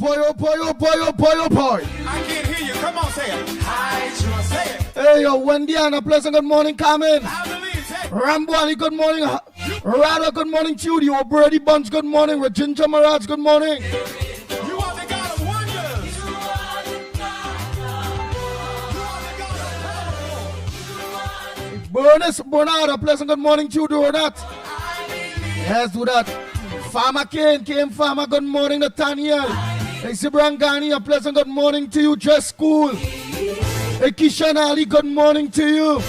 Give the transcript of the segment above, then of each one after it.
boy, oh boy, oh boy, oh boy, oh boy. I can't hear you. Come on, say it. Hi, Joe. Say it. Hey, yo, Wendy and a pleasant good morning, Carmen. I believe, say it. Rambo, Ali, good morning. Rada, good morning. Judy, oh, Birdie Bunch, good morning. Ginger Mirage, good morning. You are the God of wonders. You are the God of Bernice, Bernard, a pleasant good morning to you. Do that. Yes, do that. Farmer Kane, Farmer, good morning. Nathaniel. Hey, Sibrangani, a pleasant good morning to you. Just School. Hey, Kishan Ali, good morning to you.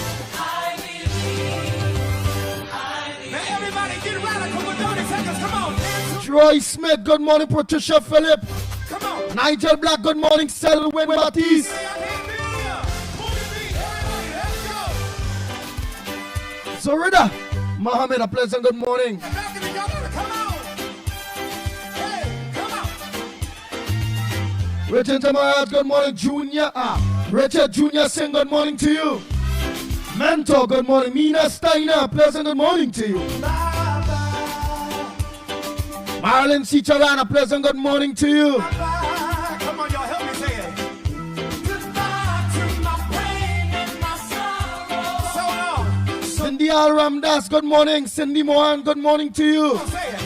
Now everybody get radical with 30 seconds. Come on. Troy Smith, good morning. Patricia Phillip. Come on. Nigel Black, good morning. Selwyn Baptiste. Say, I can't hear you. Move your feet. Everybody, let's go. Zorida. Mohammed, a pleasant good morning. Get back together. Come on. Hey, come on. Richard Tamaraj, good morning. Junior. Richard Junior Singh, good morning to you. Mentor, good morning. Mina Steiner, pleasant good morning to you. Marilyn Chicharan, a pleasant good morning to you. Come on, y'all, help me say it. Goodbye to my pain and my sorrow. So long. Cindy Al Ramdas, good morning. Cindy Mohan, good morning to you. Say it.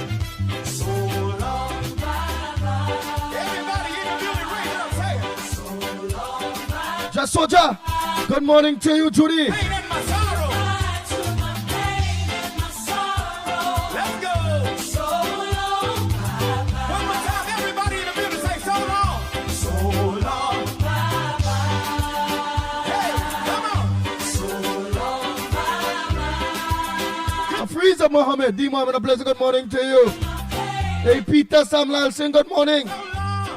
So long, bye-bye. Everybody in the building, raise it up, say it. So long, bye-bye. Just Soja, good morning to you, Judy. Pain and my sorrow. Goodbye to my pain and my sorrow. Let's go. So long, bye-bye. One more time, everybody in the building, say so long. So long, bye-bye. Hey, come on. So long, bye-bye. A Freezer Mohammed, D. Mohammed, a pleasant good morning to you. Hey, Peter Samlal Singh, good morning.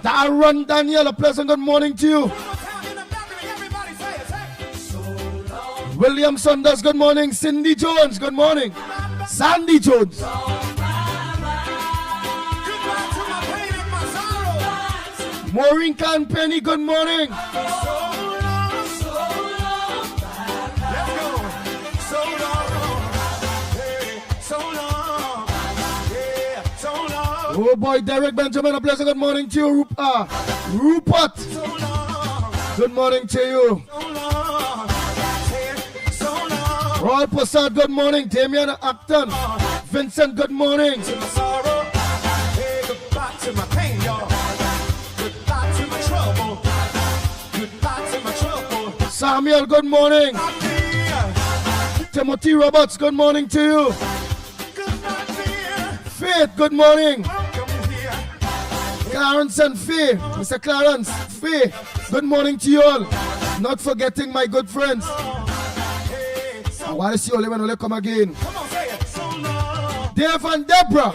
Darren Daniel, a pleasant good morning to you. One more time in the balcony, everybody say it, say it. So long, William Saunders, good morning. Cindy Jones, good morning. Sandy Jones. goodbye to my pain and my sorrow. Maureen Khan Penny, good morning. So long, let's go. So long, hey, so long, yeah, so long, Oh boy, Derek Benjamin, a pleasant good morning to you. Rupert, so long, good morning to you. so long, hey, so long. Roy Prasad, good morning. Damian Acton. Vincent, good morning. To my sorrow, hey, goodbye to my pain, y'all. Goodbye to my trouble. Goodbye to my trouble. Samuel, good morning. Goodbye, Timothy Roberts, good morning to you. dear. Faith, good morning. Welcome here. Clarence and Faye. Mr. Clarence, Faye, good morning to you all. Not forgetting my good friends. Hey, I want to see you all when we come again. come on, say it. So long. Dave and Deborah,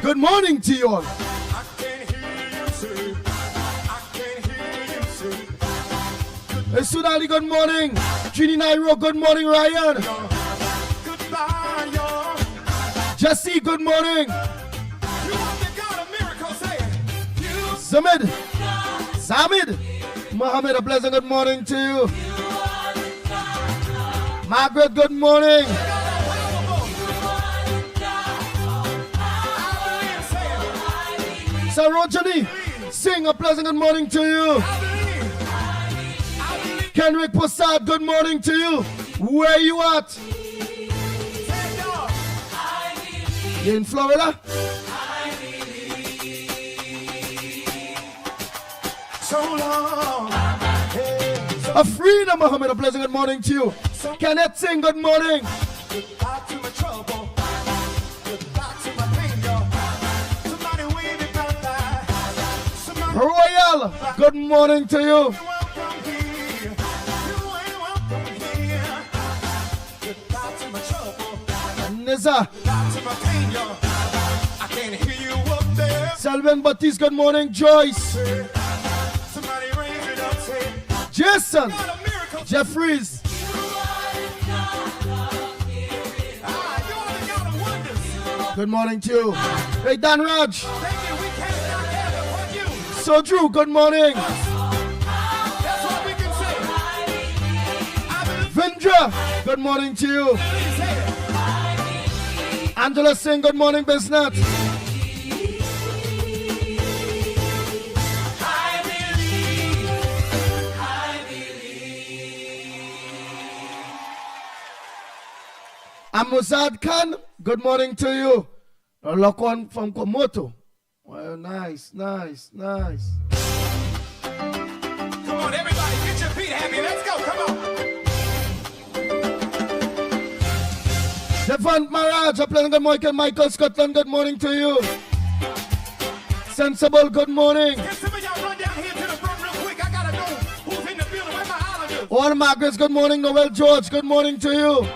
good morning to you all. I can't hear you say. I can't hear you say. Sunali, good morning. Trini Nairo, good morning. Ryan. Goodbye, y'all. Jesse, good morning. You are the God of miracles, say it. You Zamid. Mohammed, a pleasant good morning to you. Margaret, good morning. are powerful. Say it. Sarojani, sing a pleasant good morning to you. I believe. Kenrick Prasad, good morning to you. Where you at? Say it, y'all. You in Florida? So long. Hey, so Afrida Mohammed, a pleasant good morning to you. Kenneth Singh, good morning. goodbye to my trouble. Goodbye to my pain, y'all. Somebody wave it bye-bye. Somebody Royal, good morning to you. welcome here. You ain't welcome here. Goodbye to my trouble. Nizza, Goodbye to my pain, y'all. I can't hear you up there. Selvin Baptiste, good morning. Joyce, Somebody raise it up, say, Jason, God of miracles. Jeffries, You are the God of wonders. good morning to you. Hey, Dan Raj, Thank you, we can't not have it but you. So Drew, good morning. That's what we can say. I believe. Vindra, good morning to you. Say it. Angela Singh, good morning, Bisnat. I Amuzad Khan, good morning to you. Lokon from Komoto. Well, nice. Come on, everybody, get your feet happy. Let's go, come on. Devon Maraj, a pleasant good morning. Michael Scotland, good morning to you. Sensible, good morning. Can some of y'all run down here to the front real quick? I gotta know who's in the building. Where my islanders? All Margaret's, good morning. Noel George, good morning to you.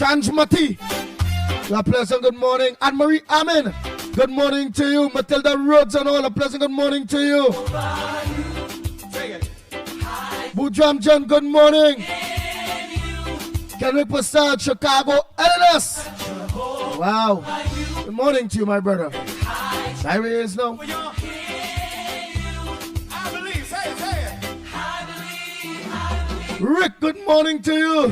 Chanjmati, a pleasant good morning. Anne-Marie Amin, good morning to you. Matilda Rhodes and all, a pleasant good morning to you. Bujam John, good morning. Kenrick Passad, Chicago, Ellis. Wow. Good morning to you, my brother. There he is now. I believe, say it. Rick, good morning to you.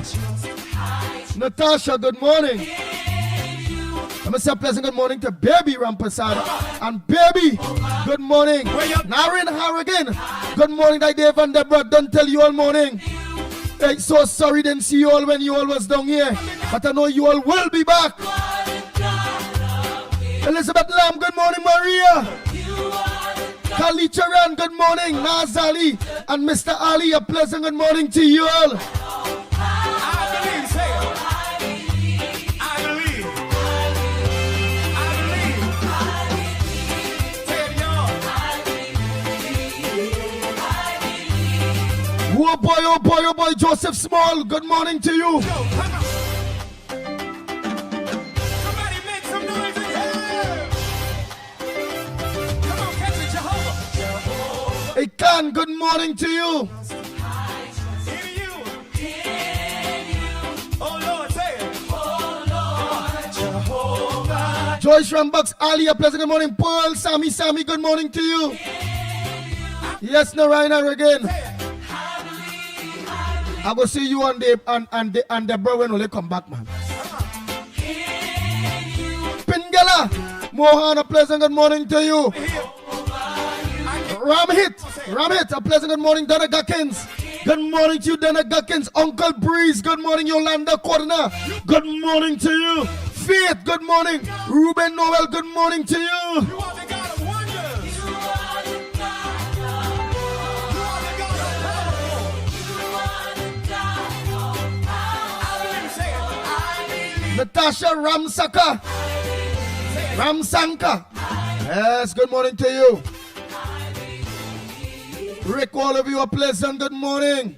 Natasha, good morning. I'm going to say a pleasant good morning to Baby Rampasada. And Baby, good morning. Narin Harrigan, good morning. That Dave and Deborah don't tell you all morning. Hey, so sorry didn't see you all when you all was down here. But I know you all will be back. Elizabeth Lamb, good morning. Maria. Kali Charan, good morning. Naz Ali and Mr. Ali, a pleasant good morning to you all. Oh boy, Joseph Small, good morning to you. Yo, come on. Somebody make some noise in here. Come on, catch it, Jehovah. Hey, Khan, good morning to you. In you. Oh Lord, say it. Oh Lord, Jehovah. Joyce Rambucks, Ali, a pleasant good morning. Paul, Sammy, good morning to you. Yes, Narayana again. I will see you on the Deborah when we come back, man. Pingala, Mohan, a pleasant good morning to you. Ramhit, a pleasant good morning. Donna Guckins, good morning to you. Donna Guckins, Uncle Breeze, good morning. Yolanda Corner, good morning to you. Faith, good morning. Ruben Noel, good morning to you. You are the God of wonders. You are the God of Natasha Ramsanka. Yes, good morning to you. Rick, all of you, a pleasant good morning.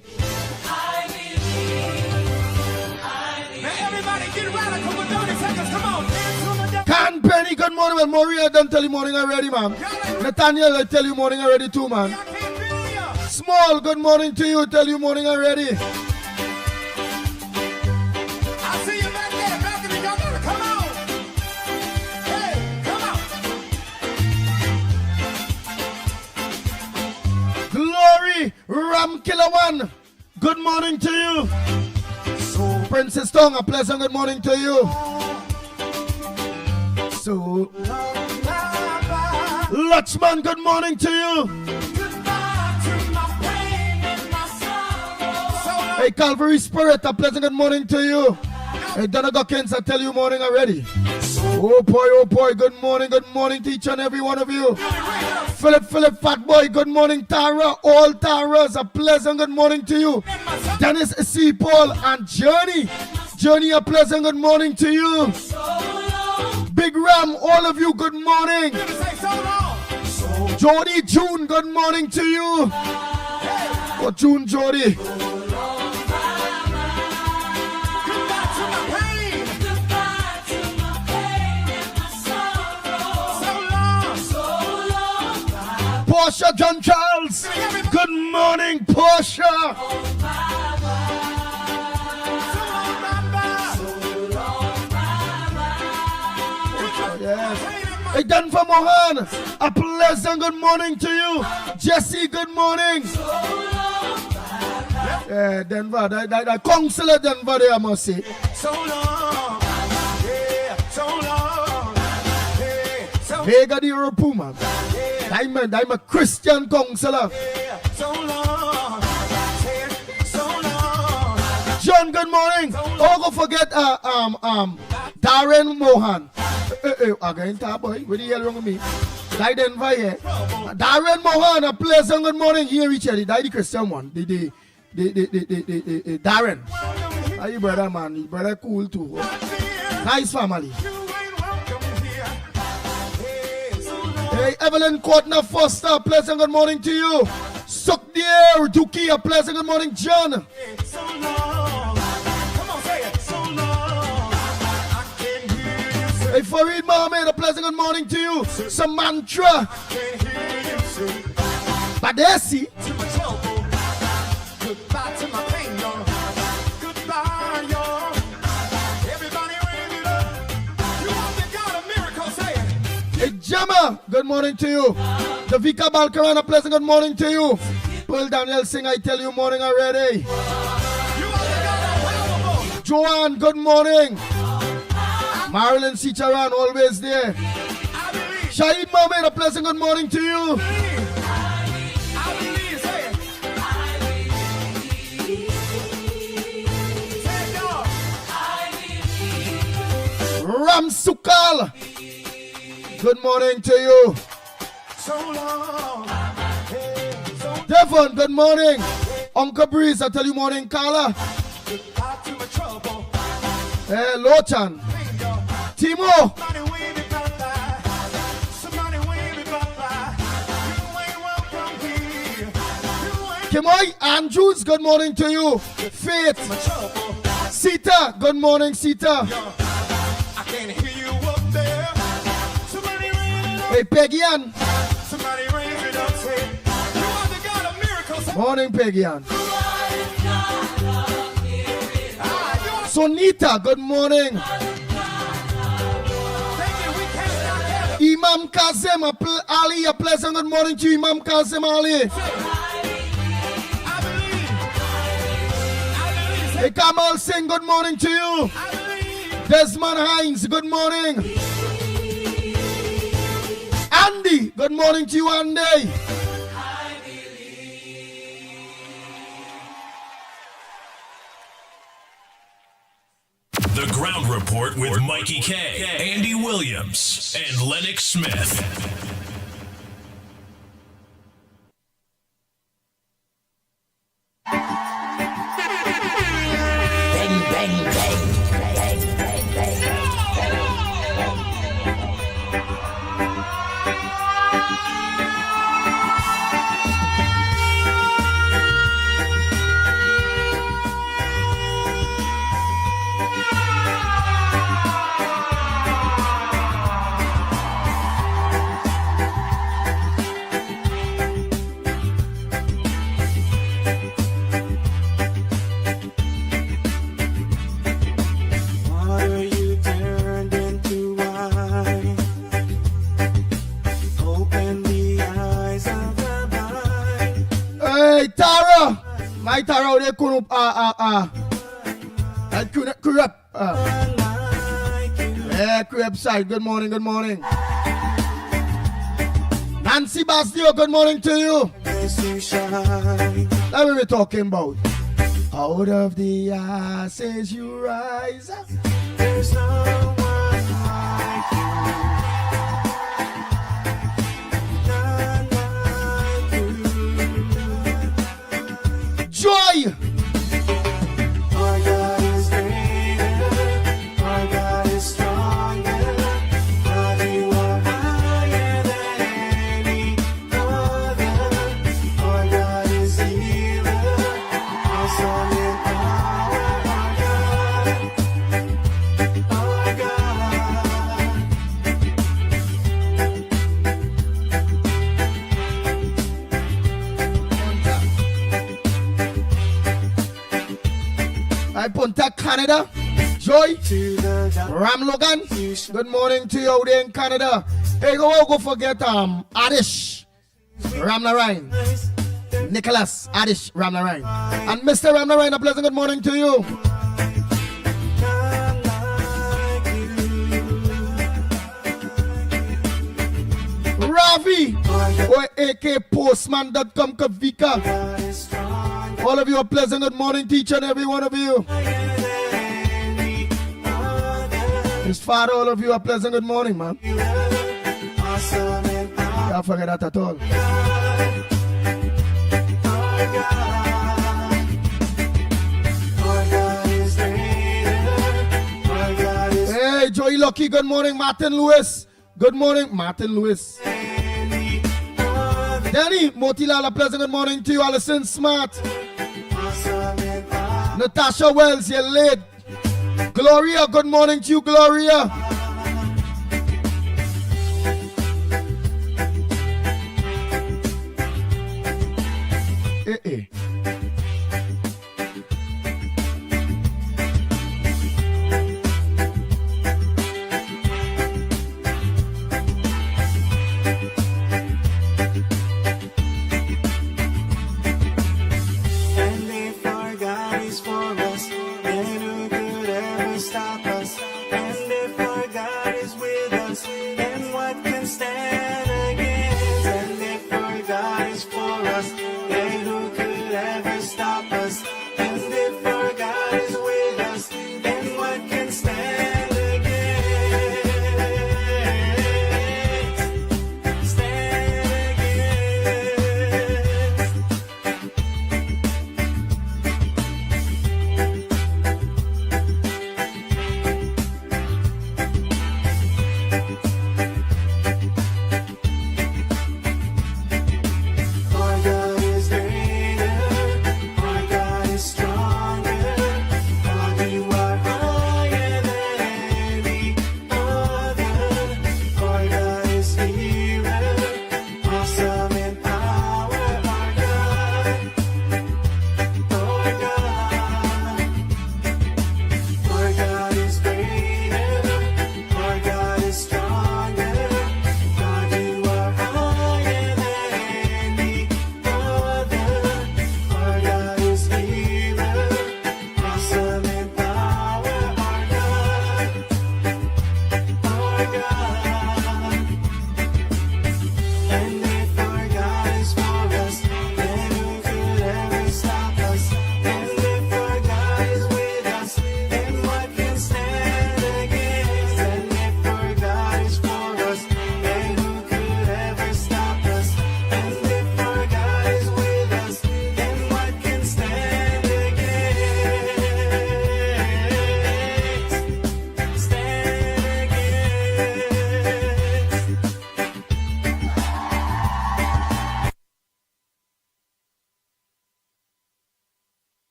Now everybody get radical with 30 seconds. Come on, dance to the Can Penny, good morning. Well, Maria done tell you morning already, man. Nathaniel, I tell you morning already too, man. I can't feel ya. Small, good morning to you. Tell you morning already. I see you back there, balcony. Y'all gotta come on. Hey, come on. Glory, Ram Killer One, good morning to you. Princess Tong, a pleasant good morning to you. So, Lutchman, good morning to you. Goodbye to my pain and my sorrow. Hey, Calvary Spirit, a pleasant good morning to you. Hey, Donna Dawkins, I tell you morning already. Oh boy, good morning to each and every one of you. Philip, Fat Boy, good morning. Tara, all Taras, a pleasant good morning to you. Dennis C. Paul and Journey, a pleasant good morning to you. Big Ram, all of you, good morning. Jody, June, good morning to you. Oh, June, Jody. Portia John Charles, good morning, Portia. Yes. Hey, Denver Mohan, a pleasant good morning to you. Jesse, good morning. Yeah, Denver, that Councillor Denver there, I must say. So long, yeah, so long, yeah, so Vega de Europuma. I'm a Christian councillor. Devon, good morning. Oh, go forget Darren Mohan. Again, boy, what the hell wrong with me? Died in fire. Darren Mohan, a pleasant good morning. Here, Richard. Died the Christian one. The Darren. How you brother, man? You brother cool too. Nice family. Hey, Evelyn Courtner Foster, pleasant good morning to you. Suck the air, Dookie, a pleasant good morning, John. Hey, Farid Mohammed, a pleasant good morning to you. Samantha. Badesi. Goodbye to my pain, y'all. Goodbye, y'all. Everybody raise it up. You want the God of miracles, say it. Hey, Gemma, good morning to you. Davika Balkaran, a pleasant good morning to you. Pearl Daniel Singh, I tell you morning already. You are the God of powerful. Joanne, good morning. Marilyn Sicharan, always there. Shahid Mohammed, a pleasant good morning to you. Ram Sukal, good morning to you. So long. Devon, good morning. Uncle Breeze, I tell you morning, Carla. Hey, Lochan. Timo. Kimoy Andrews, good morning to you. Faith. Sita, good morning, Sita. I can't hear you up there. Hey, Peggy Ann. Somebody raise it up, say, you are the God of miracles. Morning, Peggy Ann. Sonita, good morning. Imam Kazem Ali, a pleasant good morning to you, Imam Kazem Ali. Hey, Kamal Singh, good morning to you. Desmond Hines, good morning. Andy, good morning to you, Andy. The Ground Report with Mikey K, Andy Williams, and Lennox Smith. Bang, bang, bang. Bang, bang, bang. Hey, Tara. My Tara, they couldn't, Crep. Yeah, Crep side. Good morning, good morning. Nancy Bastio, good morning to you. That's what we're talking about. Out of the ashes you rise. There's no one like you. None like you. Joy. Our God is greater. Our God is stronger. God, you are higher than any other. Our God is healer. Awesome in power. Our God. I Punta Canada. Joy. To the Ram Logan. Good morning to you out there in Canada. Hey, go forget Adish Ram Narayan. Nicholas Adish Ram Narayan. And Mr. Ram Narayan, a pleasant good morning to you. Ravi or AK Postman.com Kavika. All of you, a pleasant good morning to each and every one of you. His Father, all of you, a pleasant good morning, man. Don't forget that at all. Hey, Joey Lucky, good morning. Martin Lewis, good morning. Martin Lewis. Danny Motilal, a pleasant good morning to you. Alison Smart. Natasha Wells, you're late. Gloria, good morning to you, Gloria. Eh.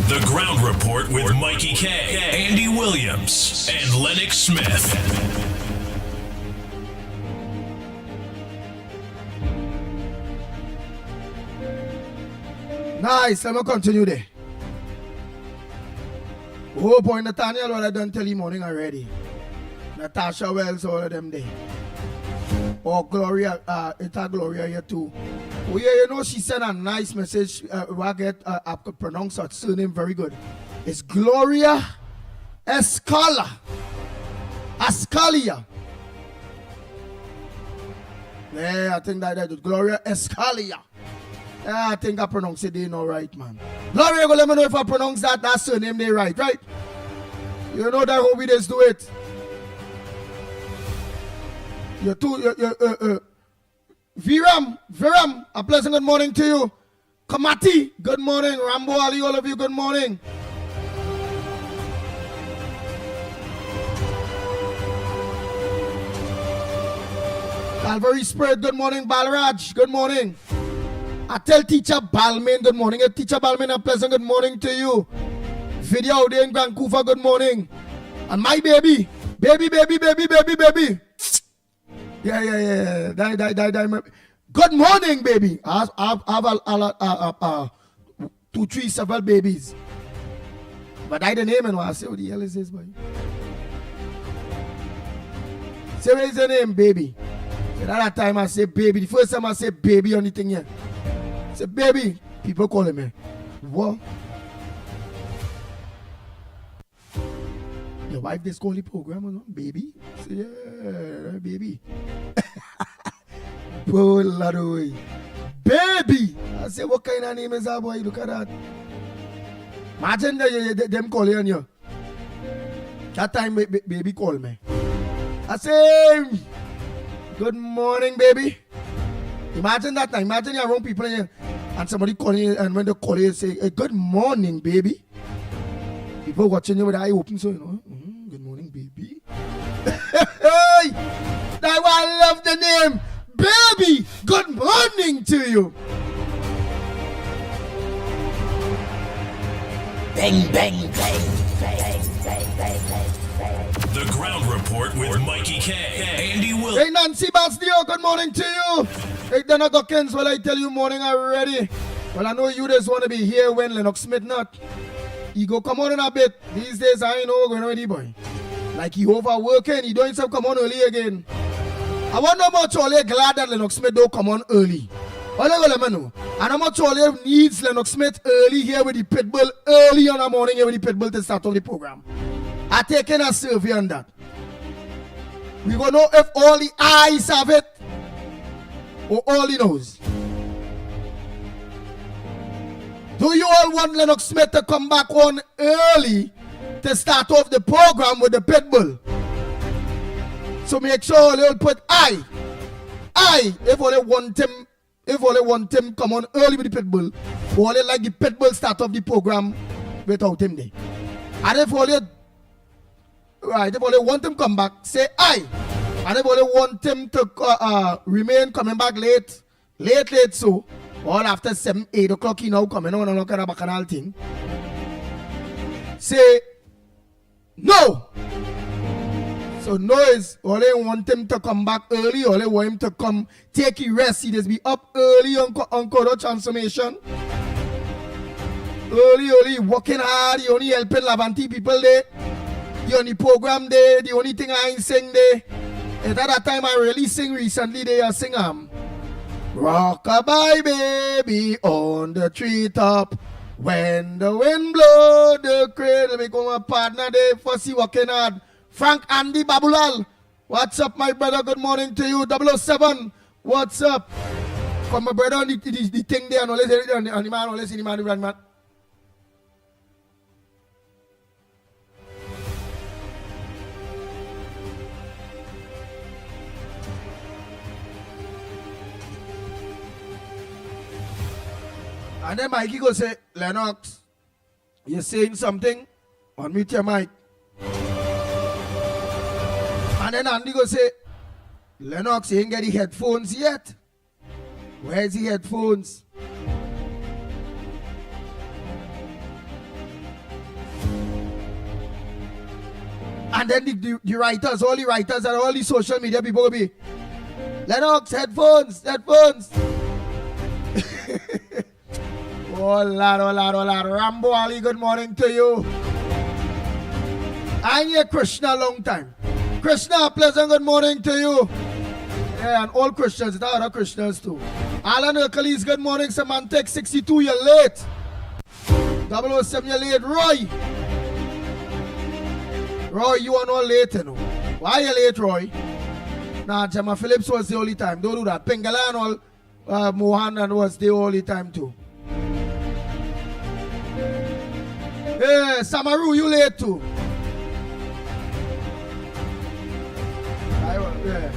The Ground Report with Mickie K, Andy Williams, and Lennox Smith. Nice, let me continue there. Oh boy, Nathaniel, what I done tell you morning already. Natasha Wells, all of them there. Oh, Gloria, it's a Gloria here too. Oh yeah, you know, she sent a nice message. I could pronounce her surname very good. It's Gloria Escalia. Yeah, I think that is Gloria Escalia. Yeah, I think I pronounced it all right, man. Gloria, go let me know if I pronounce that surname there right? You know that how we just do it. Viram, a pleasant good morning to you. Kamati, good morning. Rambo Ali, all of you, good morning. Calvary Spirit, good morning. Balraj, good morning. I tell Teacher Balmain, good morning. Teacher Balmain, a pleasant good morning to you. Video out there in Vancouver, good morning. And my baby. Yeah. Die. Good morning, baby. I have 2, 3, several babies. But I the name and I say, what the hell is this, boy? Say, what is the name, baby? At that time I say baby. The first time I say baby on the thing here. Say baby. People calling me. What? Your wife this call the program, baby? Say, yeah, baby. Poor Ladoy. Baby! I say, what kind of name is that boy? Look at that. Imagine them calling you. That time, baby called me. I say, good morning, baby. Imagine that time. Imagine you're around people here and somebody calling you, and when they call you, say, hey, good morning, baby. People watching you with eye open, so you know, good morning, baby. Hey, that's why I love the name. Baby, good morning to you. Bang, bang, bang, bang, bang, bang, bang. The Ground Report with Mikey K. Andy Williams. Hey, Nancy Bastio, good morning to you. Hey, Dana Gockens, well, I tell you morning already. Well, I know you just want to be here when Lennox Smith not. He go come on in a bit. These days, I ain't know going ready, boy. Like he overworking, he don't himself come on early again. I wonder how much all glad that Lennox Smith don't come on early. All I go let me know. And how much all needs Lennox Smith early here with the Pitbull, early on the morning here with the Pitbull to start off the program. I taking a survey on that. We gonna know if all the eyes have it or all the nose. Do you all want Lennox Smith to come back on early to start off the program with the Pitbull? So make sure they'll put I, if only want him come on early with the Pitbull, or only like the Pitbull start off the program without him there. And if only want him come back, say I. And if only want him to remain coming back late, so all after 7, 8 o'clock he now coming on and look at a bacchanal thing. Say no. So no is all they want him to come back early, all they want him to come take a rest. He just be up early on Kodo transformation. Early, working hard, he only helping Lavanti people there. The only program there, the only thing I ain't sing there. At that time I really sing recently, they are sing rock-a-bye baby on the treetop. When the wind blow, the cradle become a partner there for see working hard. Frank Andy Babulal, what's up, my brother? Good morning to you. 007, what's up? Come, my brother, the thing there, and the man. And then Mikey go say, Lennox, you saying something? Unmute your mic. And then Andy go say, Lennox, you ain't get the headphones yet. Where's the headphones? And then the writers, all the writers and all the social media people will be, Lennox, headphones. Oh lad. Rambo Ali, good morning to you. I ain't hear Krishna a long time. Krishna, pleasant good morning to you. Yeah, and all Christians, there are other Christians too. Alan Hercules, good morning. Semantic 62, you're late. 007, you're late. Roy, you are not late, you know. Why are you late, Roy? Nah, Gemma Phillips was the only time. Don't do that. Pingala and all, Mohan and was the only time too. Hey, Samaru, you late too. Yeah.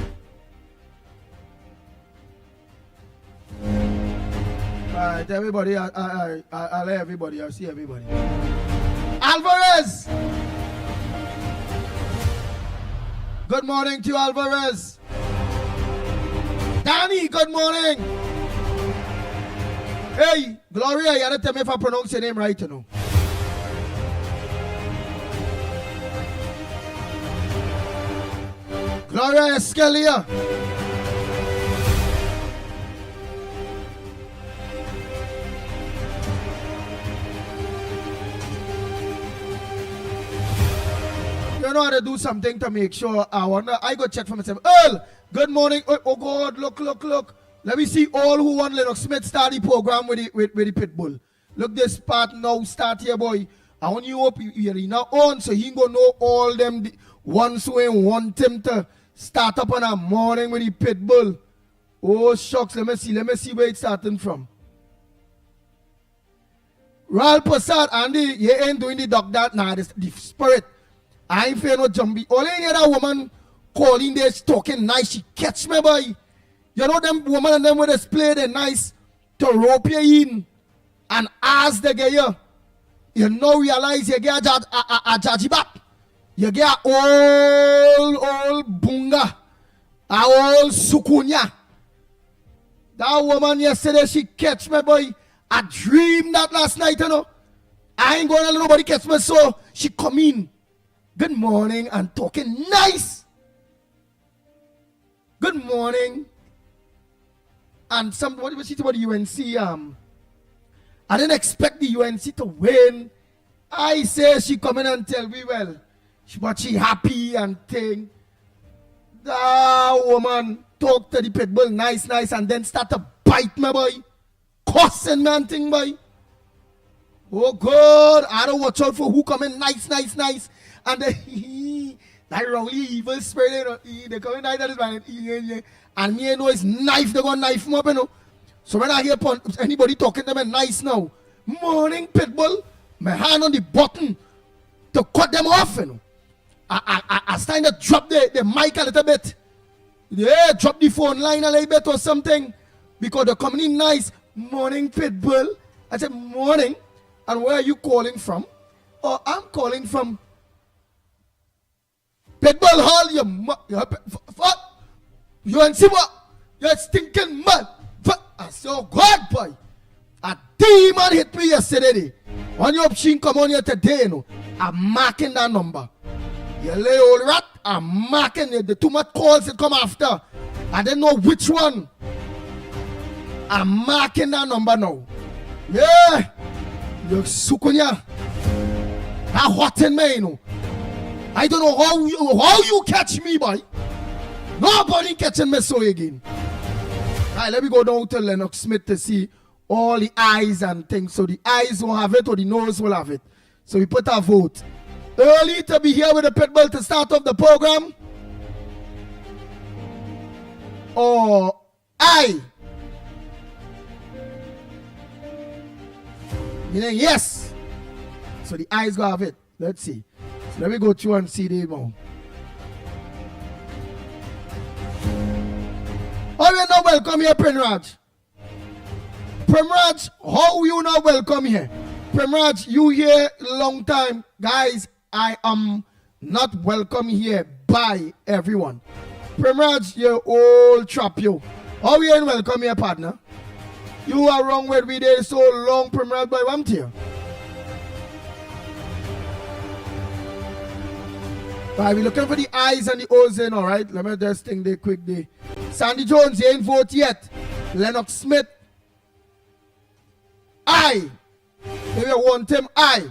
Alright, everybody, I'll let everybody, I'll see everybody. Alvarez! Good morning to you, Alvarez. Danny, good morning. Hey, Gloria, you gotta tell me if I pronounce your name right, you know. Gloria Escalia. You know how to do something to make sure. I go check for myself. Earl, good morning. Oh God, look. Let me see all who want Lennox Smith start the program with the Pitbull. Look, this part now start here, boy. I want you up you're now on, so he gonna know all them ones who want him to start up on a morning with the Pitbull. Oh, shucks. Let me see where it's starting from. Ral Passad, Andy, you ain't doing the dog that. Nah, the spirit. I ain't fear no jumbie. Only hear that woman calling this, talking nice. She catch me, boy. You know them woman and them with display they nice to rope you in and ask the guy. You know realize you get a jajibat. You get old bunga. A old sukunya. That woman yesterday, she catch me, boy. I dreamed that last night, you know. I ain't going to let nobody catch me, so she come in. Good morning and talking nice. Good morning. And what was she about the UNC? I didn't expect the UNC to win. I say she come in and tell me, well, but she happy and thing. The woman talk to the pit bull nice, and then start to bite me, boy. Cussing me and thing, boy. Oh, God. I don't watch out for who come in nice. And then, that wrongly evil spirit, they come in like that, and me know it's knife, they gonna knife me up, you know. So when I hear anybody talking to me nice now, morning pitbull, my hand on the button to cut them off, you know. I starting to drop the mic a little bit. Yeah, drop the phone line a little bit or something. Because they're coming in nice. Morning, pitbull. I said, morning. And where are you calling from? Oh, I'm calling from Pitbull Hall. You and see what? You're stinking mad. I said, oh, God, boy. A demon hit me yesterday. When your option come on here today, you know, I'm marking that number. You lay old rat, I'm marking it. The too much calls that come after. I don't know which one. I'm marking that number now. Yeah. You're sukunya. That hot in me, you know. I don't know how you catch me, boy. Nobody catching me so again. Alright, let me go down to Lennox Smith to see all the eyes and things. So the eyes will have it or the nose will have it. So we put our vote. Early to be here with the pitbull to start off the program. Or I. Meaning yes. So the eyes go have it. Let's see. So let me go through and see the amount. How you not welcome here, Primraj? Primraj, how you not welcome here? Primraj, you here long time. Guys, I am not welcome here by everyone. Primraj, you old trap you. How you ain't welcome here, partner? You are wrong with me there so long, Primraj, boy, I'm here. Right, we're looking for the eyes and the O's in, alright? Let me just think they quick day. Sandy Jones, you ain't vote yet. Lennox Smith. I. If you want him, I.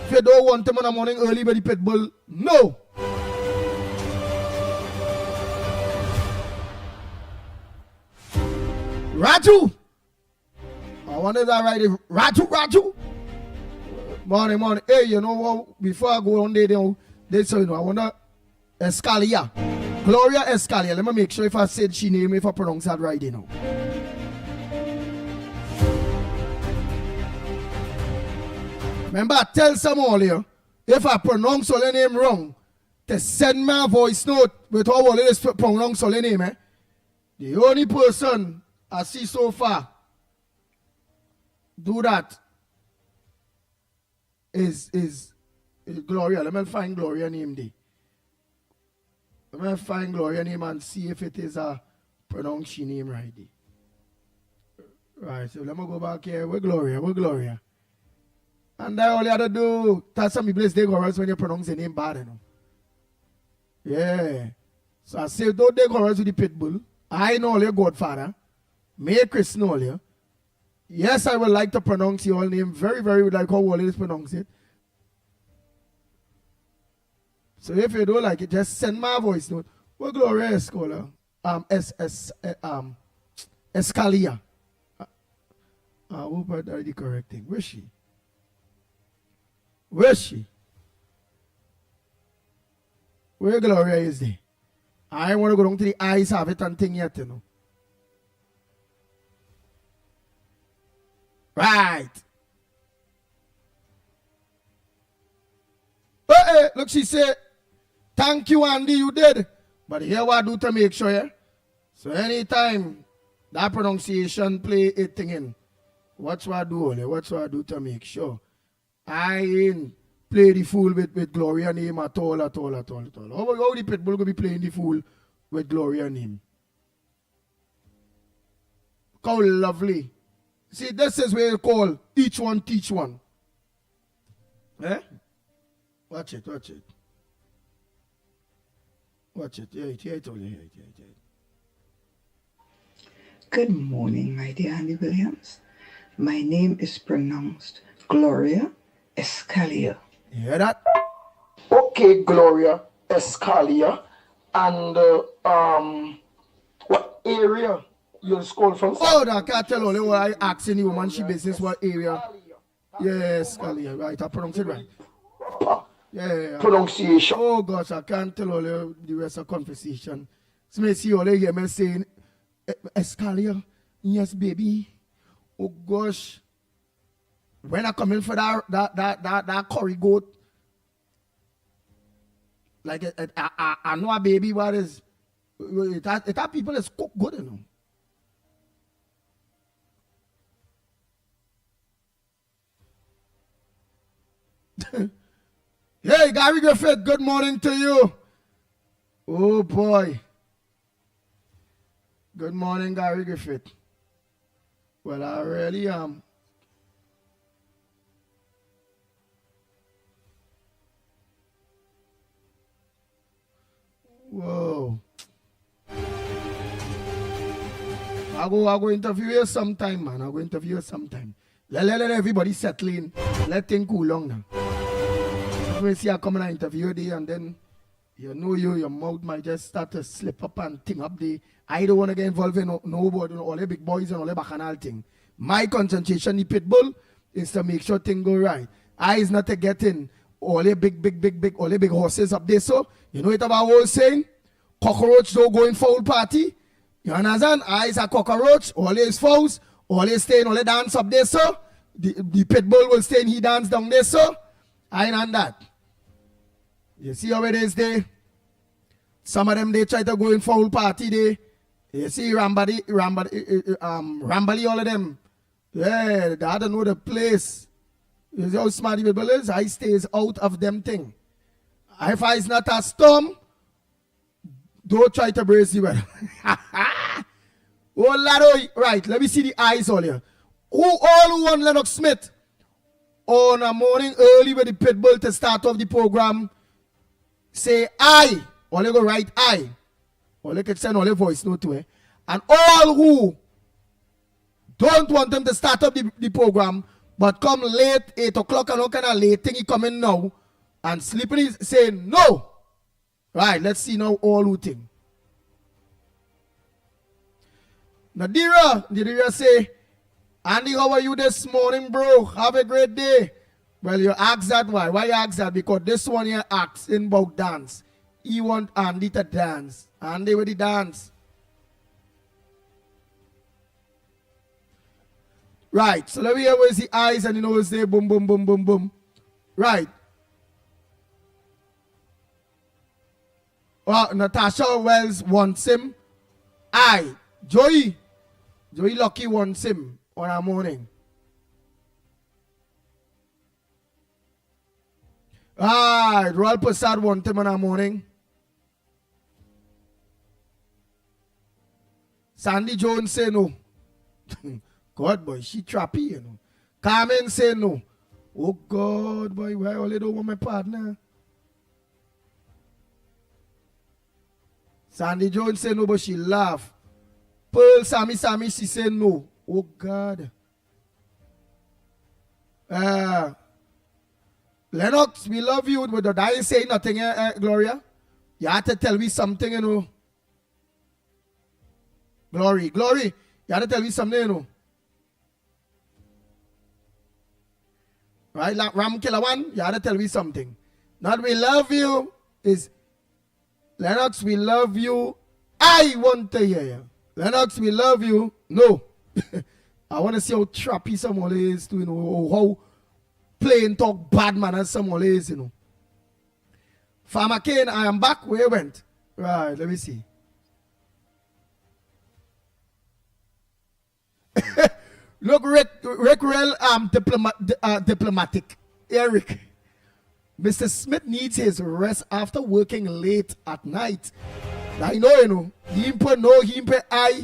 If you don't want him in the morning early by the pitbull, no. Raju. I wonder if that right. Raju. Morning. Hey, you know what? Before I go on there, they say, you know, I wonder Escalia. Gloria Escalia. Let me make sure if I said she name, if I pronounce that right, you know. Remember, I tell someone here, if I pronounce her name wrong, to send me a voice note with how all it is pronounce her name, eh? The only person I see so far do that is Gloria. Let me find Gloria name there. Let me find Gloria name and see if it is a pronounced name right there. Right, so let me go back here. Where Gloria? And that all you have to do, that's some people they go when you pronounce the name bad, you know. Yeah. So I say, don't they go with the pitbull. I know your godfather. May Chris know you. Yes, I would like to pronounce your name very, very like how all is pronounce it. So if you don't like it, just send my voice note. What Gloria Escola? Escalia. I hope I did the correct thing. Where's she? Where Gloria is there? I want to go down to the eyes, have it and thing yet, you know. Right. Hey, look, she said, thank you, Andy, you did. But here what I do to make sure, yeah? So anytime that pronunciation play a thing in, what's what I do, only? What's what I do to make sure? I ain't play the fool with Gloria name at all. How the Pitbull going to be playing the fool with Gloria name? How lovely. See, this is where you call each one teach one. Eh? Watch it. Hear it. Good morning, my dear Andy Williams. My name is pronounced Gloria Escalia. You hear that? Okay, Gloria Escalia. And what area you school from? Oh, I can't tell only what I asking the woman she business what area. Yes, Escalia, right. I pronounce it right. Yeah. Pronunciation. Oh gosh, I can't tell all the rest of conversation. So me see all they hear me saying Escalia, yes baby. Oh gosh. When I come in for that curry goat, like I know a baby what is it people is cook good, you know. Hey, Gary Griffith, good morning to you. Oh, boy. Good morning, Gary Griffith. Well, I really am. Whoa. I'll go interview you sometime, man. I'll go interview you sometime. Let everybody settle in. Let things cool long now. When see I come and interview you and then your mouth might just start to slip up and thing up there. I don't want to get involved in nobody, all the big boys and all the bacchanal thing. My concentration, the Pitbull, is to make sure things go right. I is not to get in all the big, all the big horses up there. So, you know what about old saying? Cockroach don't go in foul party. You understand? I is a cockroach, all his fouls, all his stay in all the dance up there, so. The Pitbull will stay in he dance down there, so. I ain't on that. You see how it is there? Some of them, they try to go in foul party there. You see Rambali, all of them. Yeah, they don't know the place. You see how smart the people is? I stays out of them thing. If I is not a storm, don't try to brace the weather. Oh, Lado, right, let me see the eyes all here. Who want Lennox Smith on a morning early with the Pitbull to start off the program? Say I. Or you go write I. Or you can send all the voice note to it. And all who don't want them to start up the program, but come late, 8 o'clock and all kind of late thing he coming now, and sleeping is saying no. Right, let's see now all who think. Nadira say, Andy, how are you this morning, bro? Have a great day. Well, you ask that why? Why you ask that? Because this one here asks in about dance. He want Andy to dance. Andy with the dance. Right, so let me hear where's the eyes and the nose there. Boom, boom, boom, boom, boom. Right. Natasha Wells wants him. Joey Lucky wants him on a morning. Royal Prasad wants him on a morning. Sandy Jones say no. God, boy, she trappy, you know. Carmen say no. Oh, God, boy, why only don't want my partner? Sandy Jones say no, but she laugh. Pearl Sammy, she say no. Oh, God. Lennox, we love you, but I ain't say nothing, Gloria. You have to tell me something, you know. Glory, you have to tell me something, you know. Right, like Ram Killer One, you have to tell me something. Not we love you is Lennox, we love you. I want to hear you. Lennox, we love you. No. I want to see how trappy someone is, to, you know, how plain talk bad manners someone is, you know. Farmer Kane, I am back. Where you went? Right, let me see. Look, Rick Rell, diplomatic. Eric. Mr. Smith needs his rest after working late at night. I know, you know. He put I.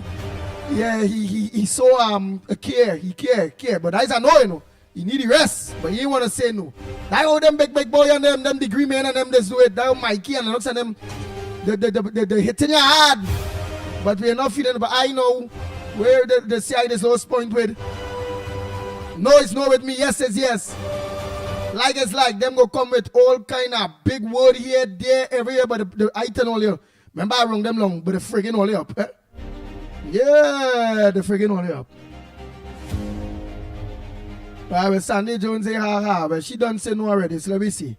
Yeah, he saw care. He care. But I know, you know. He need the rest, but he ain't want to say no. That all them big boy and them degree men and them just do it. That Mickie and Lennox and them, the hitting your hard. But we're not feeling it. But I know where the CI is lowest point with. No, it's no with me. Yes is yes. Like it's like them go come with all kind of big word here, there, everywhere. But the item all here. Remember I rung them long, but the friggin' all up. Eh? Yeah, the friggin' all up. Right, well, Sandy Jones say ha, but she done say no already, so let me see.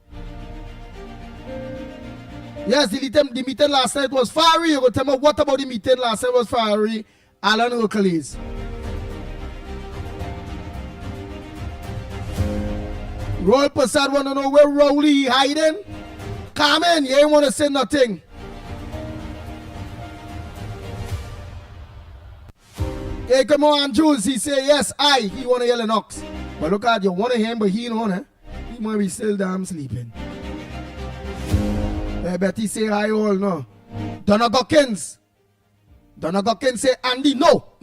Yes, the meeting last night was fiery. You go tell me what about the meeting last night was fiery? Alan Hercules. Roy Passad want to know where Rowley hiding? Come in, you ain't want to say nothing. Hey, come on, Jules. He say yes, he want to yell Lennox. But look at you, want to hear him, but he don't, eh? He might be still damn sleeping. Hey, Betty say hi all, no. Donna Gockins say, Andy, no.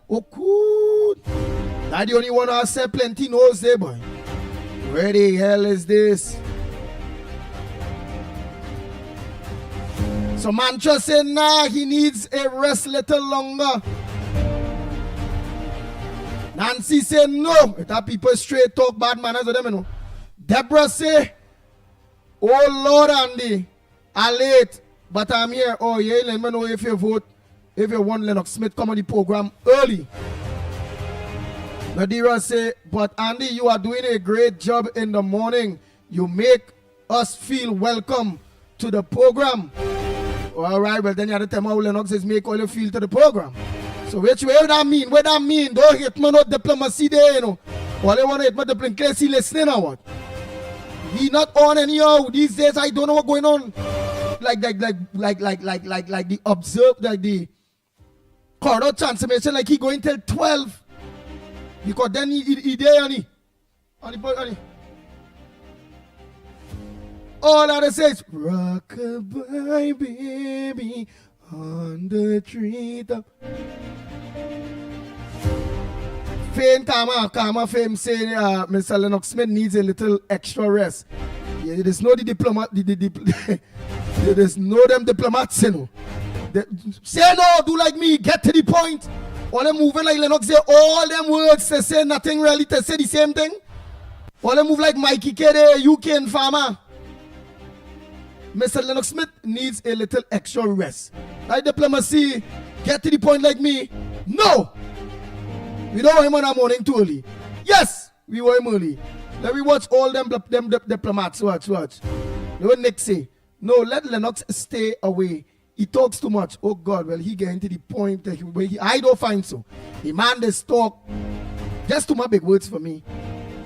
Oh, good. That the only one who has said plenty knows there, boy. Where the hell is this? So Mantra say, nah, he needs a rest little longer. Nancy say no. That people straight talk bad manners with them, you know. Deborah say, oh Lord Andy, I'm late, but I'm here. Oh yeah, let me know if you vote, if you want Lennox Smith come on the program early. Nadira say, but Andy, you are doing a great job in the morning. You make us feel welcome to the program. All right, well then you have to tell me how Lennox is make all you feel to the program. So which way that mean? What that mean? Don't hit me no diplomacy there, you know. All they want to hit me diplomacy listening or what? He not on anyhow. These days I don't know what's going on. Like the observe, like the corridor transformation, like he going till 12. Because then he there on the all that says rock-a-bye baby on the treetop. Fame, Karma, Fame say Mr. Lennox Smith needs a little extra rest. Yeah, there's no the diplomat, there's no them diplomats, you know. Say no, do like me, get to the point. All them moving like Lennox say all them words, they say nothing really, they say the same thing. All them move like Mickie K there, UK and Farmer. Mr. Lennox Smith needs a little extra rest. Like diplomacy, get to the point like me. No! We don't want him on our morning too early. Yes, we want him early. Let me watch all them diplomats. Watch. What Nick say? No, let Lennox stay away. He talks too much. Oh God, well he getting to the point that I don't find so. The man this talk, just too much big words for me.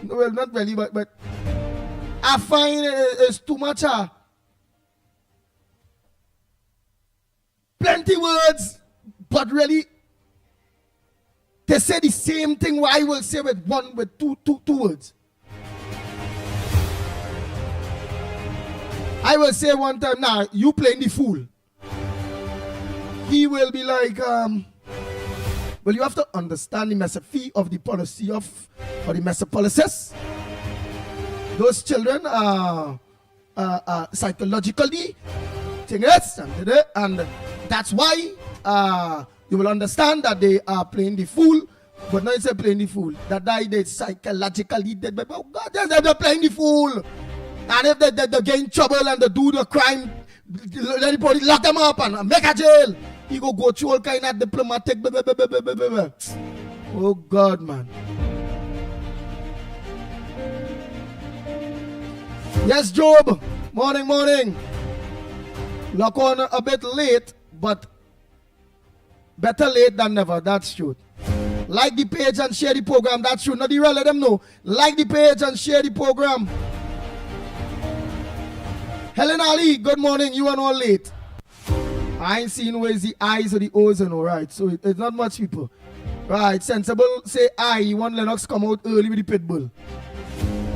No, well, not really, but I find it's too much. Plenty words, but really, they say the same thing what I will say with two words. I will say one time, now you playing the fool. He will be like, well, you have to understand the philosophy of the policy or the mesopolisis. Those children are psychologically things, and that's why you will understand that they are playing the fool, but not say playing the fool. That they psychologically dead, but oh God, they're playing the fool. And if they get in trouble and they do the crime, anybody lock them up and make a jail. He go through all kind of diplomatic. Oh God, man. Yes, Job. Morning. Lock on a bit late, but better late than never. That's true. Like the page and share the program. That's true. Not the real, let them know. Like the page and share the program. Helen Ali, good morning. You are not late. I ain't seen where's the I's or the O's and all right. So it's not much people. Right, sensible say I. You want Lennox come out early with the pit bull.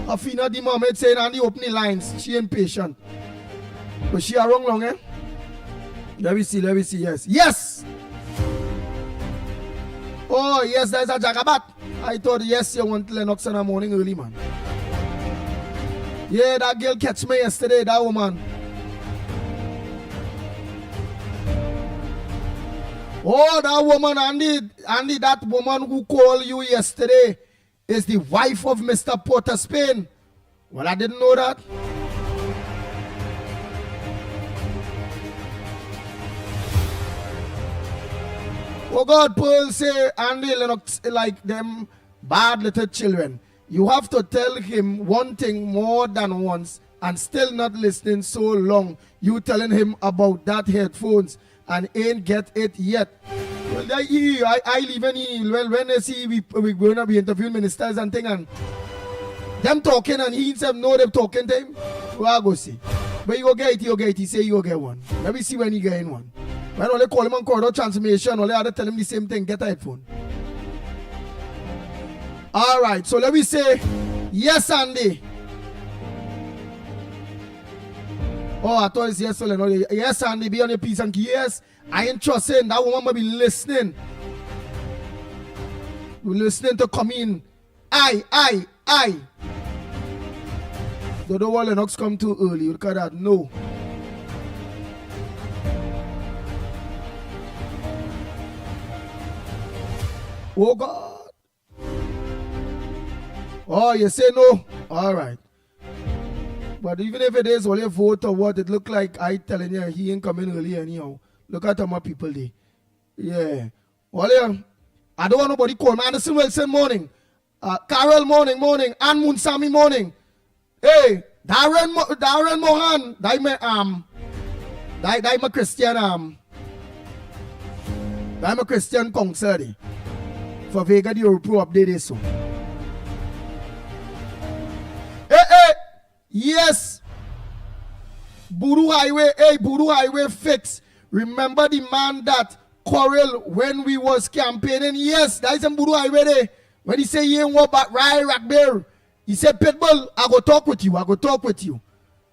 Afina the moment saying on the opening lines. She impatient. But she are wrong long, eh? Let me see, yes. Yes! Oh, yes, there's a Jagabat. I thought, yes, you want Lennox in the morning early, man. Yeah, that girl catch me yesterday, that woman. Oh, that woman, Andy, that woman who called you yesterday is the wife of Mr. Porter Spain. Well, I didn't know that. Oh God, Paul say, Andy Lennox like them bad little children. You have to tell him one thing more than once and still not listening so long. You telling him about that headphones and ain't get it yet. Well, I live in well, when they see we going to be interviewing ministers and thing and them talking and he himself know them talking to him. Well, I go see. But you go get it, he say you go get one. Let me see when he get in one. When only call him on corridor transformation, only other tell him the same thing, get a headphone. Alright, so let me say, yes, Andy. Oh, I thought it's yes, so no, yes, Andy, be on your piece and key. Yes, I ain't trusting, that woman might be listening. We're listening to come in. I. Don't want Lennox come too early, look at that, no. Oh God. Oh, you say no? All right. But even if it is only a vote or what, it look like I telling you he ain't coming early anyhow. Look at how my people there. Yeah. Well, I don't want nobody call me. Anderson Wilson morning. Carol morning. Ann Munsami morning. Hey, Darren Mohan. Dai my Christian Dai my Christian concert. For Vega the Europro update so. Hey, yes. Buru Highway fix. Remember the man that quarrel when we was campaigning? Yes, that is in Buru Highway there. When he say he ain't walk back right Rackbear, he said Pitbull, I go talk with you.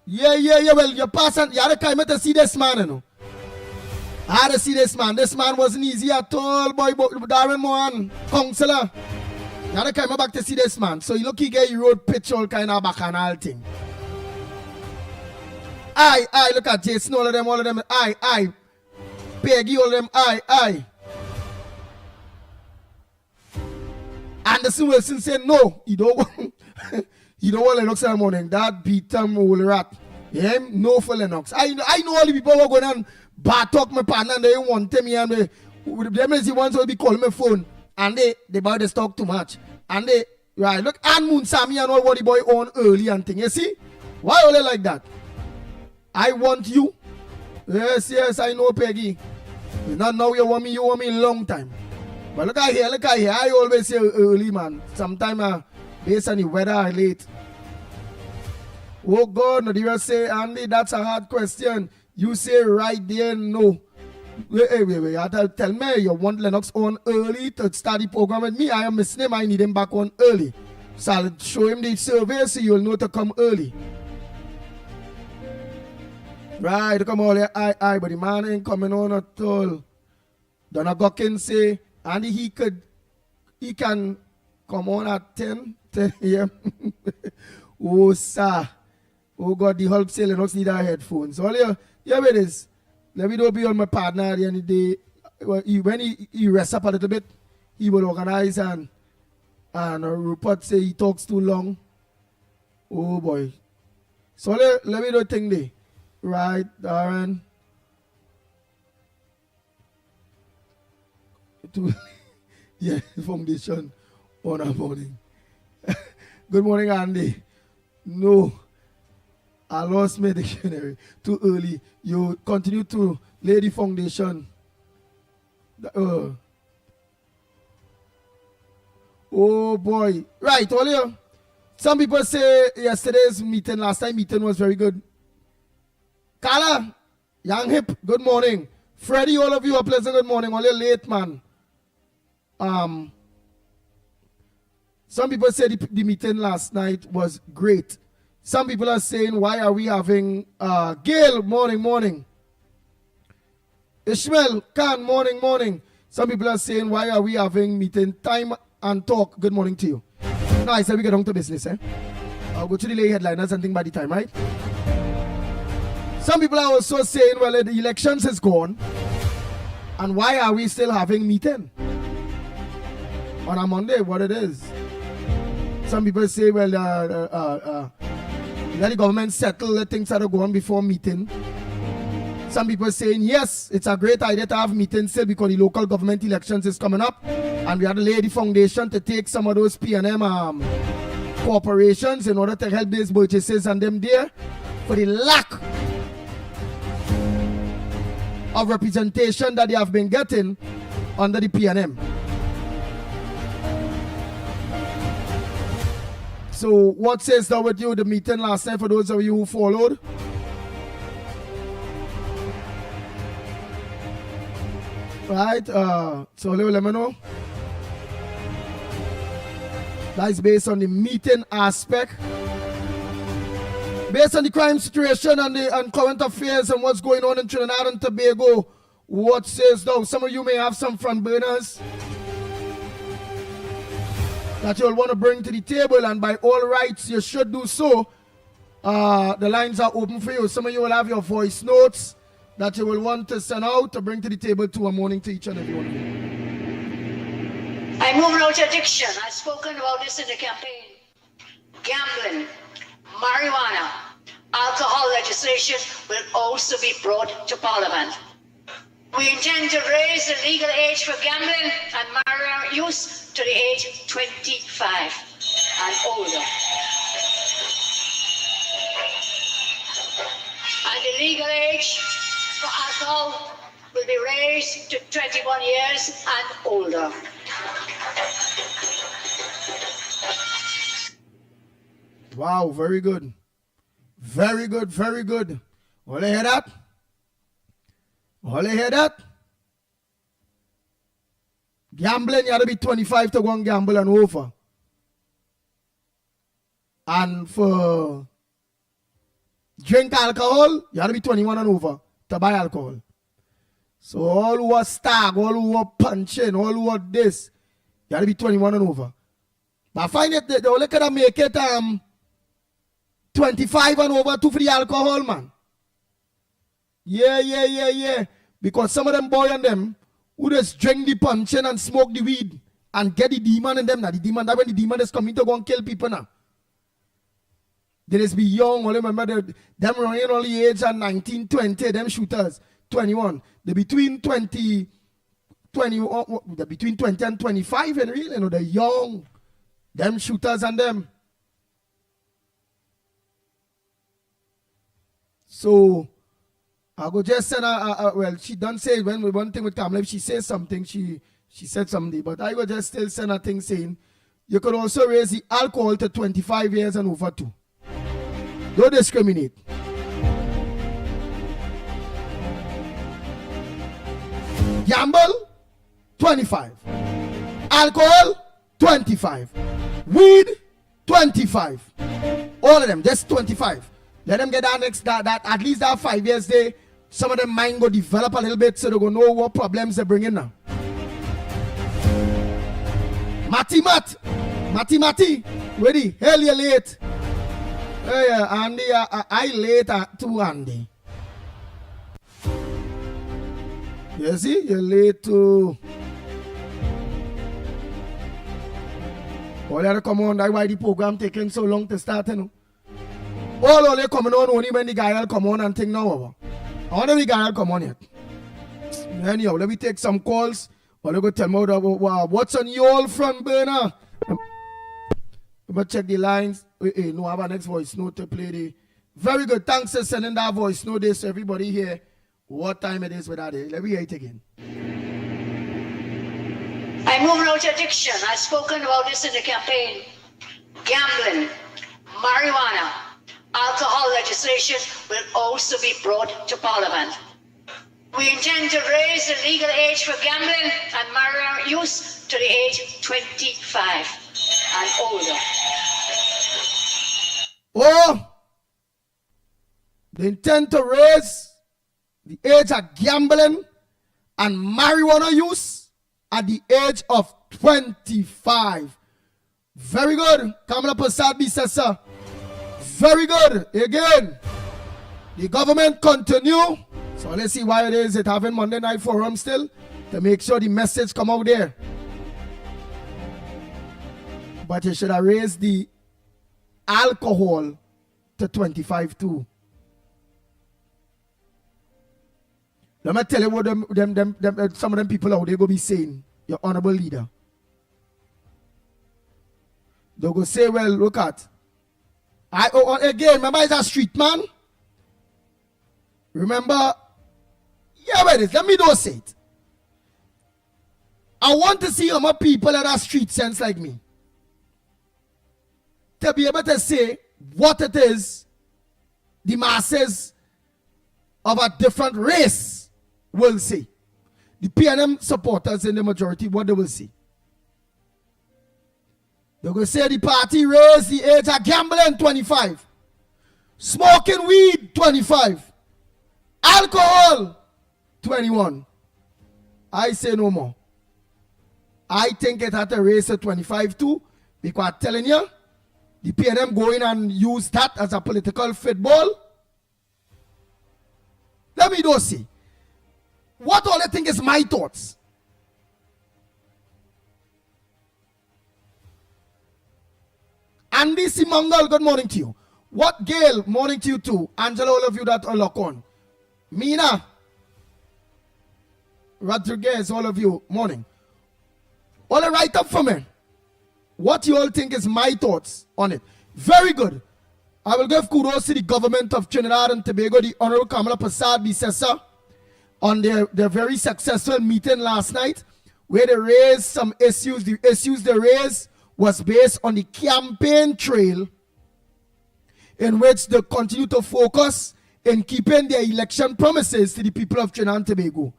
Yeah. Well, you pass and you had to come to see this man, you know. I had to see this man. This man wasn't easy at all, boy. Darren Mohan, counselor. You had to come back to see this man. So you look, he get you road pitch all kind of back and all thing. I look at Jason, all of them. I. Peggy, all of them, I. Anderson Wilson said no, he don't want Lennox in the morning. That beat him all rat. Yeah, no for Lennox. I know all the people who are going on bad talk my partner and they want me and them is the ones who will be calling my phone and they about to talk too much. And they right look and Moon Sammy and all what the boy on early and thing. You see? Why all they like that? I want you. Yes, I know Peggy. It's not now you want me long time. But look at here. I always say early, man. Sometimes based on the weather, I late. Oh God, no, you say, Andy, that's a hard question. You say right there, no. Wait. You have to tell me you want Lennox on early to start the program with me. I am missing him. I need him back on early. So I'll show him the survey so you'll know to come early. Right, come on here. But the man ain't coming on at all. Donna Gockin say, Andy, he can come on at 10 a.m. Oh, sir. Oh, God, the help say Lennox need our headphones. All here it is. Let me don't be on my partner at the end of the day. When he rests up a little bit, he will organize and Rupert say he talks too long. Oh, boy. So let me do a thing there. Right, Darren. Yeah, foundation on a morning. Good morning, Andy. No. I lost my dictionary too early. You continue to lay the foundation. Oh boy. Right, Olio. Some people say yesterday's meeting, last time meeting was very good. Kala, Young Hip, good morning. Freddie, all of you, a pleasant good morning. Only late, man. Some people say the meeting last night was great. Some people are saying, why are we having Gail, morning. Ishmael, Khan, morning. Some people are saying, why are we having meeting time and talk? Good morning to you. Now I said we get on to business, eh? I'll go to the lay headliners and think by the time, right? Some people are also saying, well, the elections is gone. And why are we still having meeting? On a Monday, what it is. Some people say, well, let the government settle the things that are going before meeting. Some people saying, yes, it's a great idea to have meetings still because the local government elections is coming up. And we had to lay the foundation to take some of those P&M corporations in order to help these purchases and them there for the lack of representation that they have been getting under the P&M. So what says that with you, the meeting last night for those of you who followed? Right, so let me know. That's based on the meeting aspect. Based on the crime situation and current affairs and what's going on in Trinidad and Tobago, what says though? Some of you may have some front burners that you'll want to bring to the table, and by all rights you should do so. The lines are open for you. Some of you will have your voice notes that you will want to send out to bring to the table to a morning to each and every one of you. I'm moving out addiction. I've spoken about this in the campaign. Gambling, marijuana, alcohol legislation will also be brought to Parliament. We intend to raise the legal age for gambling and marijuana use to the age of 25 and older. And the legal age for alcohol will be raised to 21 years and older. Wow, very good. Very good, very good. All you hear that? All you hear that? Gambling, you have to be 25 to go and gamble and over. And for drink alcohol, you have to be 21 and over to buy alcohol. So all who are stag, all who are punching, all who are this, you have to be 21 and over. But I find it, they only can make it 25 and over to for the alcohol, man. Yeah. Because some of them boy and them who just drink the punching and smoke the weed and get the demon in them. Now the demon, that when the demon is coming to go and kill people now. They just be young. Only remember them running only age at 19, 20, them shooters, 21. They between 20 and 25 and real, you know, they're young. Them shooters and them. So I go just send her, well, she done say when one thing with Kamala, if she says something, she said something, but I go just still send a thing saying, you could also raise the alcohol to 25 years and over too. Don't discriminate. Gamble, 25. Alcohol, 25. Weed, 25. All of them, just 25. Let them get that at least that 5 years there. Some of them mind go develop a little bit so they go know what problems they bring in now. Matty, ready? Hell, you late. Hey, Andy, I late too, Andy. You see, you're late too. All you have to come on, that's why the program taking so long to start, you know. All they coming on only when the guy will come on and think now over. I wonder if the guy will come on yet. Anyhow, let me take some calls. Or let me tell me what's on your front burner. Let me check the lines. No, I have a next voice note to play Very good. Thanks for sending that voice. Know this, everybody here, what time it is with that. Let me hear it again. I'm moving out addiction. I've spoken about this in the campaign. Gambling, marijuana, alcohol legislation will also be brought to Parliament. We intend to raise the legal age for gambling and marijuana use to the age 25 and older. Oh, they intend to raise the age of gambling and marijuana use at the age of 25. Very good. Kamala Prasad says, sir. Very good. Again, the government continue. So let's see why it is it having Monday Night Forum still to make sure the message come out there. But you should have raised the alcohol to 25 too. Let me tell you what some of them people out there go be saying, your honorable leader. They'll go say, well, look at. Again, remember it's a street man? Remember? Yeah, wait, let me do say it. I want to see how many people that have street sense like me. To be able to say what it is the masses of a different race will say. The PNM supporters in the majority, what they will say. They're going to say the party raised the age of gambling 25. Smoking weed 25. Alcohol 21. I say no more. I think it had to raise to 25 too, because I'm telling you, the PNM go in and use that as a political football. Let me just see. What all I think is my thoughts. Andy Simangal, good morning to you. What, Gail, morning to you too. Angela, all of you that are locked on. Mina, Rodriguez, all of you, morning. All right, write up for me. What you all think is my thoughts on it. Very good. I will give kudos to the government of Trinidad and Tobago, the Honorable Kamala Prasad Bisesa, on their very successful meeting last night, where they raised some issues. The issues they raised was based on the campaign trail, in which they continue to focus in keeping their election promises to the people of Trinidad and Tobago.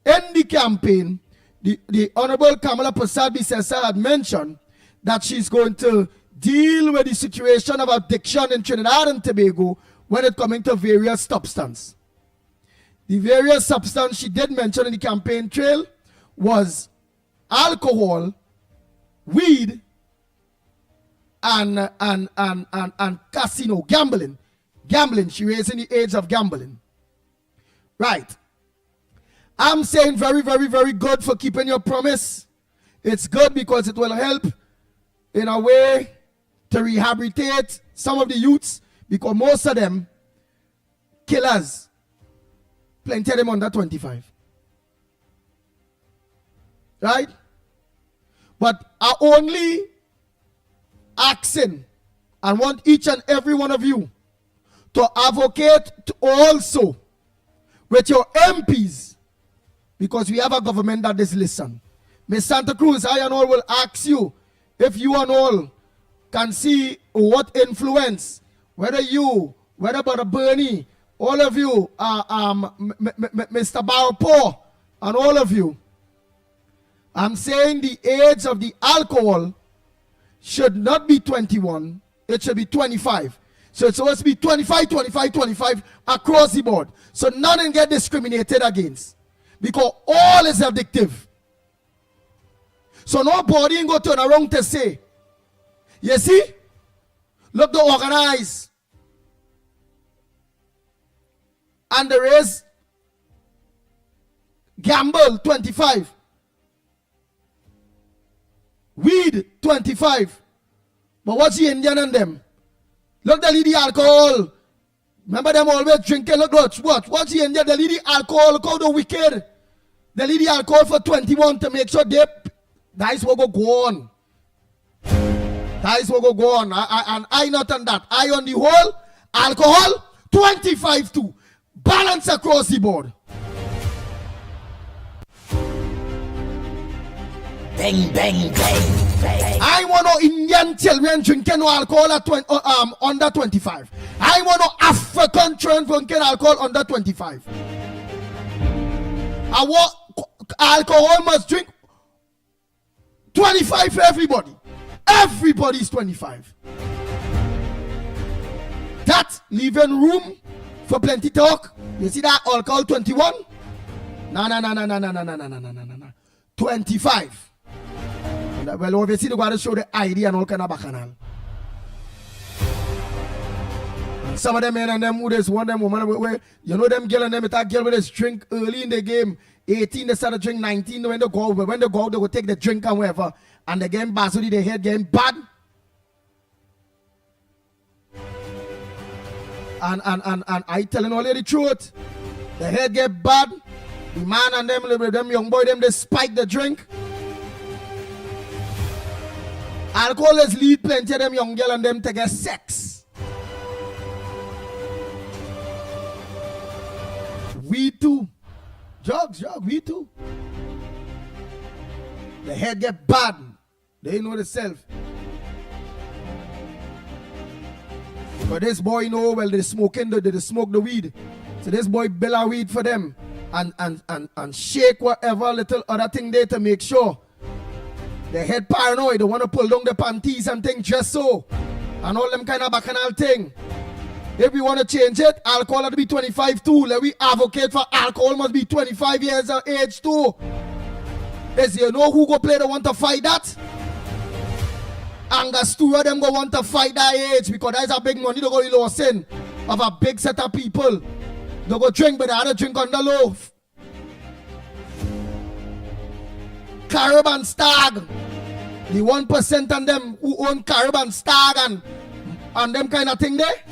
In the campaign, the Honorable Kamala Prasad Bisesa had mentioned that she's going to deal with the situation of addiction in Trinidad and Tobago when it comes to various substances. The various substances she did mention in the campaign trail was alcohol, weed, and casino, gambling. Gambling, she raising the age of gambling. Right. I'm saying very, very, very good for keeping your promise. It's good because it will help in a way to rehabilitate some of the youths, because most of them killers, plenty of them under 25. Right? But I only asking and want each and every one of you to advocate also with your MPs, because we have a government that is listen. Miss Santa Cruz, I and all will ask you if you and all can see what influence, whether Brother Bernie, all of you, Mr. Barpo, and all of you, I'm saying the age of the alcohol should not be 21, it should be 25. So it's supposed to be 25, 25, 25 across the board. So none get discriminated against, because all is addictive. So nobody ain't go turn around to say, you see, look, the organize. And there is gamble 25. Weed 25. But what's the Indian and them? Look, the lady alcohol. Remember them always drinking. Look, what's the Indian? The lady alcohol. Look how the wicked. The lady alcohol for 21 to make sure they. That's what go on. That is what go on. And I not on that. I on the whole, Alcohol, 25 too. Balance across the board. Bang, bang, bang, bang. I want no Indian children drinking no alcohol at under 25. I want no African children drinking alcohol under 25. I want alcohol must drink 25 for everybody. Everybody's 25. That leaving room for plenty talk. You see that alcohol 21? No. 25. Well, obviously they got to show the ID and all kind of bacchanal. Some of them men and them who just want them woman where you know them girl and them that girl with this drink early in the game. 18 they start to drink, 19 when they go, but when they go out they will take the drink and whatever. And the game basically they head game bad. And I telling all you the truth. The head get bad. The man and them young boy them they spike the drink. Alcohol is lead plenty of them young girl and them to get sex. We too. Drugs, we too. The head get bad. They know the self. But this boy know well they smoke the weed. So this boy bill a weed for them and shake whatever little other thing there to make sure. They head paranoid, they want to pull down the panties and things just so. And all them kind of bacchanal thing. If we want to change it, alcohol has to be 25 too. Let we advocate for alcohol must be 25 years of age too. Is you know who go play the want to fight that? Angostura them go want to fight that age because that's a big money they go lose in of a big set of people. They go drink but they other drink on the loaf. Carib and Stag. The 1% on them who own Carib and Stag and them kind of thing there.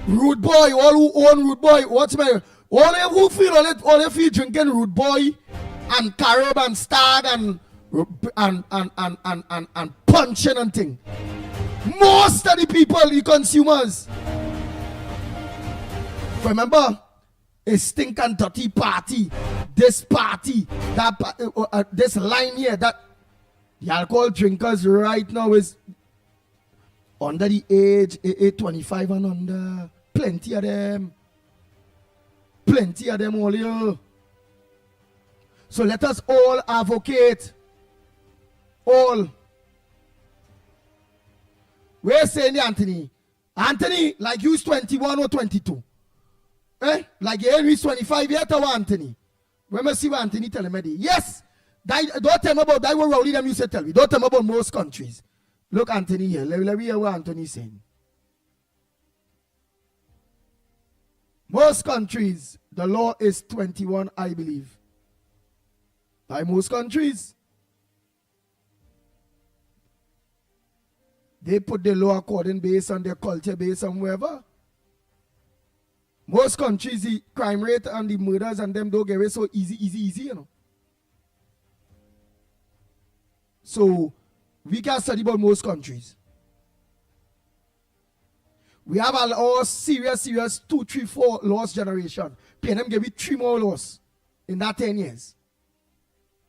Rude Boy, all who own Rude Boy, what's my all who feel all you feel drinking Rude Boy and Carib and Stag and punching and thing. Most of the people, the consumers. Remember, a stink and dirty party. This party, that this line here, that the alcohol drinkers right now is under the age 25 and under. Plenty of them all here. So let us all advocate. All. We're saying Anthony. Anthony, like you's 21 or 22. Like you're 25 years old, Anthony. Remember see what Anthony tell me. Yes. Don't tell me about that. What rowdy them used to tell me. Don't tell me about most countries. Look, Anthony here. Let me hear what Anthony's saying. Most countries, the law is 21, I believe. By most countries. They put the law according based on their culture, based on wherever. Most countries, the crime rate and the murders and them don't get away so easy, you know. So, we can study about most countries. We have a law, serious, 2, 3, 4 lost generation. PNM gave it 3 more loss in that 10 years.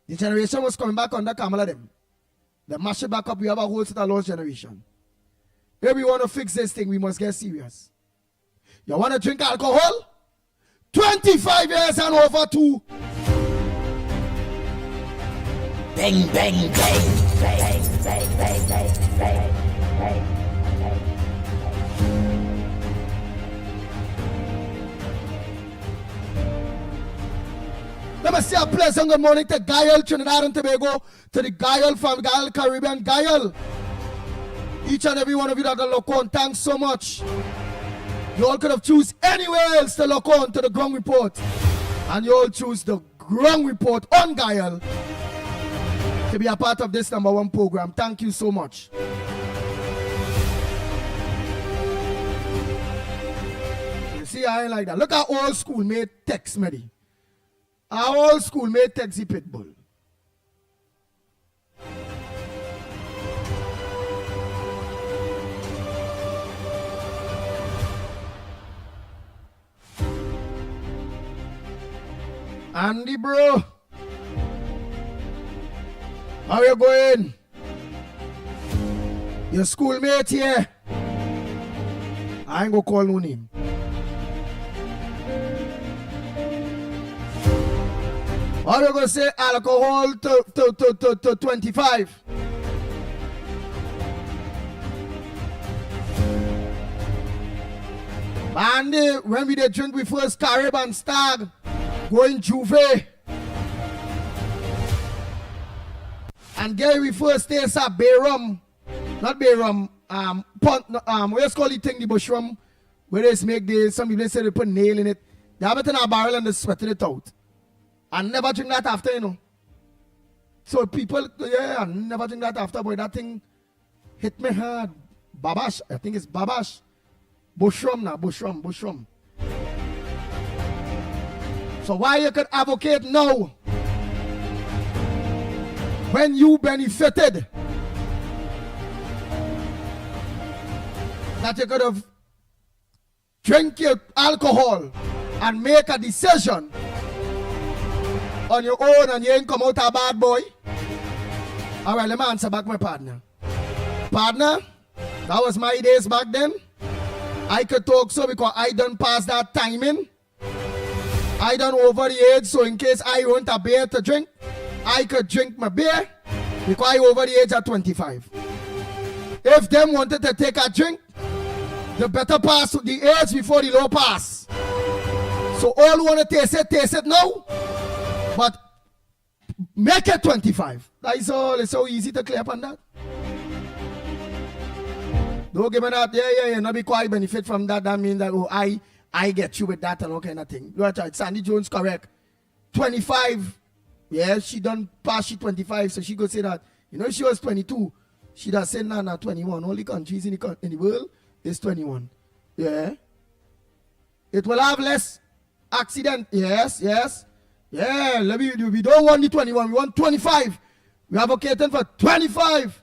The generation was coming back under Kamala them. They mash it back up, we have a whole set of lost generation. If we want to fix this thing, we must get serious. You want to drink alcohol? 25 years and over too. Bang, bang, bang, bang, bang, bang, bang, bang, bang. Let me say a pleasant good morning to Gael, Trinidad and Tobago, to the Gael from Gael Caribbean. Gael, each and every one of you that are look on, thanks so much. You all could have choose anywhere else to look on to the ground report. And you all choose the ground report on Gael to be a part of this #1 program. Thank you so much. You see, I ain't like that. Look at all schoolmate text me. Our old schoolmate Texi Pitbull. Andy, bro. How you going? Your schoolmate here. I ain't gonna call no name. How you gonna say alcohol to 25? Andy, when we did drink we first Carib and Stag, going Juve. And get we first taste a bay rum. Not bay rum, what you call it thing, the bush rum, where they make the, some people say they put nail in it. They have it in a barrel and they're sweating it out. I never drink that after, you know. So people, yeah, I never drink that after, boy. That thing hit me hard. Babash, I think it's Babash. Bush rum now, bush rum. So why you could advocate now when you benefited that you could have drink your alcohol and make a decision on your own and you ain't come out a bad boy? Alright, let me answer back my partner. Partner, that was my days back then. I could talk so because I done past that timing. I done over the age, so in case I want a beer to drink, I could drink my beer because I over the age of 25. If them wanted to take a drink, the better pass the age before the low pass. So all who want to taste it now. But make it 25. That is all. It's so easy to clear up on that. Don't give me that. Yeah. Not be quite benefit from that. That means that, oh, I get you with that and all kind of thing. You are right. Sandy Jones correct. 25. Yeah, she done pass she 25. So she go say that. You know, she was 22. She does say, nah, 21. Only countries in the world is 21. Yeah. It will have less accident. Yes. Yeah, we don't want the 21. We want 25. We advocating for 25.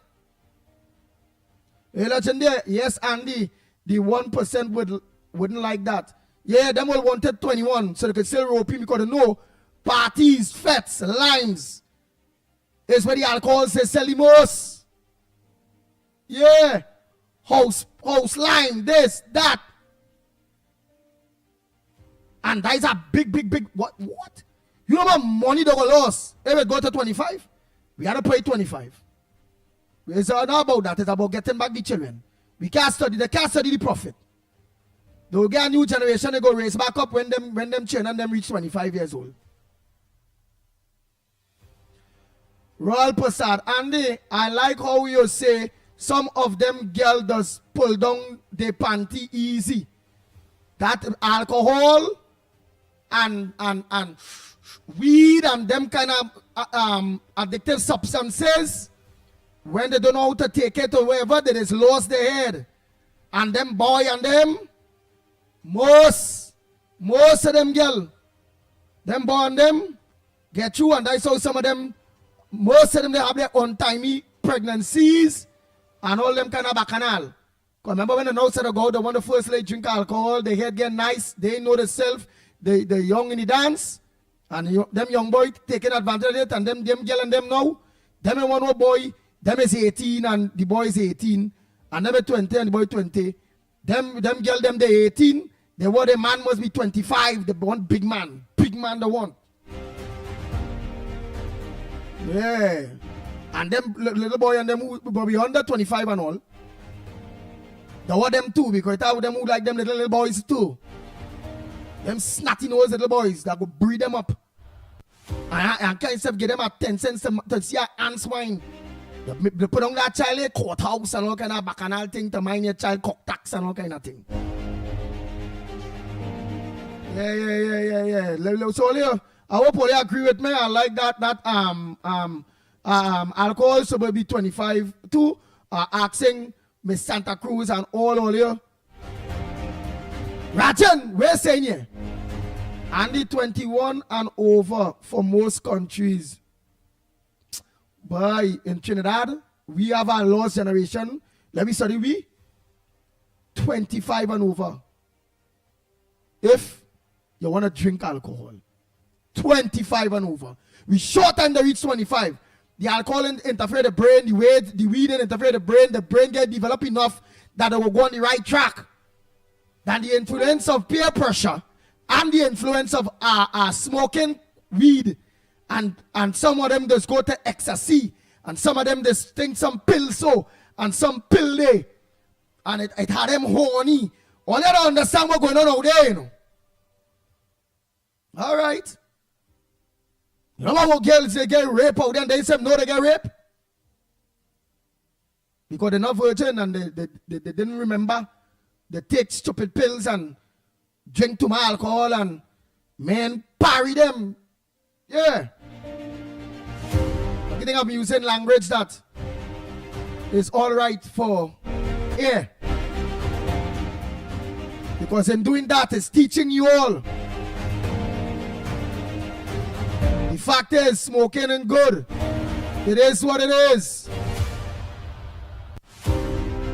Hey, legendary. Yes, Andy. The 1% wouldn't like that. Yeah, them all wanted 21. So they could still rope him because they know parties, fets, limes is where the alcohol is selling most. Yeah. House, lime, this, that. And that is a big, what? You know how much money they will lose if we go to 25? We have to pay 25. It's not about that. It's about getting back the children. They can't study the profit. They'll get a new generation, they go raise back up when them children and them reach 25 years old. Royal Prasad, Andy, I like how you say some of them girls does pull down their panty easy. That alcohol and weed and them kind of addictive substances, when they don't know how to take it or whatever, they just lost their head. And them boy and them, most of them girl, them boy and them get you, and I saw some of them, most of them they have their untimely pregnancies and all them kind of bacchanal. Remember when the nurse said go, they want to first like drink alcohol, their head get nice, they know themselves, they young in the dance, and them young boy taking advantage of it, and them girl and them now, them and one more boy, them is 18 and the boy is 18, and them is 20 and the boy 20. Them girl them they 18, they want a man must be 25, they want big man they want. Yeah. And them little boy and them who be under 25 and all, they want them too, because I them who like them little boys too. Them snotty nose little boys that go breed them up. And can't self get them at 10 cents to see a ants wine. They put on that child a courthouse and all kind of bacchanal thing to mind your child cock tax and all kind of thing. Yeah. So I hope you agree with me. I like that alcohol so maybe 25 too. Asking Miss Santa Cruz and all you. Rajan, we're saying here. Andy 21 and over for most countries. But in Trinidad, we have our lost generation. Let me study we 25 and over. If you want to drink alcohol. 25 and over. We short time they reach 25. The alcohol interfere the brain, the weed interfere the brain get developed enough that they will go on the right track. Then the influence of peer pressure and the influence of smoking weed, and some of them just go to ecstasy, and some of them just think some pill so, and some pill there, and it had them horny. All you don't understand what's going on out there, you know. All right. You know how girls they get raped out there and they say no they get raped? Because they're not virgin and they didn't remember. They take stupid pills and drink too much alcohol and men parry them. Yeah. You think I'm using language that is all right for air. Because in doing that, it's teaching you all. The fact is, smoking ain't good. It is what it is.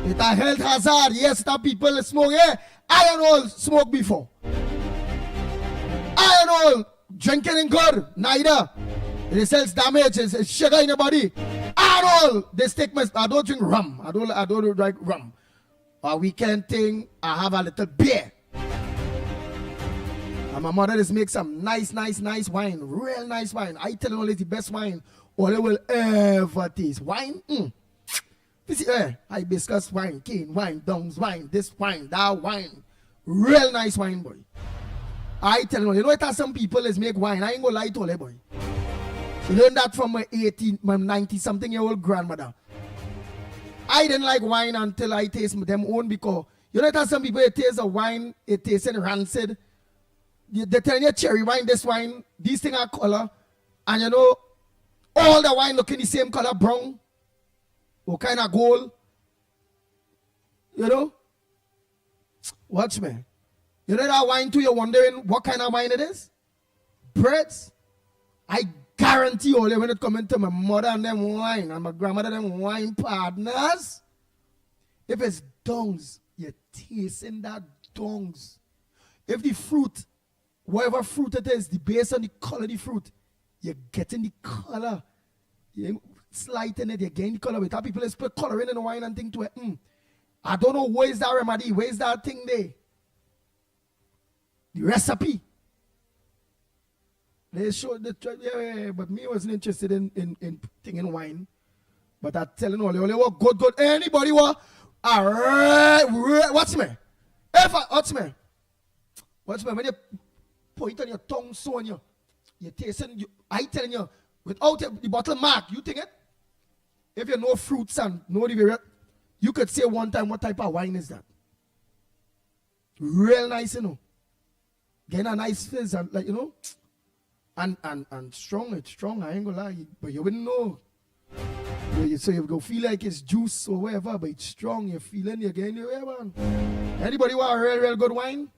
It's a health hazard. Yes, that people smoke. Yeah, I and all smoke before. I and all drinking ain't good. Neither. It sells damage. It's sugar in your body. I and all this take my. I don't drink rum. I don't drink rum. A weekend thing, I have a little beer. And my mother just makes some nice wine. Real nice wine. I tell you, it's the best wine all you will ever taste. Wine? You see, hibiscus wine, cane wine, dongs wine, this wine, that wine. Real nice wine, boy. I tell you, it has some people is make wine. I ain't gonna lie to you, boy. You learned that from my 90-something-year-old grandmother. I didn't like wine until I taste them own, because you know that some people it taste a wine, it tastes rancid. They tell you cherry wine, this wine, these things are color, and you know all the wine looking the same color, brown or kind of gold. You know, watch me. You know that wine too? You're wondering what kind of wine it is? Breads. I guarantee only when it comes into my mother and them wine and my grandmother them wine partners, if it's dongs, you're tasting that dongs. If the fruit, whatever fruit it is, the base on the color of the fruit, you're getting the color. You're slighting it, you're getting the color. With that people is put coloring in the wine and think to it. I don't know where is that remedy, where is that thing there? The recipe. They showed the but me wasn't interested in thinking wine. But I telling all you, only what good. Anybody what? Alright, watch me. Watch me. When you point on your tongue so on you're tasting, I telling you, without the bottle mark, you think it? If you know fruits and know the you could say one time what type of wine is that. Real nice, you know. Getting a nice fizz and like, you know. And strong, it's strong, I ain't gonna lie. But you wouldn't know. So you go feel like it's juice or whatever, but it's strong, you're feeling, you're getting your way, man. Anybody want a real good wine?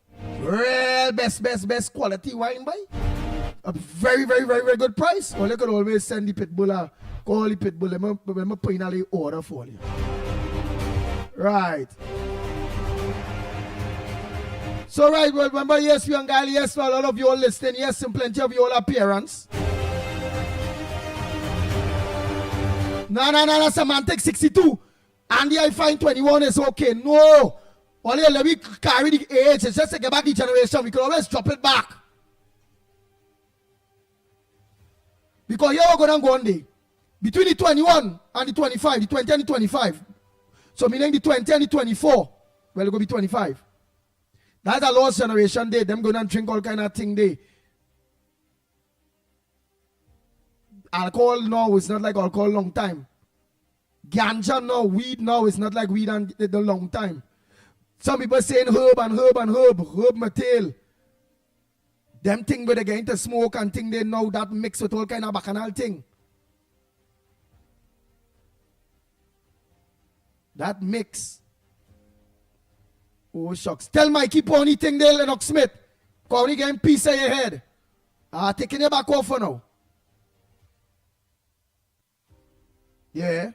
Real best quality wine, boy. A very good price. Or you could always send the pitbull, call the pitbull, let me put in a order for you. Right. So right, well, remember, yes, you and Gali, yes, for a lot of you all listening, yes, and plenty of your appearance. No, semantic 62. Andy, I find 21 is okay. No. Only let me carry the age. It's just to get back the generation. We can always drop it back. Because here we're going to go one day. Between the 21 and the 25, the 20 and the 25. So meaning the 20 and the 24, well, it's going to be 25. That's a lost generation day. Them going to drink all kind of thing day. Alcohol now is not like alcohol long time. Ganja now, weed now is not like weed and the long time. Some people saying herb material. Them thing where they get into smoke and thing they know that mix with all kind of bacchanal thing. That mix. Oh shucks. Tell Mickie Pony thing there, Lennox Smith. Pony getting piece of your head. Taking your back off for now. Yeah.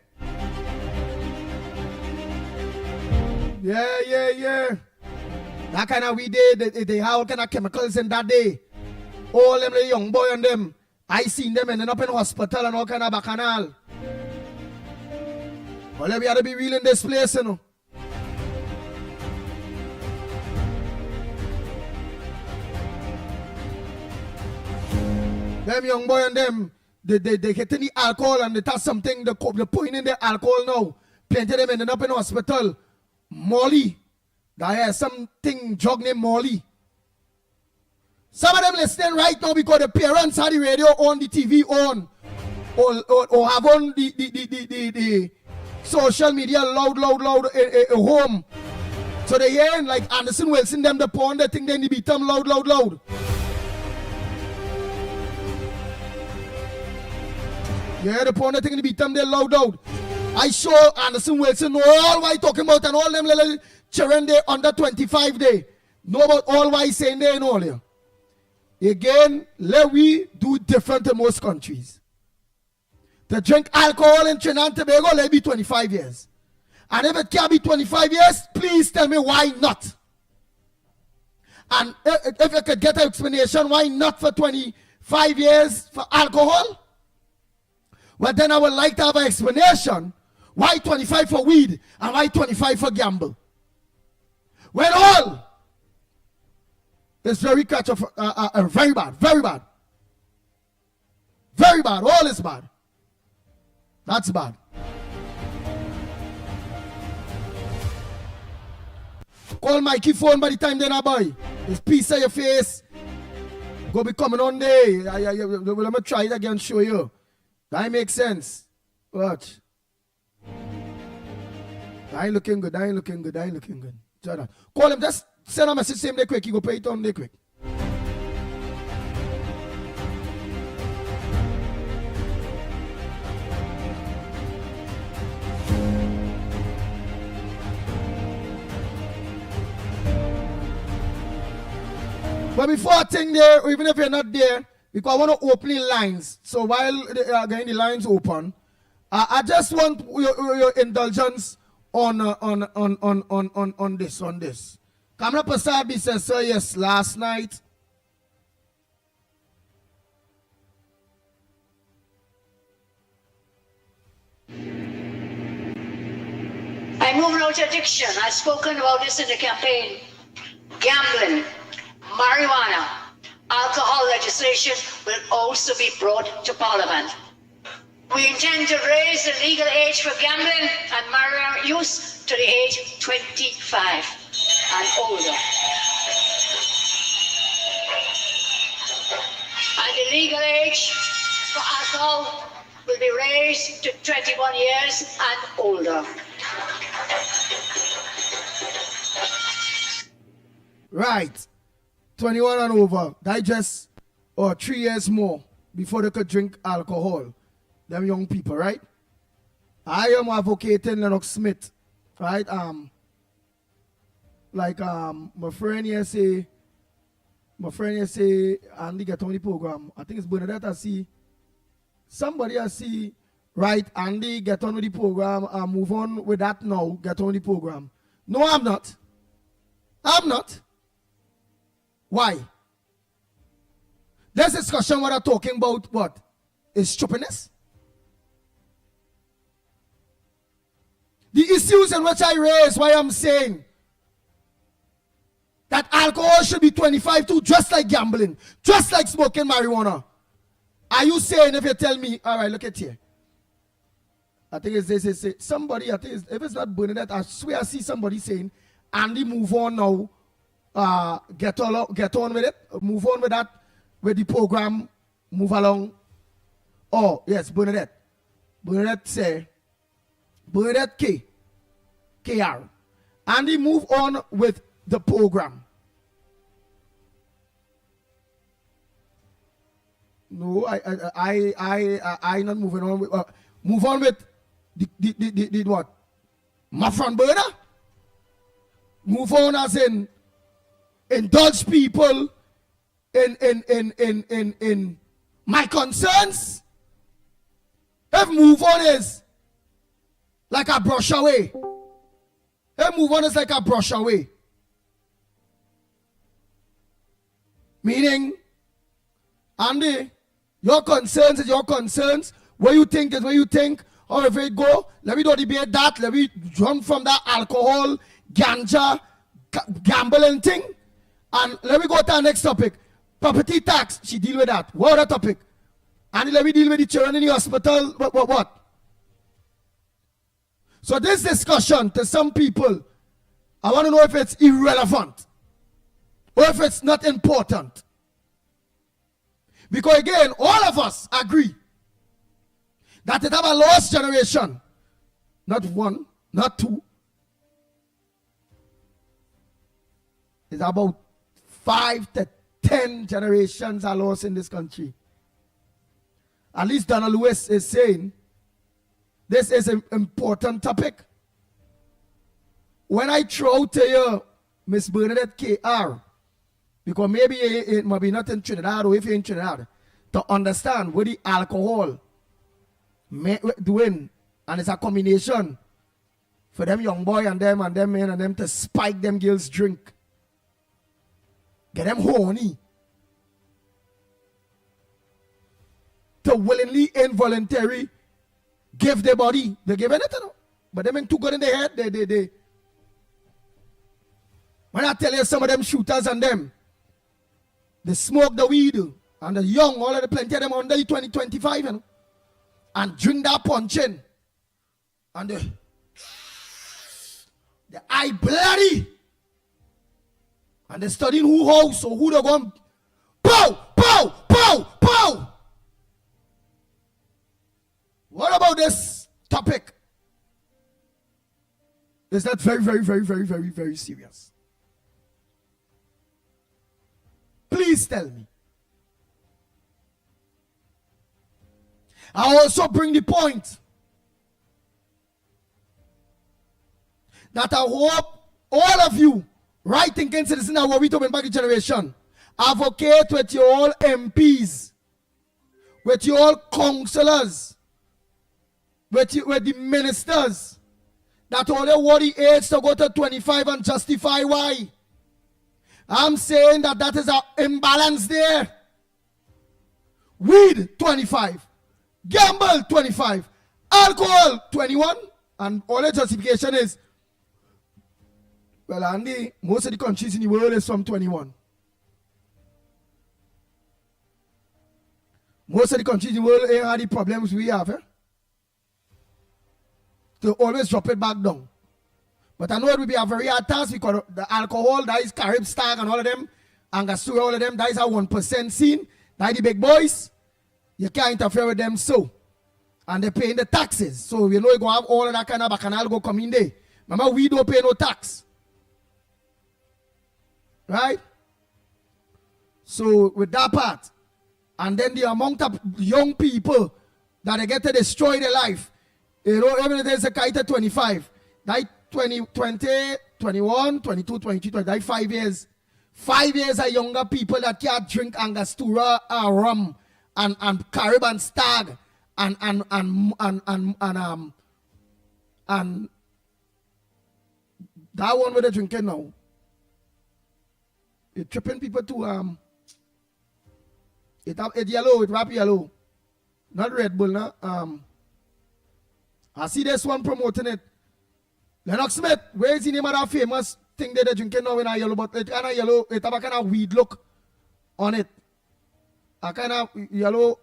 Yeah. That kind of weed day, they have all kind of chemicals in that day. All them the young boy and them, I seen them ending up in hospital and all kind of bacchanal. Well, we had to be real in this place, you know. Them young boy and them, they get in the alcohol and they touch something, they point in the alcohol now. Plenty of them ended up in hospital. Molly. There is something drug named Molly. Some of them listening right now because the parents had the radio on, the TV on, or have on the social media loud at home. So they hearing like Anderson Wilson them the porn, they think they need to beat them loud. Yeah, the porn, they think they beat them there loud. I saw Anderson Wilson all why talking about and all them little children there under 25 day. Know about all why saying there and all here. Again, let we do different in most countries. To drink alcohol in Trinidad and Tobago, let it be 25 years. And if it can't be 25 years, please tell me why not. And if you could get an explanation why not for 25 years for alcohol, well then I would like to have an explanation why 25 for weed and why 25 for gamble. Well, all is very very bad. All is bad. That's bad. Call Mickie phone by the time they're not buy. This piece of your face. Go be coming on there. Let me try it again and show you. That makes sense. Watch. That ain't looking good. Try that. Call him, just send a message same day quick. You go pay it on day quick. But before I think there, even if you're not there, because I want to open the lines. So while they are getting the lines open, I just want your indulgence on this. Kamala Pasabi says, sir, yes, last night. I'm moving out of addiction. I've spoken about this in the campaign. Gambling, marijuana, alcohol legislation will also be brought to Parliament. We intend to raise the legal age for gambling and marijuana use to the age 25 and older. And the legal age for alcohol will be raised to 21 years and older. Right. 21 and over. That just 3 years more before they could drink alcohol. Them young people, right? I am advocating Lennox Smith, right? My friend here say, Andy get on the program. I think it's Bernadette I see. Somebody I see, right? Andy get on with the program. Move on with that now. Get on with the program. No, I'm not. Why? This discussion what I'm talking about what? Is stupidness? The issues in which I raise, why I'm saying that alcohol should be 25 too, just like gambling, just like smoking marijuana. Are you saying if you tell me, all right, look at here. I think it's this, somebody, I think if it's not Bernadette, I swear I see somebody saying, Andy, move on now. Get on with it. Move on with that. With the program, move along. Oh, yes, Bernadette. Bernadette say, Bernadette KR. Andy, move on with the program. No, I not moving on with, move on with the what? My friend Berna? Move on as in indulge people in my concerns. If move on is like a brush away. If move on is like a brush away. Meaning, Andy, your concerns is your concerns. What you think is what you think. However it go, let me don't debate that. Let me run from that alcohol, ganja, gambling thing. And let me go to the next topic. Property tax, she deal with that. What other topic? And let me deal with the children in the hospital. What? So this discussion to some people, I want to know if it's irrelevant or if it's not important. Because again, all of us agree that it have a lost generation. Not one, not two. It's about 5 to 10 generations are lost in this country. At least Donald Lewis is saying this is an important topic. When I throw to you, Miss Bernadette K.R., because maybe it might be not in Trinidad or if you're in Trinidad, to understand what the alcohol doing, and it's a combination for them young boy and them men and them to spike them girls drink. Get them horny. To willingly, involuntary give their body. They give anything. But them ain't too good in their head. They. When I tell you some of them shooters and them, they smoke the weed. And the young, all of the plenty of them under the 20-25, you know. And drink that punching. And the eye bloody. And they're studying who house or who they're going. Pow! Pow! Pow! Pow! What about this topic? Is that very, very, very, very, very, very serious? Please tell me. I also bring the point that I hope all of you, right thinking citizens are what we talk about the generation, advocate with your all MPs, with your all councillors, with the ministers, that only want the age to go to 25 and justify why. I'm saying that is an imbalance there. Weed, 25. Gamble, 25. Alcohol, 21. And all the justification is, well, Andy, most of the countries in the world is from 21. Most of the countries in the world ain't had the problems we have, to always drop it back down. But I know it will be a very hard task because the alcohol, that is Carib Stag and all of them, Angostura, all of them, that is a 1% scene. That is the big boys. You can't interfere with them so. And they're paying the taxes. So you know you're going to have all of that kind of bacchanal go come in there. Remember, we don't pay no tax. Right? So with that part, and then the amount of young people that they get to destroy their life, you know, even if there's a kite at 25, that 20, 21, 22, 23, 20, that 5 years. 5 years are younger people that can't drink Angostura rum and Caribbean Stag and that one where they're drinking now. It's tripping people to it yellow, it wrap yellow. Not Red Bull, no. I see this one promoting it. Lennox Smith, where is the name of that famous thing that they're drinking now in a yellow bottle? It kind of yellow, it have a kind of weed look on it. A kind of yellow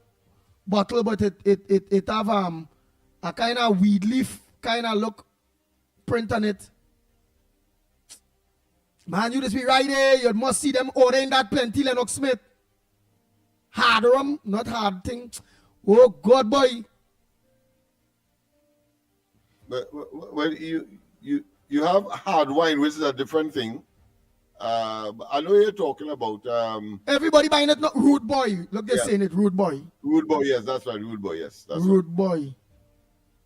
bottle, but it have a kind of weed leaf kind of look print on it. Man, you just be right there. You must see them ordering that plenty, Lennox Smith. Hard rum, not hard thing. Oh, God, boy. But well, you have hard wine, which is a different thing. I know you're talking about. Everybody buying it, not Rude Boy. Look, they're saying it, Rude Boy. Rude Boy, yes, that's right. Rude Boy, yes. That's Rude Boy.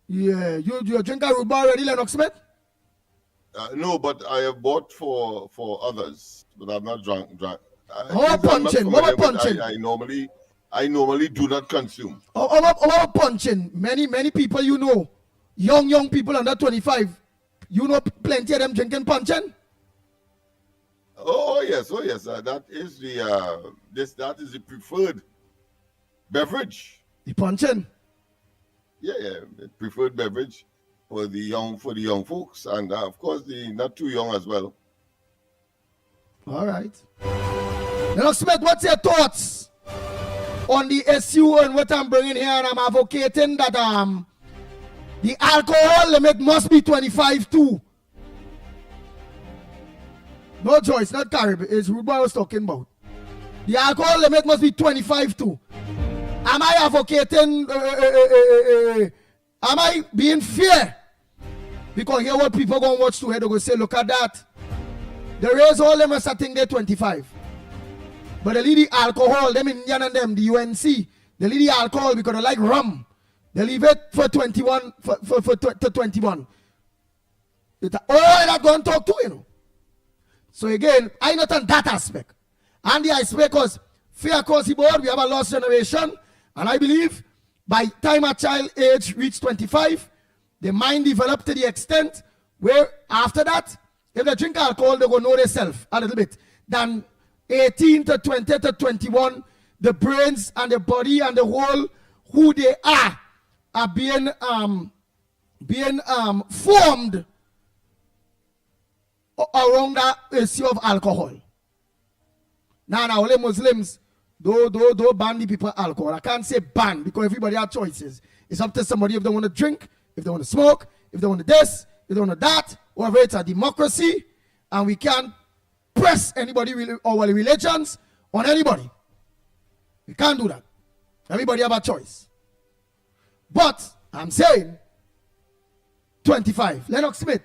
Yeah, you drink a Rude Boy already, Lennox Smith? No, but I have bought for others, but I'm not drunk. How about punching? What about punching? I normally do not consume. How about punching? Many people you know, young people under 25, you know plenty of them drinking punching. Oh yes. That is the preferred beverage. The punching. Yeah, preferred beverage for the young folks, and of course the not too young as well. All right. Lennox Smith, what's your thoughts on the issue and what I'm bringing here? And I'm advocating that the alcohol limit must be 25 too. No choice, not Caribbean. It's Rude Boy I was talking about. The alcohol limit must be 25 too. Am I advocating? Am I being fair? Because here what people gonna watch to hear, they go say, look at that. The raise all them is I think they're 25. But they leave the alcohol, them Indian and them, the UNC, they leave the alcohol because they like rum. They leave it for 21, to 21. All that going to talk to, you know. So again, I not on that aspect. And the aspect because fair across the board, we have a lost generation. And I believe by time a child age reach 25, the mind develop to the extent where after that, if they drink alcohol, they go know themselves a little bit. Then 18 to 20 to 21, the brains and the body and the whole who they are being formed around that issue of alcohol. Now, only Muslims don't ban the people alcohol. I can't say ban because everybody has choices. It's up to somebody if they want to drink, if they want to smoke, if they want to this, if they want to that, whatever. It's a democracy, and we can't press anybody or religions on anybody. We can't do that. Everybody have a choice. But I'm saying 25. Lennox Smith,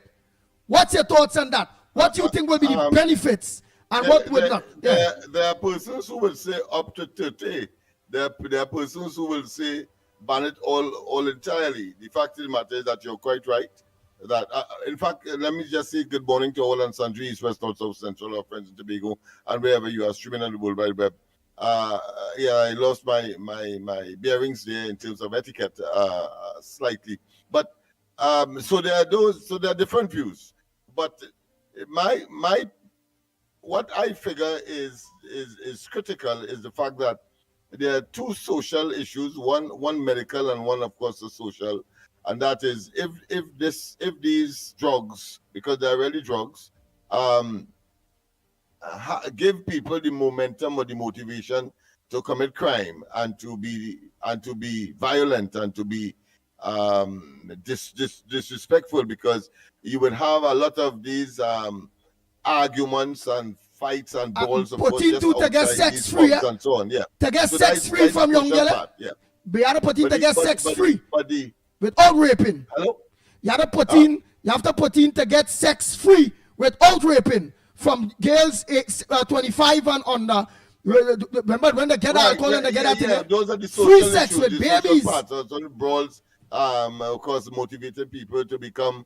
what's your thoughts on that? What do you think will be the benefits and what would not? Yeah. There are persons who will say up to 30. There are persons who will say ban it all entirely. The fact of the matter is that you're quite right. That in fact, let me just say good morning to all and sundry, East, West, North, South, Central, our friends in Tobago, and wherever you are streaming on the World Wide Web. Yeah, I lost my bearings there in terms of etiquette slightly, but so there are different views. But my what I figure is critical is the fact that there are two social issues, one medical and one, of course, a social. And that is if these drugs, because they're really drugs, give people the momentum or the motivation to commit crime and to be violent and to be disrespectful, because you would have a lot of these arguments and fights and balls of put into to get sex free and so on. Yeah, to get so sex free from young girl. Yeah, we had to put in to get sex free. But the without raping. Hello? You have to put in. You have to put in to get sex free without raping from girls 25 and under. Remember when they get alcohol and they get that those are the free social sex issues, with the babies. social parts, social brawls, of course, motivated people to become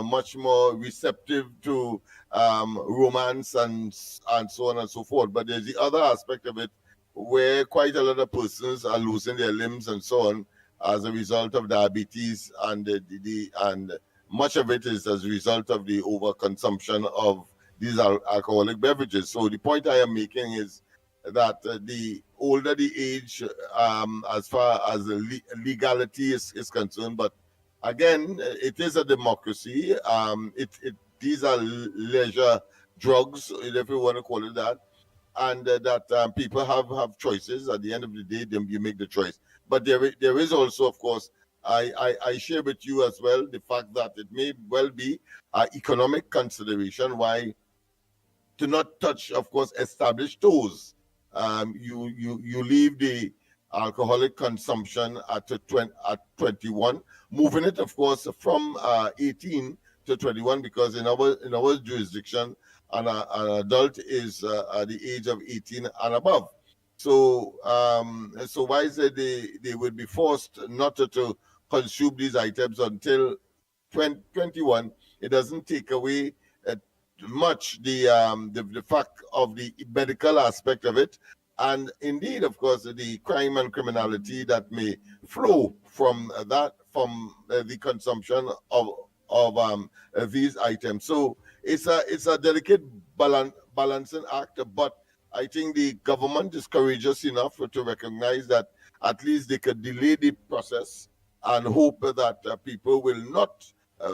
much more receptive to romance and so on and so forth. But there's the other aspect of it where quite a lot of persons are losing their limbs and so on as a result of diabetes, and and much of it is as a result of the overconsumption of these alcoholic beverages. So the point I am making is that the older the age, as far as the legality is concerned, but again, it is a democracy. These are leisure drugs, if you want to call it that, and that people have choices. At the end of the day, then you make the choice. But there is also, of course, I share with you as well the fact that it may well be an economic consideration why to not touch, of course, established toes. You leave the alcoholic consumption at 21, moving it, of course, from 18 to 21, because in our jurisdiction, an adult is at the age of 18 and above. So why is it they would be forced not to consume these items until 21? It doesn't take away much the fact of the medical aspect of it, and indeed, of course, the crime and criminality that may flow from the consumption of these items. So it's a delicate balancing act, but I think the government is courageous enough to recognize that at least they could delay the process and hope that people will not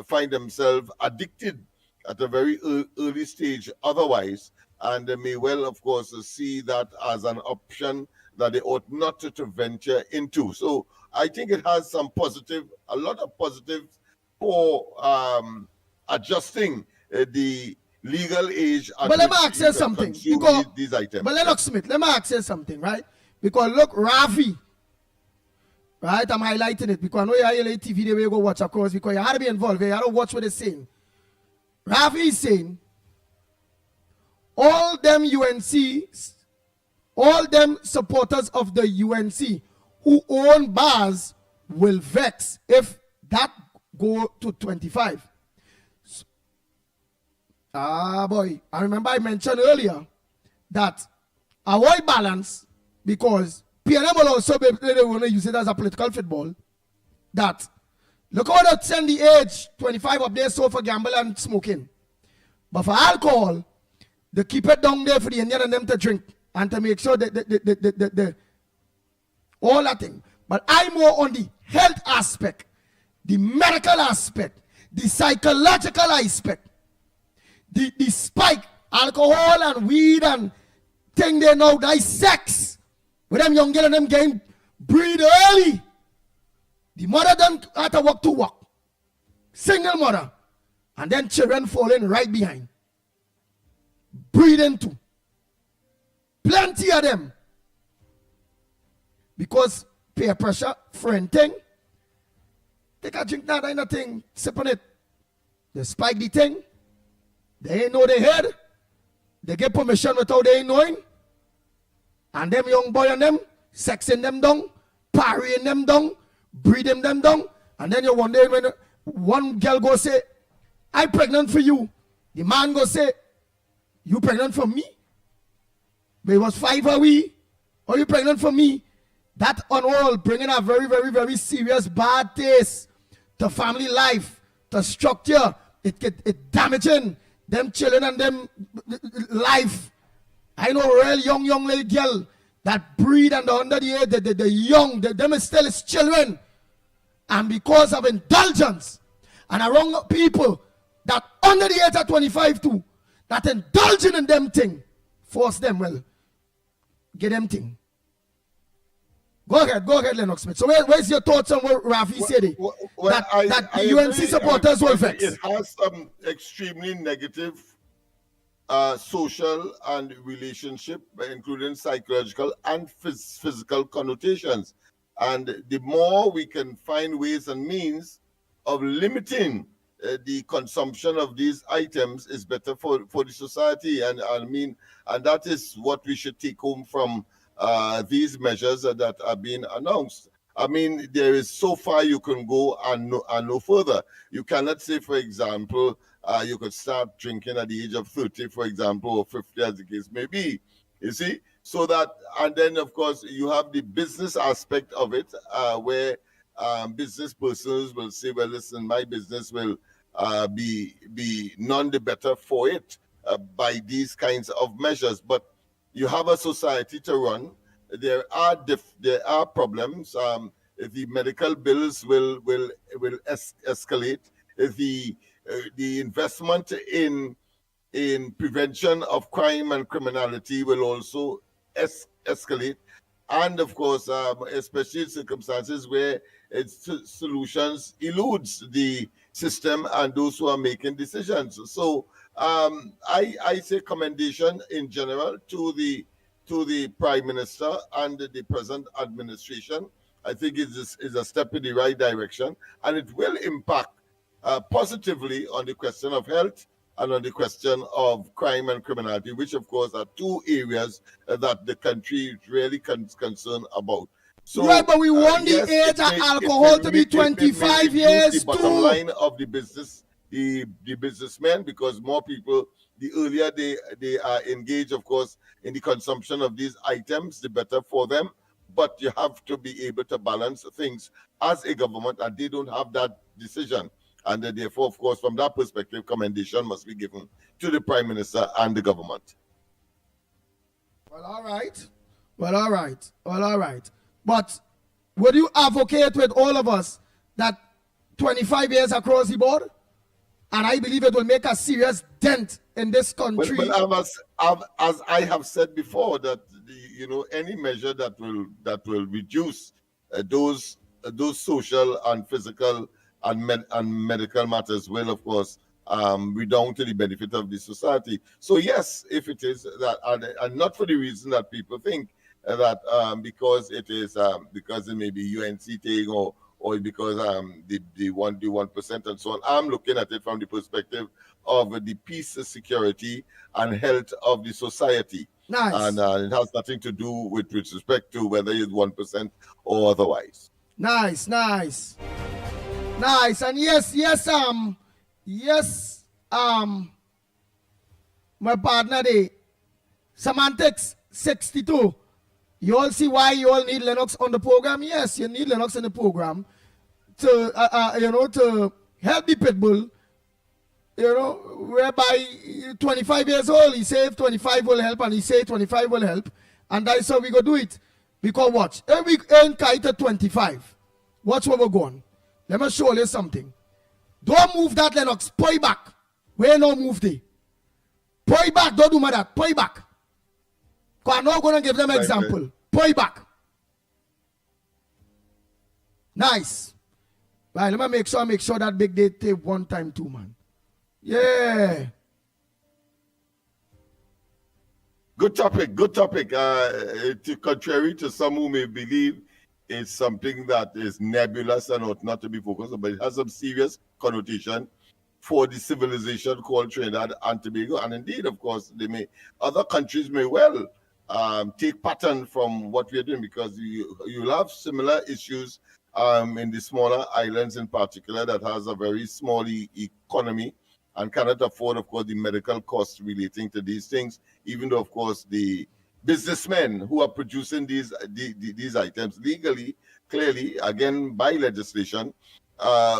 find themselves addicted at a very early stage otherwise, and they may well, of course, see that as an option that they ought not to venture into. So I think it has a lot of positives for adjusting the legal age at But let me which ask you you can something. consume Because, these items. but Lennox Smith, let me ask you something, right? Because look, Rafi, right? I'm highlighting it because I know you highlight TV the way you go watch, of course, because you had to be involved. You had to watch what they're saying. Rafi is saying, all them supporters of the UNC who own bars will vex if that go to 25. Boy, I remember I mentioned earlier that avoid balance because PNM will also be they want to use it as a political football. That look how they send the age 25 up there so for gamble and smoking. But for alcohol, they keep it down there for the Indian and them to drink and to make sure that the all that thing. But I'm more on the health aspect, the medical aspect, the psychological aspect. The spike, alcohol and weed and thing they know, that is sex. With them young girl and them getting breed early. The mother done have to walk to work. Single mother. And then children falling right behind. Breeding too. Plenty of them. Because peer pressure, friend thing. Take a drink that kind of thing, sip on it. They spike the thing. They ain't know they head. They get permission without they ain't knowing. And them young boy and them, sexing them down, parrying them down, breeding them down. And then you wonder when one girl go say, I pregnant for you. The man go say, you pregnant for me? But it was 5 a we. Or you pregnant for me? That on all bringing a very, very, very serious bad taste to family life, to structure. It damaging them children and them life. I know real young little girl that breed and under the age, the young, them is still is children. And because of indulgence and around people that under the age of 25 too, that indulging in them thing, force them, well, get them thing. Go ahead, Lennox Smith. So where's your thoughts on what Rafi said? That the UNC supporters will vex? It has some extremely negative social and relationship, including psychological and physical connotations. And the more we can find ways and means of limiting the consumption of these items is better for the society. And and that is what we should take home from these measures that are being announced. I mean, there is so far you can go and no further. You cannot say, for example, you could start drinking at the age of 30, for example, or 50, as the case may be. You see? So that, and then, of course, you have the business aspect of it, where business persons will say, well, listen, my business will be none the better for it by these kinds of measures. But you have a society to run. There are problems. The medical bills will escalate. The investment in prevention of crime and criminality will also escalate, and of course, especially in circumstances where solutions eludes the system and those who are making decisions. So I say commendation in general to the Prime Minister and the present administration. I think it is a step in the right direction, and it will impact positively on the question of health and on the question of crime and criminality, which of course are two areas that the country is really concerned about. So, right, but we want the age of alcohol to be 25 years the bottom line of the business, the businessmen, because more people, the earlier they are engaged, of course, in the consumption of these items, the better for them. But you have to be able to balance things as a government, and they don't have that decision. And therefore, of course, from that perspective, commendation must be given to the Prime Minister and the government. Well, all right. But would you advocate with all of us that 25 years across the board? And I believe it will make a serious dent in this country. Well, as I have said before, that any measure that will reduce those social and physical and medical matters will, of course, redound to the benefit of the society. So yes, if it is that, and not for the reason that people think that because it may be UNC thing or because they want the 1% and so on. I'm looking at it from the perspective of the peace, security, and health of the society. Nice. And it has nothing to do with respect to whether it's 1% or otherwise. Nice. And yes, my partner there, Semantics 62. You all see why you all need Lennox on the program? Yes, you need Lennox in the program to, to help the pitbull, whereby 25 years old, he said 25 will help, and he said 25 will help, and that's how we go do it. Because watch, if we earn kite at 25, watch where we're going. Let me show you something. Don't move that Lennox, pull it back. Where no move there. Pull it back, don't do that, pull it back. I'm not going to give them an example. Pull it back. Nice. Right, let me make sure that big day tape 1 time 2, man. Yeah. Good topic. Contrary to some who may believe it's something that is nebulous and ought not to be focused on, but it has some serious connotation for the civilization called Trinidad and Tobago. And indeed, of course, other countries may well take pattern from what we are doing, because you'll have similar issues in the smaller islands in particular that has a very small economy and cannot afford, of course, the medical costs relating to these things, even though, of course, the businessmen who are producing these items legally, clearly, again, by legislation,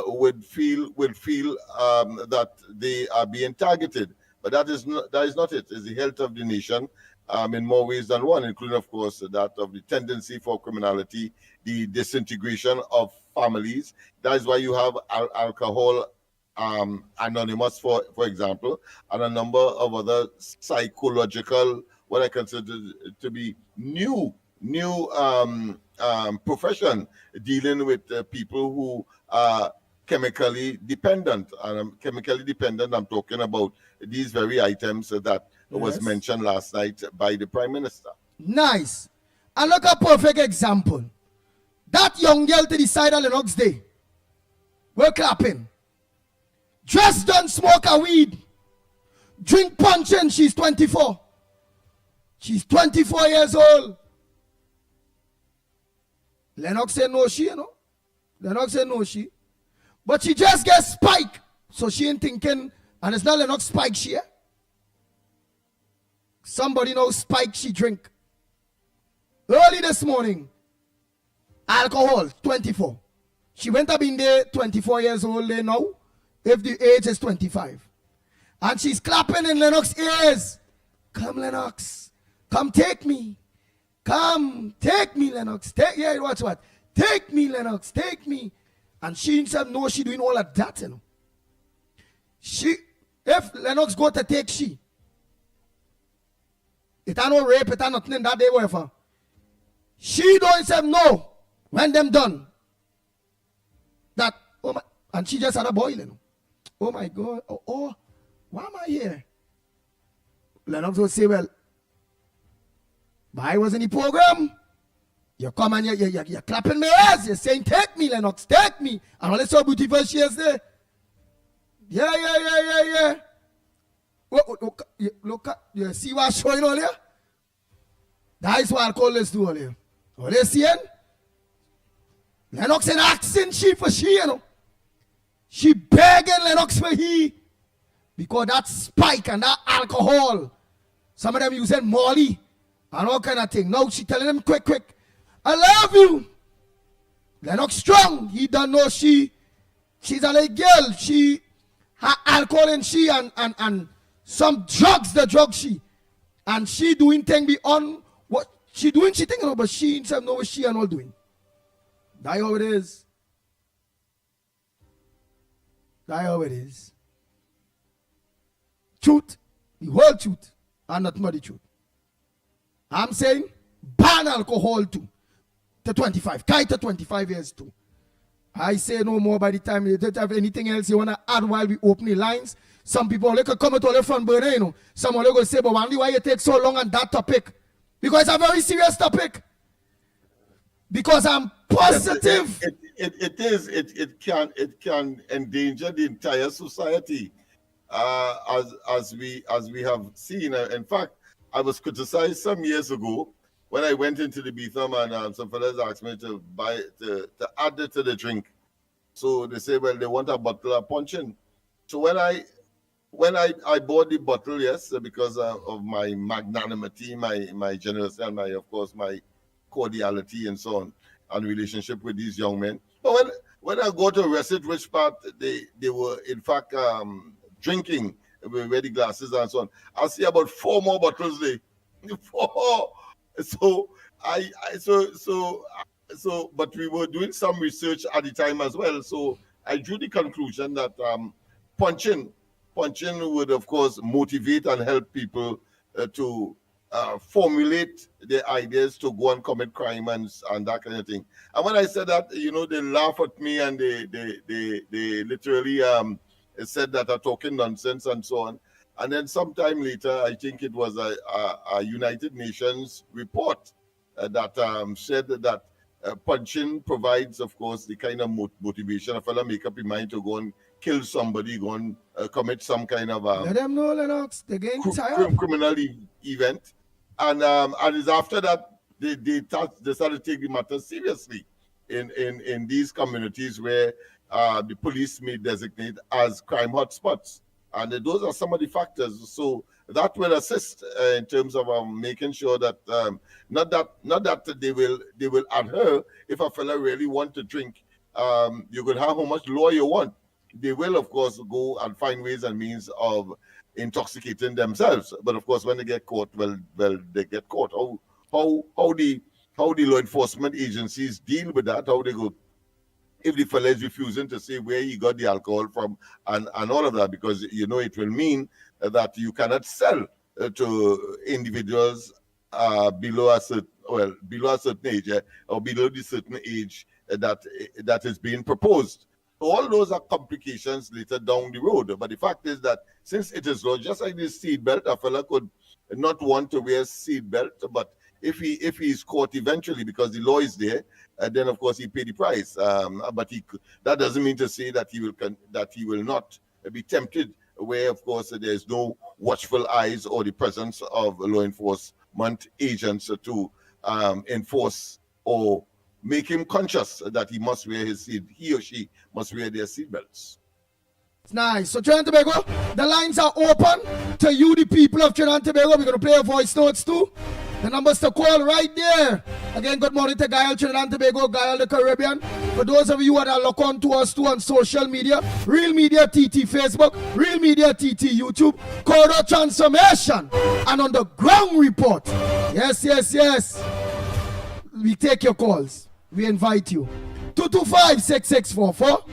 would feel that they are being targeted. But that is not it. It's the health of the nation in more ways than one, including, of course, that of the tendency for criminality, the disintegration of families. That is why you have Alcohol Anonymous, for example, and a number of other psychological, what I consider to be new profession dealing with people who are chemically dependent. And I'm talking about these very items that was mentioned last night by the Prime Minister. Nice. And look at a perfect example. That young girl to the side of Lennox Day, we're clapping. Just done smoke a weed. Drink punch, and she's 24. She's 24 years old. Lennox said no she, Lennox said no she. But she just gets spiked. So she ain't thinking, and it's not Lennox spike she, Somebody knows spike she drink. Early this morning, alcohol, 24. She went up in there, 24 years old there now, if the age is 25. And she's clapping in Lennox's ears. Come, Lennox. Come take me. Come, take me, Lennox. Watch what? Take me, Lennox. Take me. And she himself knows she doing all of that, If Lennox go to take she, it ain't no rape, it ain't nothing in that day, whatever. She don't himself know when them done. That, oh my, and she just had a boy, Oh my God, why am I here? Lennox will say, well, but I was in the program. You come and you're clapping my ass. You're saying, take me, Lennox, take me. And all so beautiful she is there. Yeah. Look, you see what's showing all here? That is what alcoholists do all here. All you seeing? Lennox in asking she for she, She begging Lennox for he. Because that spike and that alcohol. Some of them using Molly and all kind of thing. Now she telling them quick. I love you. Lennox strong. He don't know she's a little girl. She had alcohol in she and some drugs, the drug she. And she doing thing beyond what she doing, she thinking about, but she himself know what she and all doing. That's how it is. That's how it is. Truth, the whole truth, and not more the truth. I'm saying ban alcohol too. To 25. Kite to 25 years too. I say no more by the time you don't have anything else you want to add while we open the lines. Some people they could come to the front burner, you know. Someone will say, but why you take so long on that topic? Because it's a very serious topic. Because I'm positive. It can endanger the entire society, as we have seen. In fact, I was criticized some years ago when I went into the Beetham and some fellas asked me to add it to the drink. So they say, well, they want a bottle of puncheon. So when I bought the bottle, yes, because of my magnanimity, my generosity, and my cordiality and so on, and relationship with these young men. But when I go to Resit, which part they were in fact drinking with the glasses and so on, I see about 4 more bottles there. 4. So but we were doing some research at the time as well. So I drew the conclusion that punching would of course motivate and help people to formulate their ideas to go and commit crime and that kind of thing. And when I said that, you know, they laugh at me and they literally said that I'm talking nonsense and so on. And then sometime later, I think it was a United Nations report that said that punching provides, of course, the kind of motivation. A fella make up his mind to go and kill somebody, go and commit some kind of let them know, Lennox. They're getting tired. Criminal event. And it's after that they started to take the matter seriously in these communities where the police may designate as crime hotspots. And those are some of the factors. So that will assist in terms of making sure that not that they will adhere. If a fella really want to drink, you could have how much law you want. They will, of course, go and find ways and means of intoxicating themselves. But of course, when they get caught, well, they get caught. How the law enforcement agencies deal with that? How they go? If the fella is refusing to say where he got the alcohol from and all of that, because you know it will mean that you cannot sell to individuals below a certain age or below the certain age that is being proposed. So all those are complications later down the road. But the fact is that since it is law, just like this seat belt, a fella could not want to wear seat belt, but if he is caught eventually because the law is there, then of course he pay the price. But that doesn't mean to say that he will not be tempted, where of course there's no watchful eyes or the presence of law enforcement agents to enforce or make him conscious that he must wear he or she must wear their seatbelts. It's nice. So Trinidad and Tobago, the lines are open to you, the people of Trinidad and Tobago. We're going to play a voice notes too. The numbers to call right there. Again, good morning to Gael, Trinidad and Tobago, Gael, the Caribbean. For those of you that are locked on to us too on social media, Real Media TT Facebook, Real Media TT YouTube, Corridor Transformation, and on the ground report. Yes. We take your calls. We invite you. 225-6644.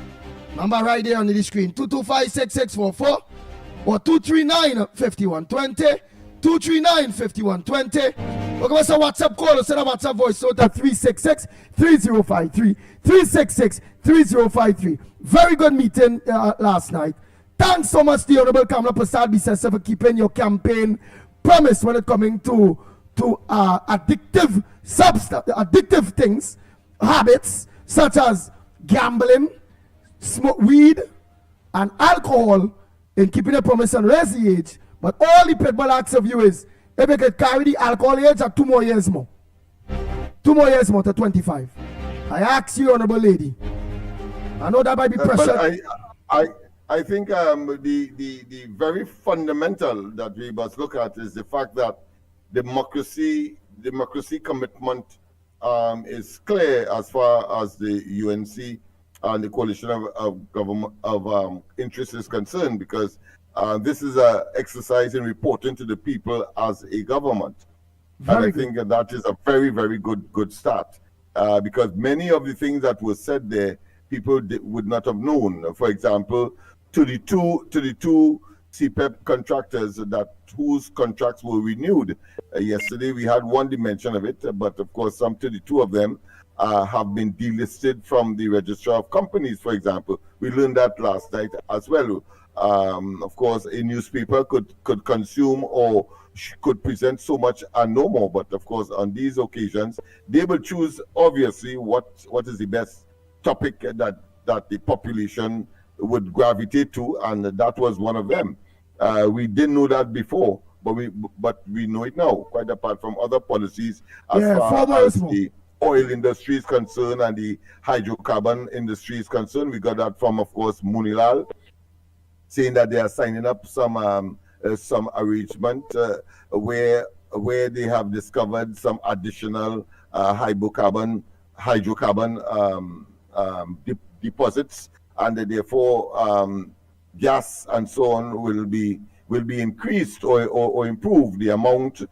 Number right there on the screen. 225-6644 or 239-5120. 239-5120. We're going to say WhatsApp call or send a WhatsApp voice note at 366-3053. 366-3053. Very good meeting last night. Thanks so much, the Honorable Kamala Prasad Bisesa, for keeping your campaign promise when it coming to addictive things, habits such as gambling, smoke weed, and alcohol, in keeping a promise and raise the age. But all the people ask of you is, if you could carry the alcohol age at 2 more years more. 2 more years more to 25. I ask you, Honorable Lady. I know that might be pressure. I think the very fundamental that we must look at is the fact that democracy commitment is clear as far as the UNC and the coalition of government of interest is concerned, because this is an exercise in reporting to the people as a government. And I think that is a very, very good start. because many of the things that were said there, people would not have known. For example, to the two CPEP contractors whose contracts were renewed. Yesterday we had one dimension of it, but of course some 32 of them have been delisted from the register of companies, for example. We learned that last night as well. Of course, a newspaper could consume or could present so much and no more, but of course on these occasions they will choose obviously what is the best topic that the population would gravitate to, and that was one of them. We didn't know that before, but we know it now, quite apart from other policies as far as the oil industry is concerned and the hydrocarbon industry is concerned. We got that from, of course, Munilal, saying that they are signing up some arrangement where they have discovered some additional hydrocarbon deposits, and therefore gas and so on will be increased or improved, the amount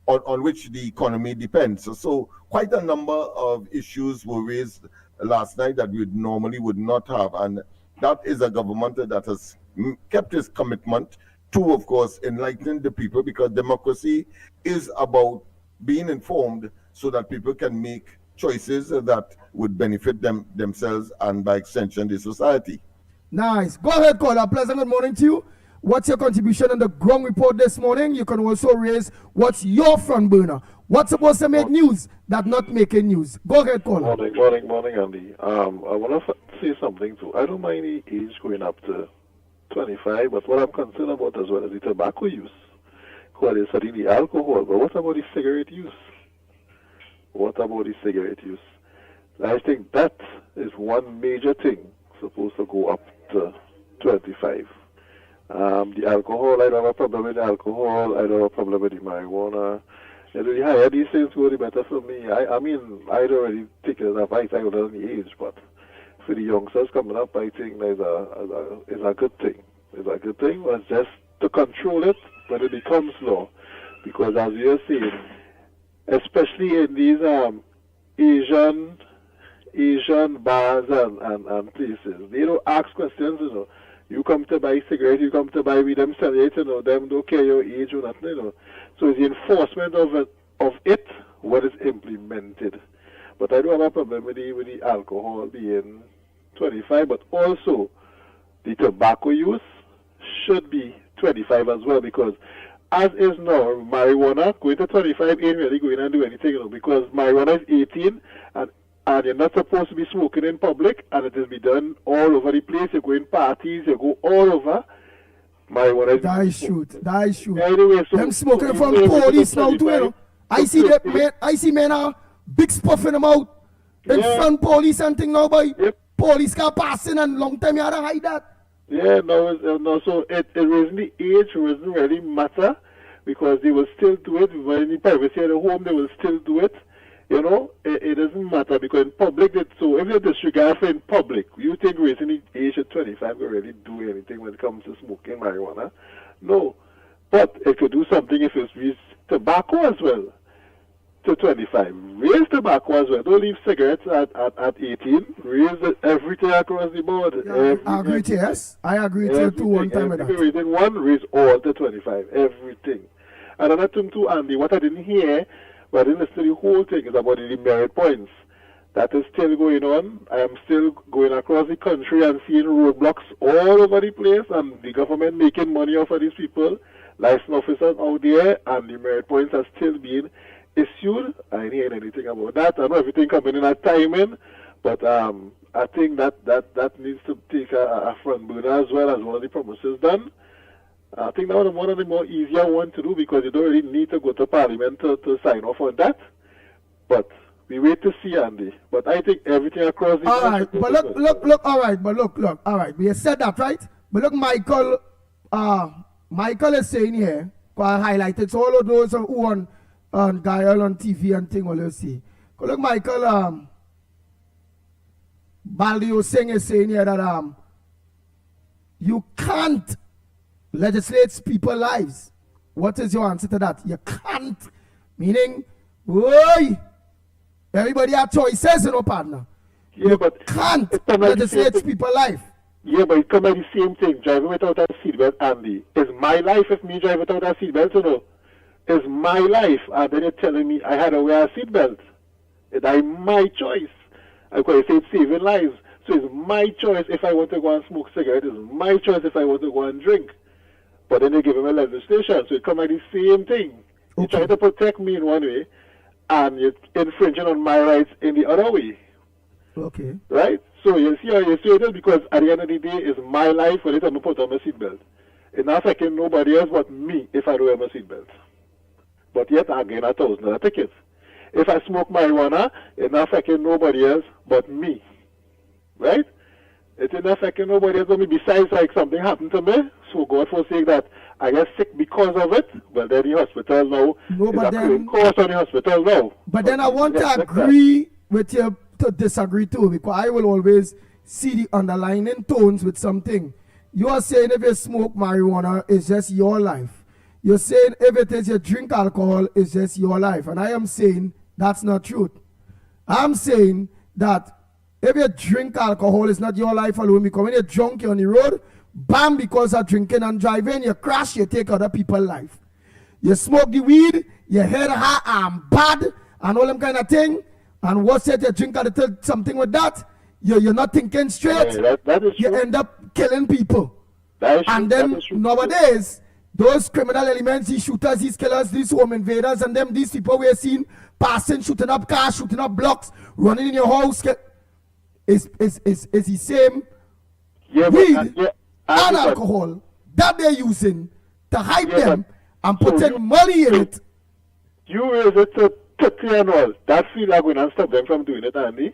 on which the economy depends. So quite a number of issues were raised last night that we normally would not have, and that is a government that has kept its commitment to, of course, enlightening the people, because democracy is about being informed so that people can make choices that would benefit themselves and by extension the society. Nice. Go ahead, caller. Pleasant good morning to you. What's your contribution on the ground report this morning? You can also raise what's your front burner. What's supposed to make news that not making news? Go ahead, caller. Morning, Andy. I want to say something too. I don't mind the age going up to 25, but what I'm concerned about as well is the tobacco use. Because they're studying the alcohol, but what about the cigarette use? I think that is one major thing supposed to go up to 25. The alcohol, I don't have a problem with alcohol. I don't have a problem with the marijuana. And the higher these things go, the better for me. I mean, I don't really take it as I don't know the age, but for the youngsters coming up, I think it's a good thing. It's a good thing, but just to control it when it becomes law. Because as you're saying, especially in these Asian bars and places, they don't ask questions, you know. You come to buy cigarettes, you come to buy weed, them sell it, you know, them don't care your age or nothing, you know. So it's the enforcement of it what is implemented. But I don't have a problem with the alcohol being 25, but also the tobacco use should be 25 as well, because as is now, marijuana going to 25 ain't really going to do anything, you know, because marijuana is 18 and you're not supposed to be smoking in public, and it will be done all over the place. You go in parties, you go all over. Marijuana is That is true. Anyway, so them smoking from police now too, you know. I see men are big spuff in them out in front police and thing now, boy. Yep. Police car passing and long time you had to hide that. Yeah, no, so it raising the age doesn't really matter, because they will still do it. When in the privacy of the home, they will still do it. You know, it doesn't matter, because in public, so if you disregard for in public, you think raising the age at 25 will really do anything when it comes to smoking marijuana? No. But if you do something, if you raise tobacco as well to 25, raise tobacco as well. Don't leave cigarettes at 18. Raise everything across the board. Yeah, I agree to yes. I agree to you too one time with that. If you raise one, raise all to 25. Everything. And another thing too, Andy, what I didn't hear, but I didn't listen to the whole thing, is about the merit points. That is still going on. I am still going across the country and seeing roadblocks all over the place, and the government making money off of these people, license officers out there, and the merit points are still being issued. I ain't hearing anything about that. I know everything coming in at timing, but I think that needs to take a front burner as well as one of the promises done. I think that was one of the more easier one to do, because you don't really need to go to Parliament to sign off on that. But we wait to see, Andy. But I think everything across the all right, but look, all right, but look, all right, we said that, right? But look, Michael is saying here, I highlighted, so all of those who on Gael on TV and thing, all you see. Look, Michael, Baldio Singh is saying here that you can't legislate people's lives. What is your answer to that? You can't. Meaning, boy, Everybody have choices, partner. Yeah, You but can't it come like the same legislate thing. people's life. Yeah, but it come like the same thing. Driving without a seatbelt, Andy. Is my life if me drive without a seatbelt or no? It's my life, and then you're telling me I had to wear a seatbelt. It's my choice. I could say it's saving lives. So it's my choice if I want to go and smoke cigarettes. It's my choice if I want to go and drink. But then they give him a legislation, so it come like the same thing. You try to protect me in one way, and you're infringing on my rights in the other way. Okay. Right? So you see how you say it is, because at the end of the day, it's my life when I'm put on my seatbelt. It's not affecting nobody else but me if I don't have my seatbelt. But yet I gain $1,000 ticket. If I smoke marijuana, it's not affecting nobody else but me. Right? It's not affecting nobody else but me. Besides, like something happened to me, so God forsake that I get sick because of it. Well, then the hospital now is accruing cost on the hospital now. But then I want to agree with you to disagree too, because I will always see the underlying tones with something. You are saying if you smoke marijuana, it's just your life. You're saying if it is you drink alcohol, it's just your life. And I am saying that's not truth. I'm saying that if you drink alcohol, it's not your life alone. Because when you're drunk, you're on the road, bam, because of drinking and driving, you crash, you take other people's life. You smoke the weed, your head hot and bad, and all them kind of thing. And what's it, you drink a little something with that, you're not thinking straight. Yeah, that is you true. end up killing people. That is true. And then That is true. nowadays, those criminal elements, these shooters, these killers, these home invaders, and them, these people we're seeing passing, shooting up cars, shooting up blocks, running in your house, is the same weed and alcohol that they're using to hide them and putting money in it. You raise it to 30 and all. That feel like going and stop them from doing it, Andy.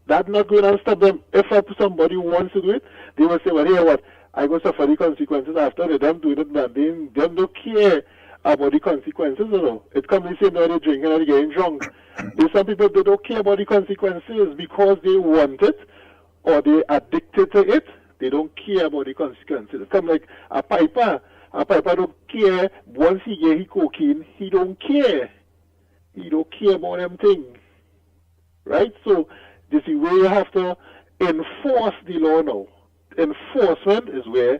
That's not going to stop them. If somebody wants to do it, they will say, well, here what? I go suffer the consequences after them doing it, man. They don't care about the consequences, you know. It comes the same way they're drinking and they're getting drunk. There's some people that don't care about the consequences because they want it or they're addicted to it. They don't care about the consequences. It comes like a piper. A piper don't care. Once he get his cocaine, he don't care. He don't care about them things. Right? So this is where you have to enforce the law now. Enforcement is where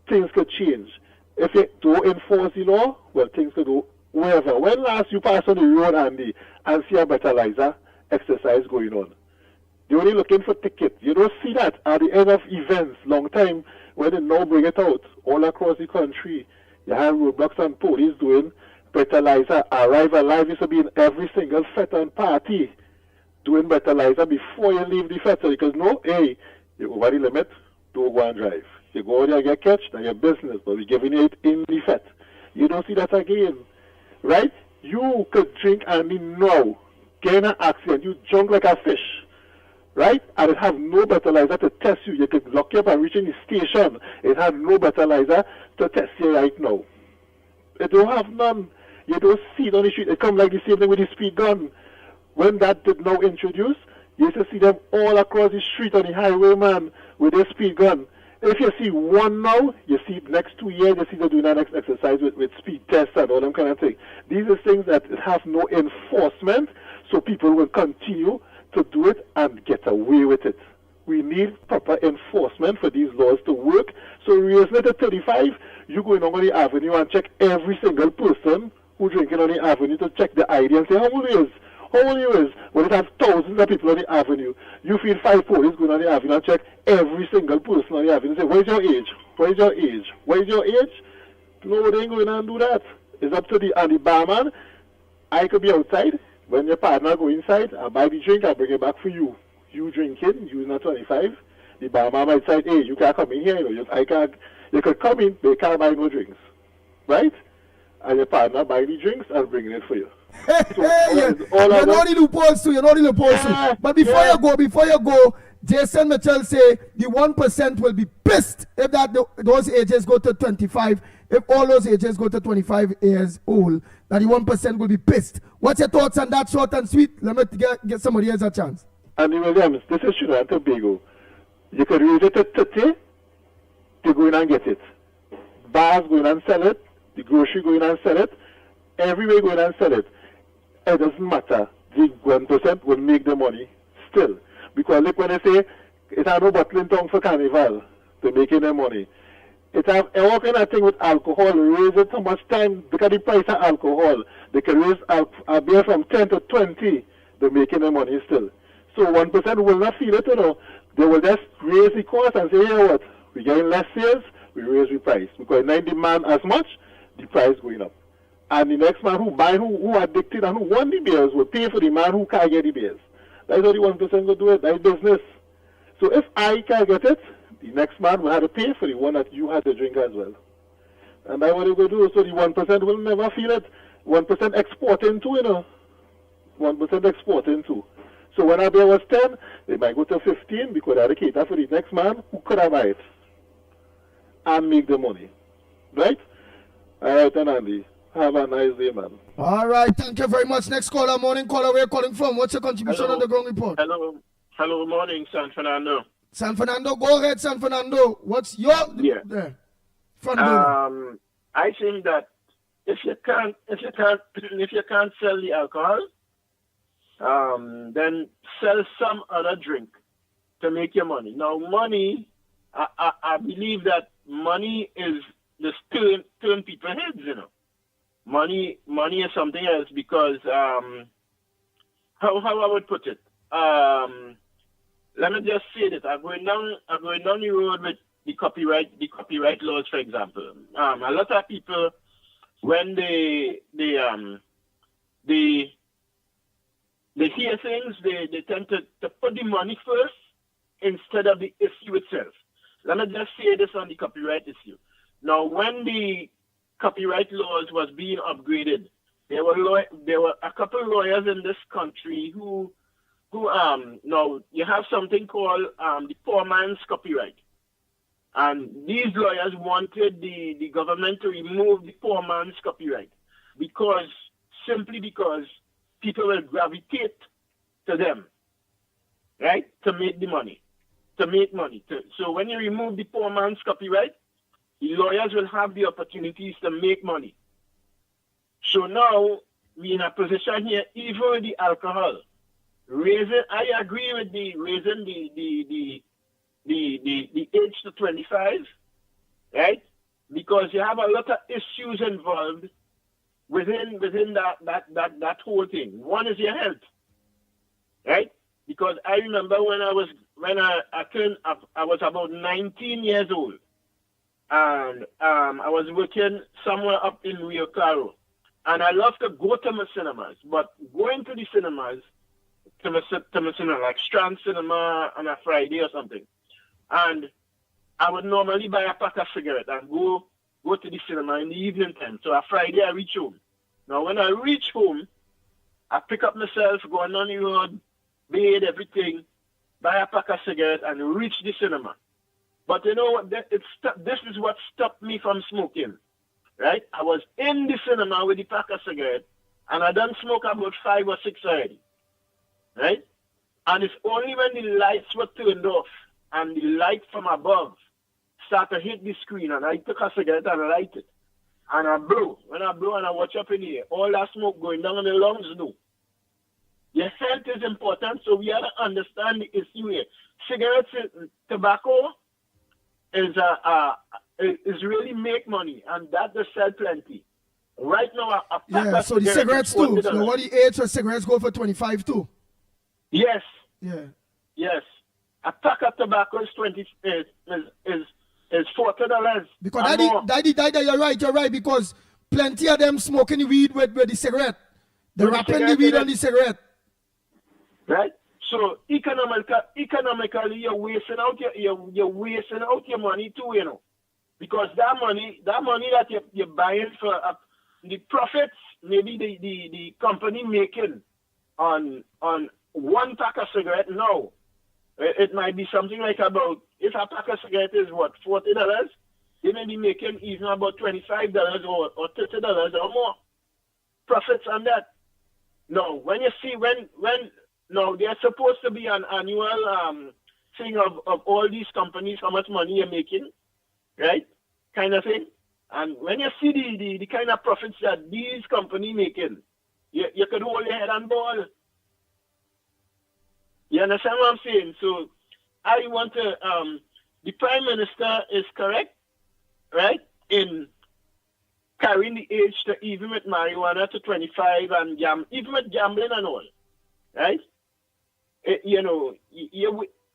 things could change. If you don't enforce the law, well, things could go wherever. When last you pass on the road, Andy, and see a breathalyzer exercise going on? You're only looking for tickets. You don't see that at the end of events, long time, when they now bring it out all across the country. You have roadblocks and police doing breathalyzer. Arrive Alive used to be in every single fete and party doing breathalyzer before you leave the fete. Because no, hey, you're over the limit, don't go and drive. You go out there and get catched, that's your business, but we're giving it in the fete. You don't see that again, right? You could drink and be now, get in an accident, you drunk like a fish, right? And it have no breathalyzer to test you. You could lock you up and reach in the station. It have no breathalyzer to test you right now. It don't have none. You don't see it on the street. It come like the same thing with the speed gun. When that did now introduce, you used to see them all across the street on the highway, man, with their speed gun. If you see one now, you see next 2 years, you see them doing that next exercise with speed tests and all them kind of things. These are things that have no enforcement, so people will continue to do it and get away with it. We need proper enforcement for these laws to work. So raising it to 35, you going on the avenue and check every single person who drinking on the avenue to check the ID and say how old he is. How old you is? When it has thousands of people on the avenue, you feel 5 police going on the avenue and check every single person on the avenue and say, what is your age? What is your age? What is your age? No, they ain't going and do that. It's up to the barman. I could be outside. When your partner go inside, I buy the drink, I bring it back for you. You drinking, you not 25. The barman might say, hey, you can't come in here. You could come in, but you can't buy no drinks. Right? And your partner buy the drinks and bring it for you. You know the loopholes too. But before you go, Jason Mitchell say the 1% will be pissed if those ages go to 25. If all those ages go to 25 years old, that the 1% will be pissed. What's your thoughts on that, short and sweet? Let me get somebody else a chance. Andy Williams, this is Trinidad and Tobago. You could raise it to 30, they go in and get it. Bars go in and sell it. The grocery go in and sell it. Everywhere go in and sell it. It doesn't matter. the 1% will make the money still. Because like when they say, it have no bottling tongue for carnival to making the money. It have all kind of thing with alcohol, raise it so much time, because the price of alcohol, they can raise a beer from 10 to 20 to making the money still. So 1% will not feel it, you know. They will just raise the cost and say, you know what, we're getting less sales, we raise the price. Because now demand as much, the price going up. And the next man who buy, who addicted and who want the beers will pay for the man who can't get the beers. That's how the 1% will do it. That's business. So if I can't get it, the next man will have to pay for the one that you had to drink as well. And that's what they will do. So the 1% will never feel it. 1% exporting too, you know. 1% exporting too. So when a beer was 10, they might go to 15 because they had to cater for the next man who could have buy it and make the money. Right? All right, then, Andy. Have a nice day, man. All right, thank you very much. Next caller, morning caller, where you calling from? What's your contribution on the ground report? Hello, morning, San Fernando. San Fernando, go ahead, San Fernando. What's your front burner? I think that if you can't sell the alcohol, then sell some other drink to make your money. Now, money, I believe that money is just turn people's heads, you know. Money is something else because how I would put it. Let me just say that I'm going down the road with the copyright laws, for example. A lot of people, when they hear things, they tend to put the money first instead of the issue itself. Let me just say this on the copyright issue. Now, when the copyright laws was being upgraded, there were a couple of lawyers in this country who now you have something called the poor man's copyright. And these lawyers wanted the government to remove the poor man's copyright simply because people will gravitate to them, right, to make the money, So when you remove the poor man's copyright, the lawyers will have the opportunities to make money. So now we're in a position here, even with the alcohol, I agree with raising the age to 25, right? Because you have a lot of issues involved within that whole thing. One is your health, right? Because I remember when I was about 19 years old, and I was working somewhere up in Rio Claro, and I love to go to my cinemas, but going to the cinemas, to my cinema, like Strand Cinema on a Friday or something, and I would normally buy a pack of cigarettes and go to the cinema in the evening time. So a Friday I reach home. Now when I reach home, I pick up myself, go on the road, bathe, everything, buy a pack of cigarettes and reach the cinema. But you know what? This is what stopped me from smoking, right? I was in the cinema with the pack of cigarettes, and I done smoke about 5 or 6 already, right? And it's only when the lights were turned off and the light from above started to hit the screen, and I took a cigarette and I light it, and I blow. When I blow and I watch up in the air, all that smoke going down in the lungs, no. Your health is important, so we have to understand the issue here. Cigarettes, tobacco, is really make money, and that does sell plenty. Right now, so the cigarettes too. So what the age of cigarettes go for 25 too? Yes. Yeah. Yes. A pack of tobacco is $40. Because daddy, you're right, because plenty of them smoking the weed with the cigarette. They're wrapping the weed on the cigarette. Right? So economically, you're wasting out your money too, you know, because that money that you're buying for the profits, maybe the company making on one pack of cigarette. No, it might be something like about, if a pack of cigarette is what, $40, they may be making even about $25 or $30 or more profits on that. No, when you see no, there's supposed to be an annual thing of all these companies, how much money you're making, right? Kind of thing. And when you see the kind of profits that these companies making, you could hold your head and ball. You understand what I'm saying? So I want to, the Prime Minister is correct, right, in carrying the age to even with marijuana to 25 and even with gambling and all, right?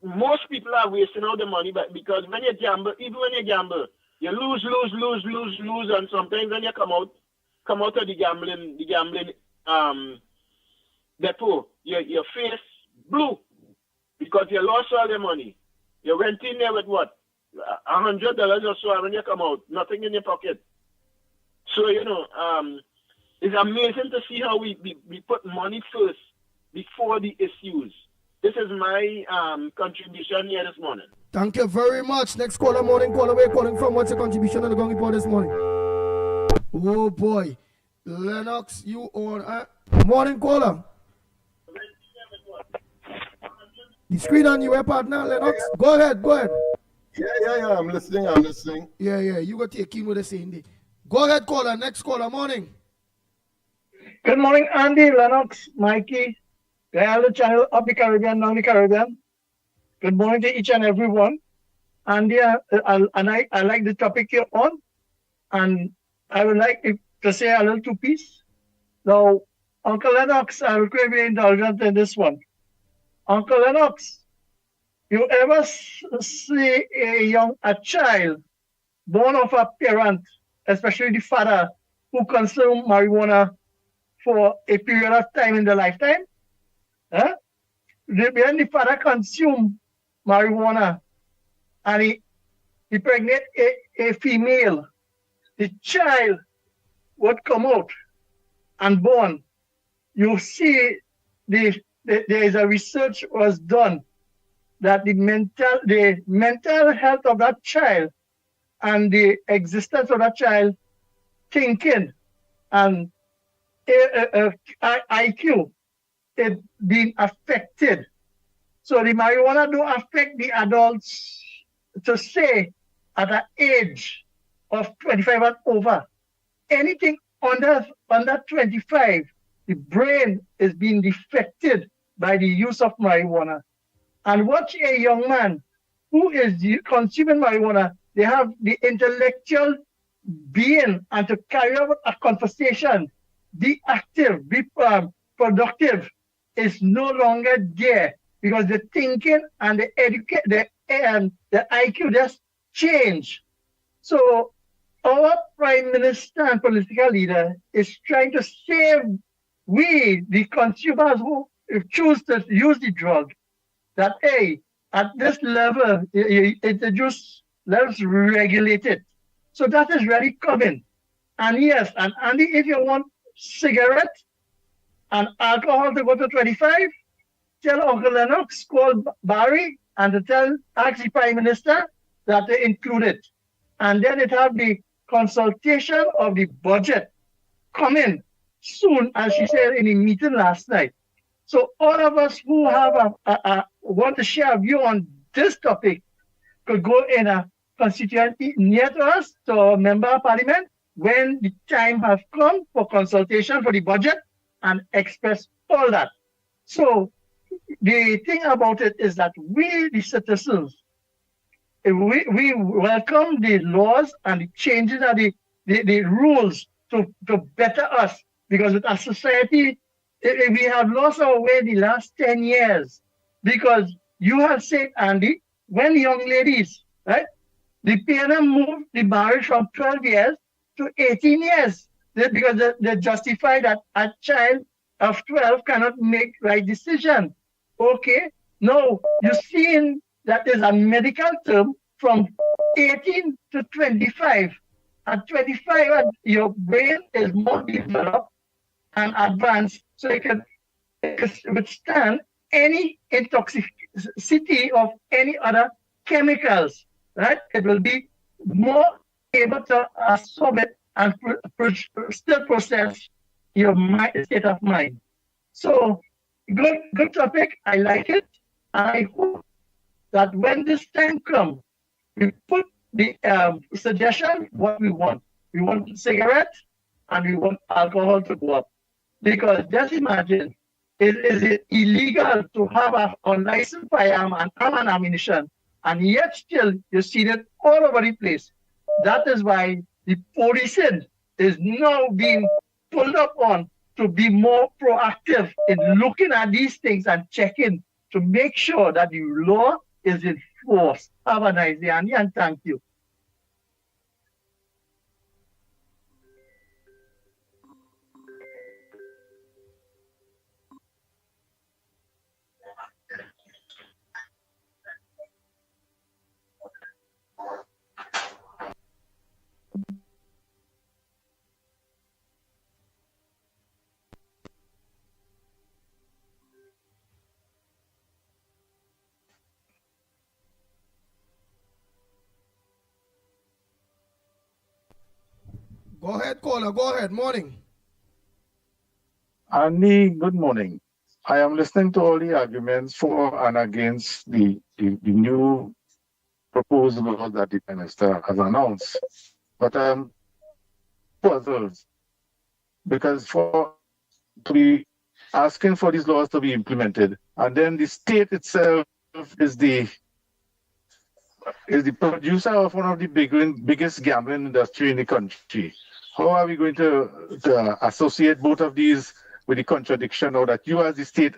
Most people are wasting all the money, but because when you gamble, even when you gamble, you lose, and sometimes when you come out of the gambling depot, your face blue because you lost all the money. You went in there with what? $100 or so, and when you come out, nothing in your pocket. So, it's amazing to see how we put money first before the issues. This is my contribution here this morning. Thank you very much. Next caller, morning caller. Where calling from? What's your contribution on the Gong Report this morning? Oh boy. Lennox, you on. Morning caller. The screen on you, partner, Lennox. Go ahead. Yeah. I'm listening. Yeah. You got to take in with the same day. Go ahead, caller. Next caller, morning. Good morning, Andy, Lennox, Mikey, the other channel of the Caribbean, down the Caribbean. Good morning to each and every one. Andy, I like the topic you're on, and I would like to say a little two-piece. Now, Uncle Lennox, I will crave your indulgence in this one. Uncle Lennox, you ever see a child born of a parent, especially the father, who consume marijuana for a period of time in their lifetime? Huh? When the father consume marijuana and he pregnant a female, the child would come out and born. You see, there is a research was done that the mental health of that child and the existence of that child thinking and IQ is being affected. So the marijuana don't affect the adults to say at an age of 25 and over. Anything under 25, the brain is being affected by the use of marijuana. And watch a young man who is consuming marijuana, they have the intellectual being and to carry out a conversation, be active, be productive, is no longer there because the thinking and the IQ just change. So our Prime Minister and political leader is trying to save we, the consumers who choose to use the drug, that at this level, let's regulate it. So that is really coming. And yes, and Andy, if you want cigarette and alcohol to go to 25, tell Uncle Lennox, call Barry, and to ask the Prime Minister that they include it. And then it have the consultation of the budget coming soon, as she said in the meeting last night. So all of us who have want to share a view on this topic could go in a constituency near to us, to a member of parliament, when the time has come for consultation for the budget and express all that. So the thing about it is that we, the citizens, we welcome the laws and the changes and the rules to better us, because with our society, we have lost our way in the last 10 years. Because you have said, Andy, when young ladies, right, the parents moved the marriage from 12 years to 18 years because they justify that a child of 12 cannot make right decision. Okay, no, you're seeing that there's a medical term from 18 to 25. At 25, your brain is more developed and advanced, so it can withstand any intoxicity of any other chemicals, right? It will be more able to absorb it and still process your state of mind. So, good topic. I like it. I hope that when this time comes, we put the suggestion what we want. We want cigarette and we want alcohol to go up. Because just imagine, is it illegal to have an unlicensed firearm and arm and ammunition, and yet still you see it all over the place. That is why the policing is now being pulled up on to be more proactive in looking at these things and checking to make sure that the law is enforced. Have a nice day, Andy, and thank you. Go ahead, caller. Go ahead. Morning. Andy, good morning. I am listening to all the arguments for and against the new proposed law that the minister has announced. But I'm puzzled because for to be asking for these laws to be implemented, and then the state itself is the producer of one of the biggest gambling industry in the country. How are we going to associate both of these with the contradiction, or that you as the state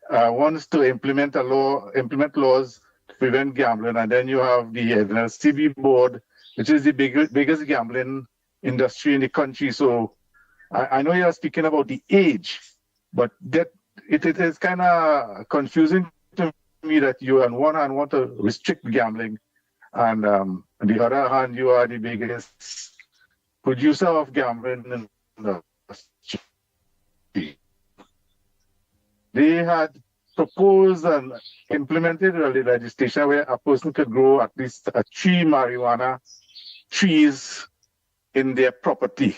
wants to implement laws to prevent gambling, and then you have the NLCB board, which is the biggest gambling industry in the country. So I know you are speaking about the age, but that it is kind of confusing to me that you on one hand want to restrict gambling, and on the other hand you are the biggest producer of gambling in the industry. They had proposed and implemented a legislation where a person could grow at least 3 marijuana trees in their property,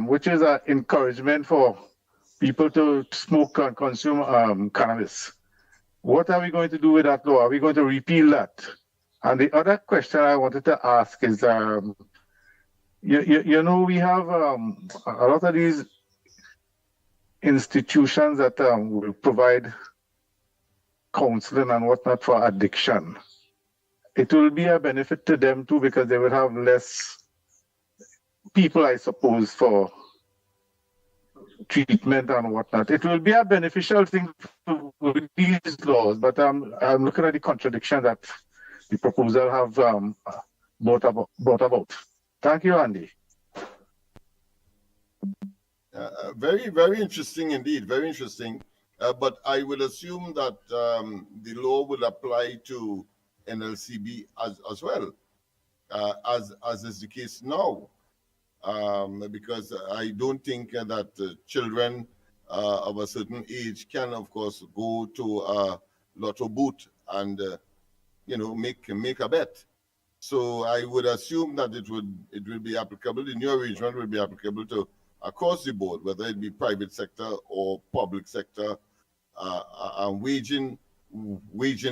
which is an encouragement for people to smoke and consume cannabis. What are we going to do with that law? Are we going to repeal that? And the other question I wanted to ask is, you know, we have a lot of these institutions that will provide counseling and whatnot for addiction. It will be a benefit to them too, because they will have less people, I suppose, for treatment and whatnot. It will be a beneficial thing with these laws, but I'm looking at the contradiction that the proposal have brought about. Thank you, Andy. Very, very interesting indeed. Very interesting. But I would assume that the law would apply to NLCB as well, as is the case now. Because I don't think that children of a certain age can, of course, go to a lotto booth and make a bet. So I would assume that it will be applicable. The new arrangement will be applicable to across the board, whether it be private sector or public sector, and waging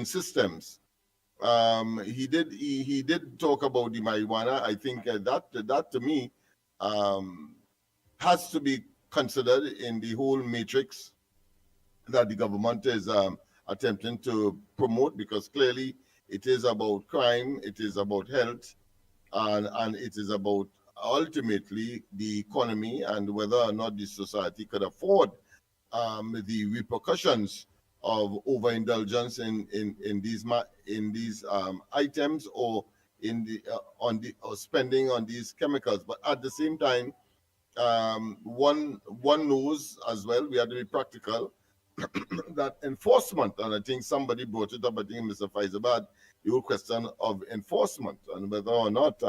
systems. He did talk about the marijuana. I think that to me has to be considered in the whole matrix that the government is attempting to promote, because clearly it is about crime, it is about health, and it is about ultimately the economy and whether or not the society could afford the repercussions of overindulgence in these items, or or spending on these chemicals. But at the same time, one knows as well, we have to be practical, that enforcement, and I think somebody brought it up, I think Mr. Faizabad, the whole question of enforcement and whether or not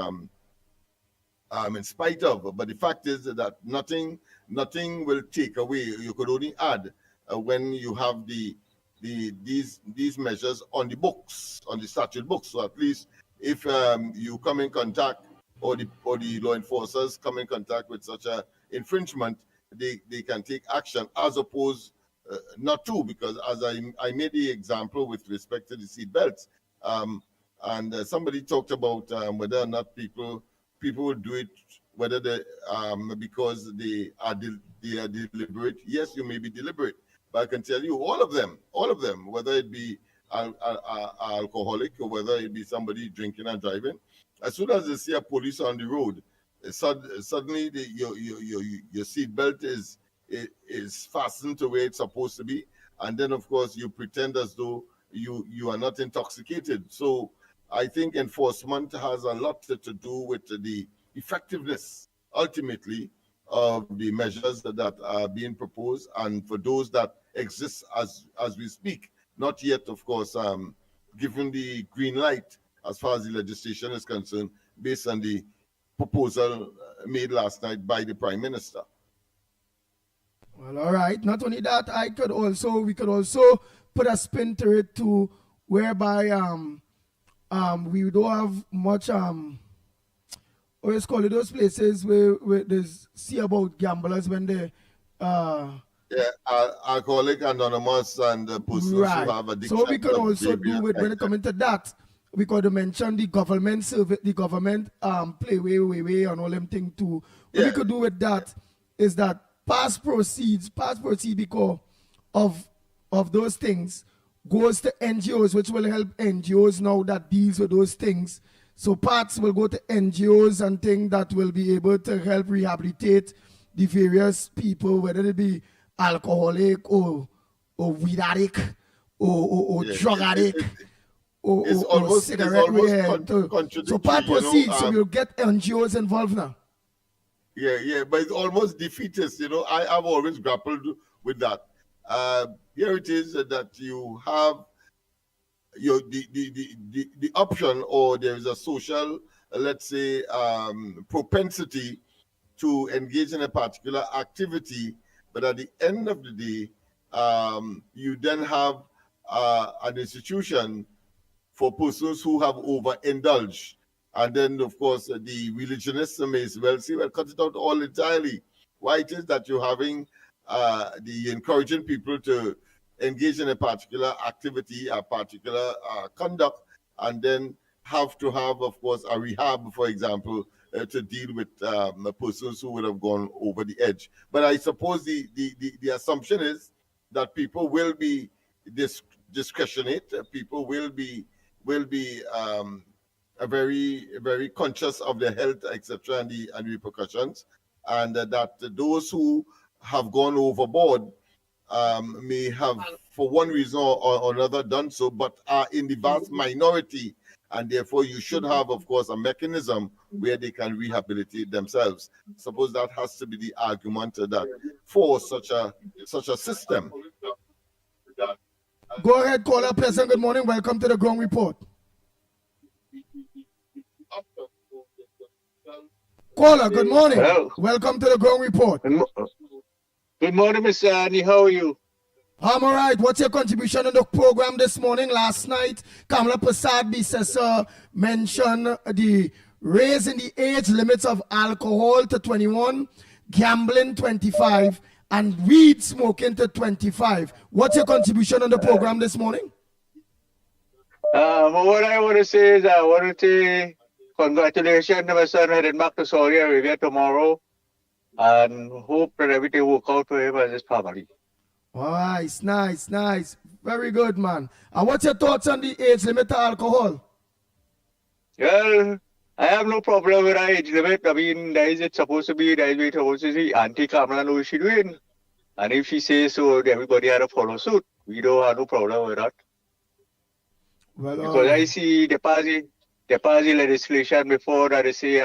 in spite of, but the fact is that nothing will take away. You could only add when you have these measures on the books, on the statute books. So at least if you come in contact, or the law enforcers come in contact with such a infringement, they can take action, as opposed not to, because as I made the example with respect to the seat belts, and somebody talked about whether or not people will do it whether they because they are deliberate. Yes, you may be deliberate, but I can tell you all of them, whether it be alcoholic or whether it be somebody drinking and driving, as soon as they see a police on the road, suddenly your seatbelt is fastened to where it's supposed to be, and then of course you pretend as though you are not intoxicated. So I think enforcement has a lot to do with the effectiveness ultimately of the measures that are being proposed, and for those that exist as we speak, not yet of course given the green light as far as the legislation is concerned, based on the proposal made last night by the Prime Minister. Well, all right. Not only that, we could also put a spin to it too, whereby we don't have much what is called those places where there's see about gamblers when they Alcoholic Anonymous and persons who have addiction. So we can also do with when it comes to that, we could mention the government service, the government play way and all them thing too. What we could do with that is that past proceeds because of those things goes to NGOs, which will help NGOs now that deals with those things. So parts will go to NGOs and things that will be able to help rehabilitate the various people, whether it be alcoholic or weed addict or drug addict or cigarette addict. So part proceeds, so we'll get NGOs involved now. Yeah, but it's almost defeatist. I've always grappled with that. Here it is that you have the option, or there is a social, let's say, propensity to engage in a particular activity, but at the end of the day, you then have an institution for persons who have overindulged. And then, of course, the religionists may well say, well, cut it out all entirely. Why it is that you're having the encouraging people to engage in a particular activity, a particular conduct, and then have to have, of course, a rehab, for example, to deal with persons who would have gone over the edge. But I suppose the assumption is that people will be discretionate. People will be very, very conscious of their health, etc., and the repercussions, and that those who have gone overboard may have, for one reason or another, done so, but are in the vast minority, and therefore you should have, of course, a mechanism where they can rehabilitate themselves. Suppose that has to be the argument that for such a system. Go ahead, caller. Pleasant good morning. Welcome to the Ground Report. Caller, good morning. Hello. Welcome to the Ground Report. Good morning, Mr. Annie. How are you? I'm all right. What's your contribution on the program this morning? Last night, Kamala Prasad Bissessar mentioned the raising the age limits of alcohol to 21, gambling 25, and weed smoking to 25. What's your contribution on the program this morning? What I want to say is I want to say congratulations to my son heading back to Saudi Arabia tomorrow, and hope that everything will work out for him and his family. Nice. Very good, man. And what's your thoughts on the age limit to alcohol? Well, I have no problem with the age limit. I mean, that is it supposed to be, that is what it's supposed to be. Auntie Kamala knows what she's doing. And if she says so, everybody had to follow suit. We don't have no problem with that. Well, because I see the party legislation before that they say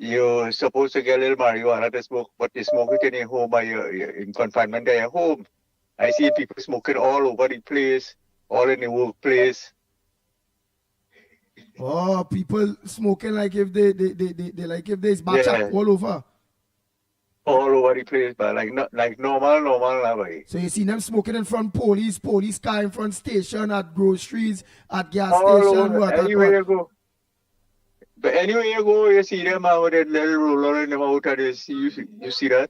you're supposed to get a little marijuana to smoke, but you smoke it in your home or you're in confinement at your home. I see people smoking all over the place, all in the workplace. Oh, people smoking like if they like if there's batch all over. All over the place, but like normal way. So you see them smoking in front police car, in front station, at groceries, at gas all station, over, anywhere you go. But anywhere you go, you see them out with that little roller in the mouth, and you see that?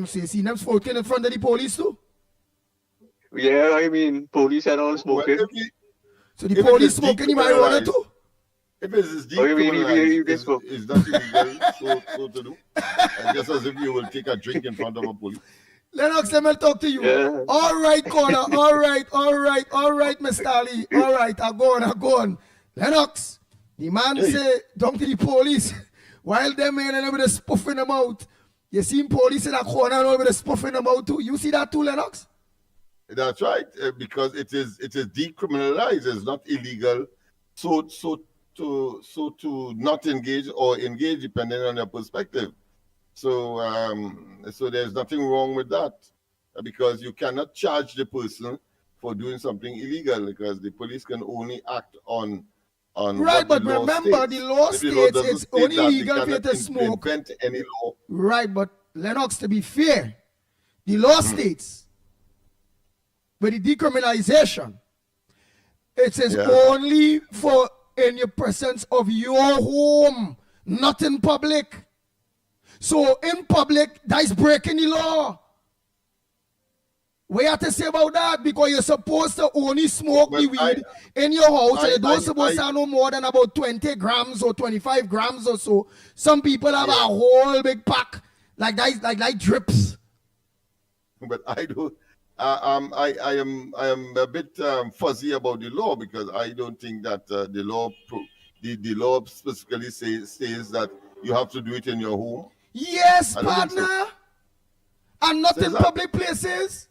So you see them smoking in front of the police too? Yeah, I mean, police and all smoking. So the police smoking the marijuana too? If it is Oh, you mean decriminalized, you smoke? is that illegal so to do? Just as if you will take a drink in front of a police. Lennox, let me talk to you. Yeah. All right, corner. All right, Mr. Ali. All right, I go on. Lennox, the man say, don't to the police. While them men and with a spuff in the mouth. You see police in a corner and with a spuff in the mouth too. You see that too, Lennox? That's right, because it is decriminalized. It's not illegal. So to not engage or engage, depending on your perspective. So so there's nothing wrong with that, because you cannot charge the person for doing something illegal, because the police can only act on right, but remember the law states it's only legal for you to smoke. Invent any law. Right, but Lennox, to be fair, the law states with the decriminalization, it says only for in your presence of your home, not in public. So in public, that is breaking the law. What you have to say about that? Because you're supposed to only smoke the weed in your house, and you don't supposed to have no more than about 20 grams or 25 grams or so. Some people have a whole big pack, like that drips. But I don't. I am a bit fuzzy about the law, because I don't think that the law specifically says that you have to do it in your home. Yes, partner, and not in public places.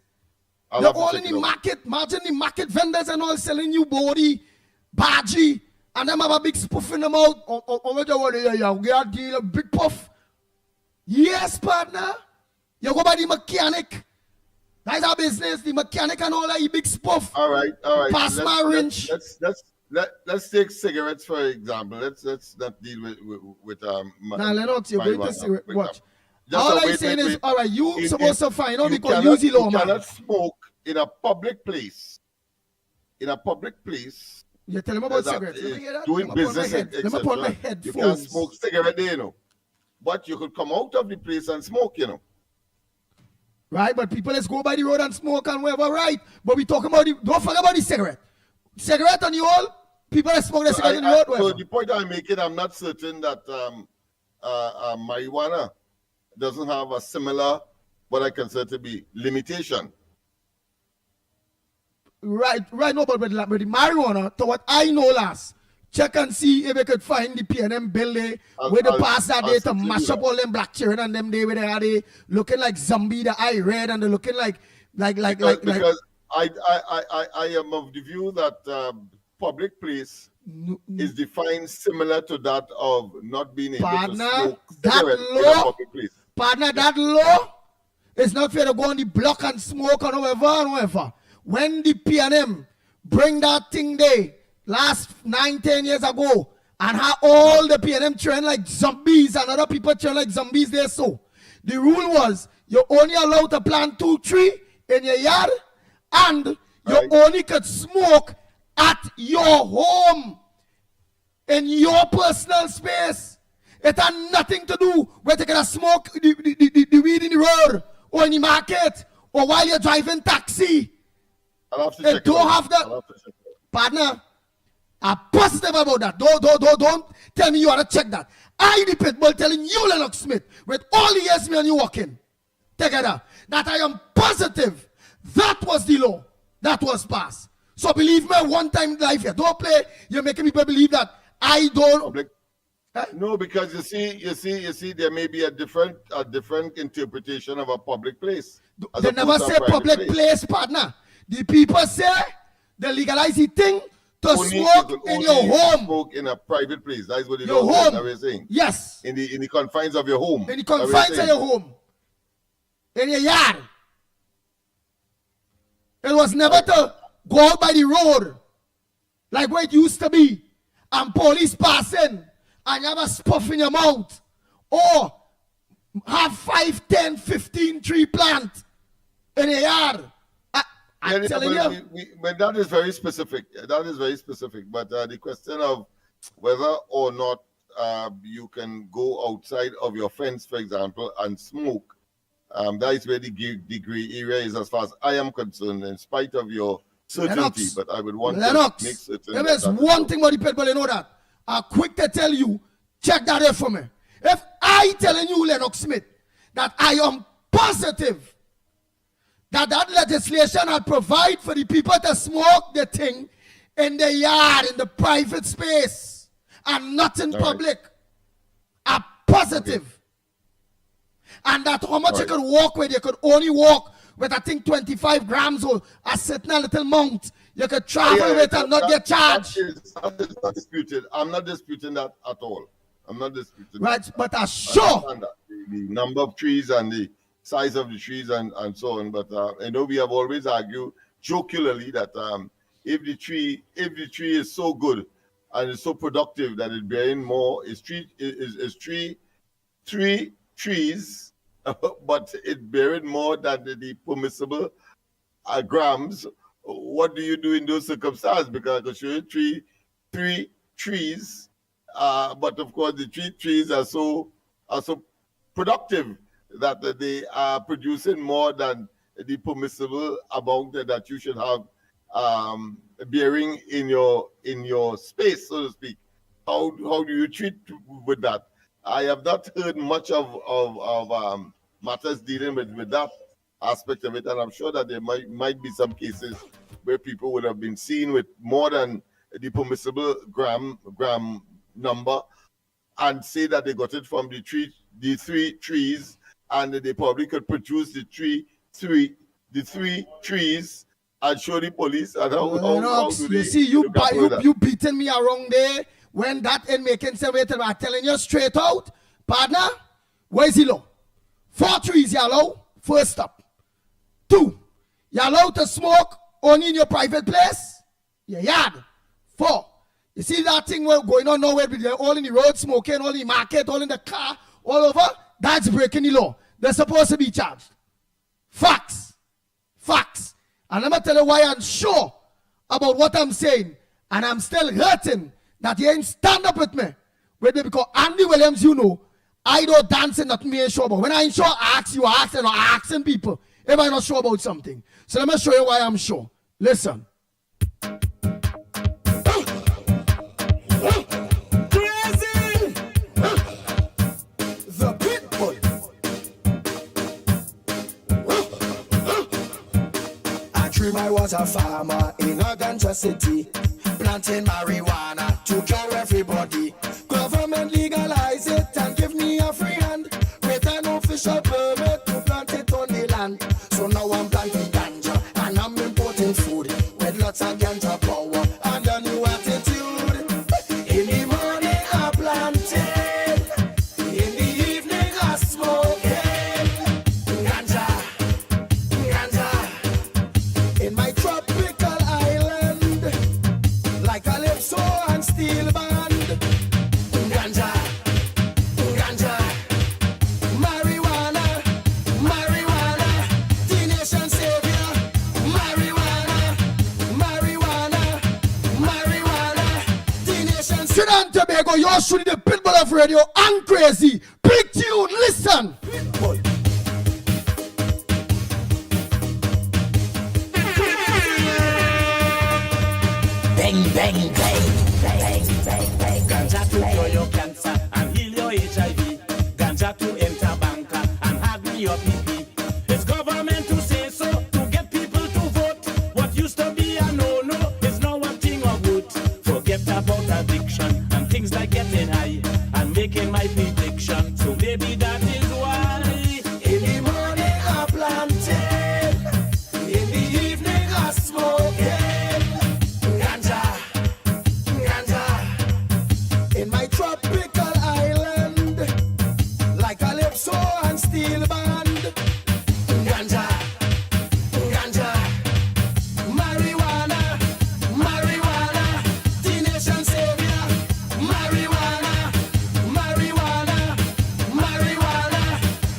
They're all in the market. Imagine the market vendors and all selling you body, badgie, and them have a big spuff in the mouth. Or deal a big puff. Yes, partner. You go by the mechanic. That's our business. The mechanic and all that, big spuff. All right. Pass my wrench. Let's take cigarettes for example. Let's not deal with Now, Lennox, you're going to cigarette. Watch. All I'm saying is, all right, you supposed to find out because you the law, man. You cannot smoke in a public place. In a public place. You're telling me about cigarettes. Doing business, let me put my headphones. You can't smoke cigarette there, you know. But you could come out of the place and smoke, you know. Right, but people let's go by the road and smoke and whatever, right? But we talking about don't forget about the cigarette. Cigarette on the road, people that smoke the cigarette on the road. So the point I'm making, I'm not certain that marijuana doesn't have a similar, what I consider to be limitation. Right, no, but with the marijuana, to what I know last, check and see if we could find the PNM bill there, where they pass that day to mash up all them black children and them day where they are they looking like zombie, the eye red, and they're looking like because I am of the view that public place is defined similar to that of not being able to smoke cigarette in a public place. Partner, that law is not fair to go on the block and smoke or whatever. When the PNM bring that thing there last 9-10 years ago and how all the PNM train like zombies and other people train like zombies there, so the rule was you're only allowed to plant 2 trees in your yard and you only could smoke at your home in your personal space. It had nothing to do with taking a smoke the weed in the road or in the market or while you're driving taxi. It don't have that. Partner, I'm positive about that. Don't tell me you ought to check that. I, the pitbull, telling you, Lennox Smith, with all the years me and you walking together, that I am positive that was the law that was passed. So believe me, one time in life here. Don't play. You're making people believe that I don't. No, because you see, there may be a different interpretation of a public place. They never say public place, partner. The people say they legalize the thing to smoke in your home. Smoke in a private place. That is what your home. That we're saying. Yes. In the confines of your home. In the confines of your home. In your yard. It was never to go out by the road like where it used to be and police passing and you have a spuff in your mouth or have 5, 10, 15 tree plant in your yard. I'm telling you. But that is very specific. That is very specific. But the question of whether or not you can go outside of your fence, for example, and smoke, that is where the gray area is as far as I am concerned, in spite of your certainty. Lennox, but I would want Lennox, to make certain. There is one thing about the people, you know that. are quick to tell you, check that out for me. If I telling you, Lennox Smith, that I am positive that that legislation will provide for the people to smoke the thing in the yard, in the private space, and not in public, are positive. Okay. And that how much you could walk with, you could only walk with, I think, 25 grams or a certain little amount. You could travel with and not get charged. That is not disputed. I'm not disputing that at all. I'm not disputing right, that. But I'm sure. The number of trees and the size of the trees and so on. But I know we have always argued jocularly that if the tree is so good and it's so productive that it's bearing more, is three trees, but it bearing more than the permissible grams. What do you do in those circumstances? Because I can show you three trees, but of course the trees are so productive that they are producing more than the permissible amount that you should have bearing in your space, so to speak. How do you treat with that? I have not heard much of matters dealing with that aspect of it, and I'm sure that there might be some cases where people would have been seen with more than the permissible gram number and say that they got it from the three trees, and they probably could produce the three trees and show the police. And how do they, you see, you beating me around there when that ain't making sense. I'm telling you straight out, partner, where's he low? 4 trees you allow, first up. 2, you allowed to smoke only in your private place, your yard. 4, you see that thing going on nowhere, they're all in the road smoking, all in the market, all in the car, all over. That's breaking the law. They're supposed to be charged. Facts. And let me tell you why I'm sure about what I'm saying. And I'm still hurting that you ain't stand up with me. Because Andy Williams, you know, I don't dance and not me ain't sure about. When I ain't sure, I ask you, I ask, and I'm asking people if I'm not sure about something. So let me show you why I'm sure. Listen. I was a farmer in a ganja city, planting marijuana to cure everybody. Government legalize it and give me a free hand with an official permit to plant it on the land. So now I'm planting ganja and I'm importing food with lots of ganja power and a new attitude. In the morning I planted, in the evening I smoking ganja. In my tropical island, like calypso and steel band, ganja, marijuana, the nation savior, marijuana, the nation savior. Trinidad and Tobago, you're shooting the pitbull of radio and crazy. Big tune, listen. Pitbull. Bang, bang, bang, bang, bang, bang. Ganja to cure your cancer and heal your HIV. Ganja to enter banker and hug me your PP. It's government to say so to get people to vote. What used to be a no-no is now a thing of good. Forget about addiction and things like getting high and making my prediction. So maybe that is why in the morning I planted, in the evening I smoking. In my tropical island, like calypso and steel band, ganja, marijuana, the nation savior, marijuana,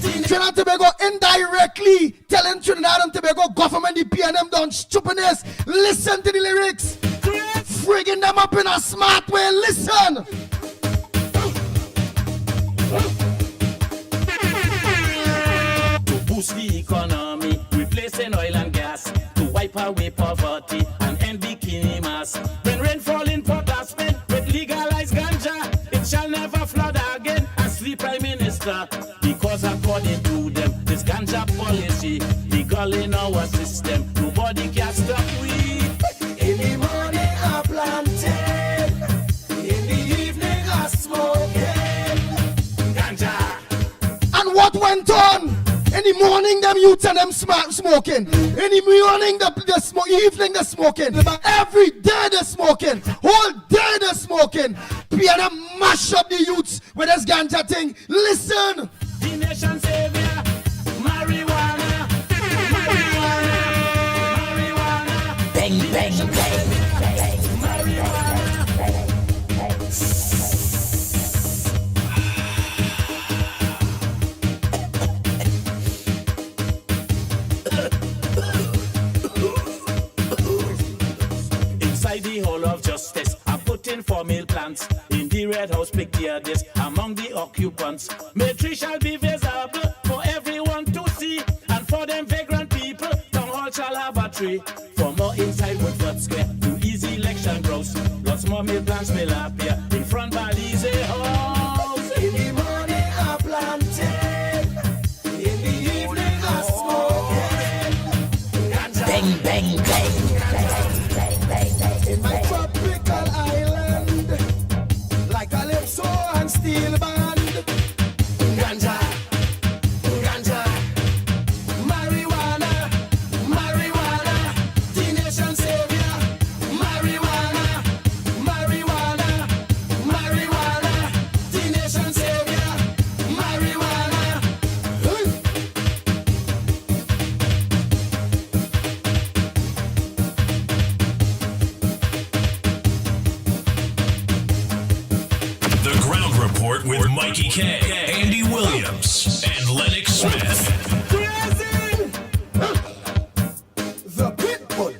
the nation. Trinidad and Tobago indirectly telling Trinidad and Tobago government, the PNM done stupidness. Listen to the lyrics. Frigging them up in a smart way. Listen. to boost the economy, replacing oil and gas, to wipe away poverty and end bikini mass. When rain fall in Port Aspen with legalized ganja. according to them. This ganja policy, legal in our system. Nobody can stop we. In the morning I planted, in the evening I smoking ganja. And what went on? In the morning, them youths and them smoking. In the morning, evening, they're smoking. Every day, they're smoking. Whole day, they're smoking. Piano mash up the youths with this ganja thing. Listen. The nation savior, marijuana, marijuana, marijuana. Bang, bang, bang, bang, marijuana. Inside the hall of justice, I put in 4 meal plants. In the red house, picture this among the occupants. Military shall be visible for everyone to see, and for them vagrant people, town hall shall have a tree. For more inside Woodford Square, to easy election grouse. Lots more meal plants will appear in front valleys a house. In the morning I planted, in the evening I smoking ganja. bang, bang, bang. In my tropical island, like calypso and steel band. Ganja, ganja, marijuana, marijuana, the nation savior. Marijuana, marijuana, marijuana, the nation savior. Marijuana. The Ground Report with Mikey K, Andy Williams, and Lennox Smith. The Pitbull.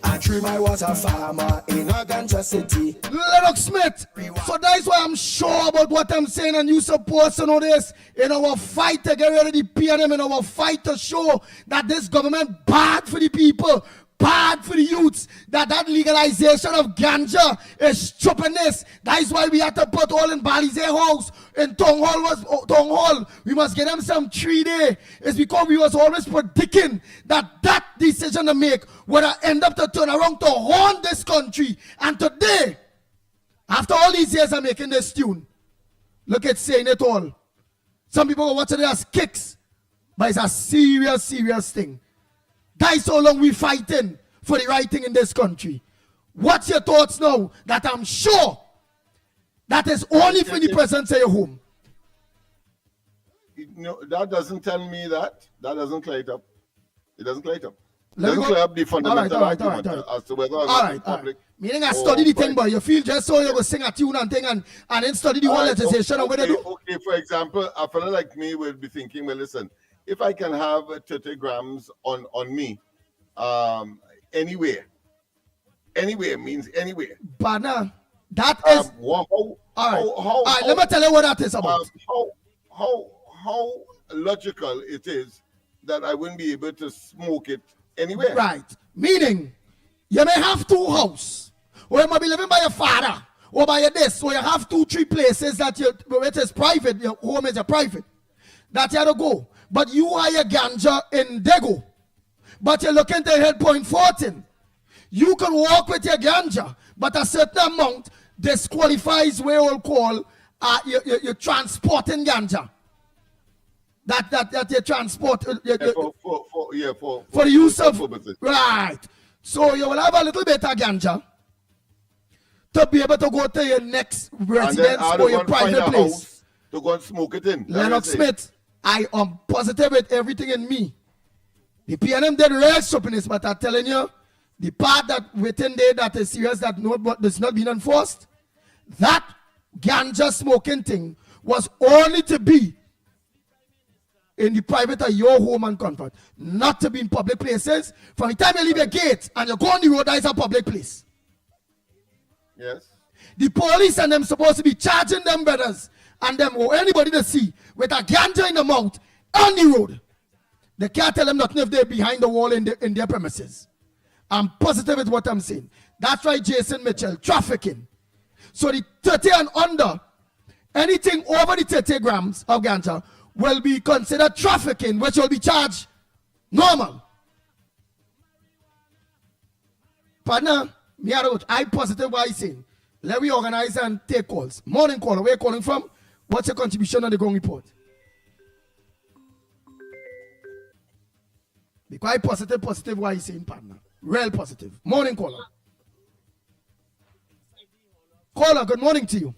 I dream I was a farmer in a ganja city. Lennox Smith. So that's why I'm sure about what I'm saying, and you supposed to know this. In our fight to get rid of the PNM, in our fight to show that this government bad for the people, bad for the youths, that legalization of ganja is stupidness. That is why we have to put all in Bali's house, in Town Hall. We must get them some 3 day. It's because we was always predicting that decision to make would end up to turn around to haunt this country. And today, after all these years of making this tune, look at saying it all. Some people are watching it as kicks, but it's a serious, serious thing. That is how long we fighting for the right thing in this country. What's your thoughts now that I'm sure that is only for the present say home? No, that doesn't tell me that. That doesn't clear it up. It doesn't clear it up. Let me Doesn't go- clear up the fundamental all right. argument as to whether or All not right, the public. Meaning I study the thing, but you feel just so you go sing a tune and thing and then study the whole legislation and what they do. Okay, for example, a fellow like me will be thinking, well, listen, if I can have 30 grams on me, anywhere means anywhere. But that is all right. Let me tell you what that is about. How logical it is that I wouldn't be able to smoke it anywhere. Right. Meaning, you may have 2 houses, or you might be living by your father, or by your this, so you have 2-3 places that it is private, your home is a private, that you have to go. But you are your ganja in Dago, but you're looking to head point 14. You can walk with your ganja, but a certain amount disqualifies where we'll call you're transporting ganja. That you transport for the use of right. So you will have a little bit of ganja to be able to go to your next residence or your private place to go and smoke it in. Lennox Smith, I am positive with everything in me. The PNM did real stupidness, but I'm telling you, the part that within there that is serious that does not being enforced, that ganja smoking thing was only to be in the private of your home and comfort, not to be in public places. From the time you leave your gate and you go on the road, that is a public place. Yes. The police and them supposed to be charging them brothers and them or anybody to see with a ganja in the mouth on the road. They can't tell them nothing if they're behind the wall in their premises. I'm positive with what I'm saying. That's right, Jason Mitchell, trafficking. So the 30 and under, anything over the 30 grams of ganja will be considered trafficking, which will be charged normal. Partner, I positive what I saying. Let me organize and take calls. Morning caller, where you calling from? What's your contribution on the ground report? Be quite positive what I saying, partner. Real positive. Morning caller. Caller, good morning to you.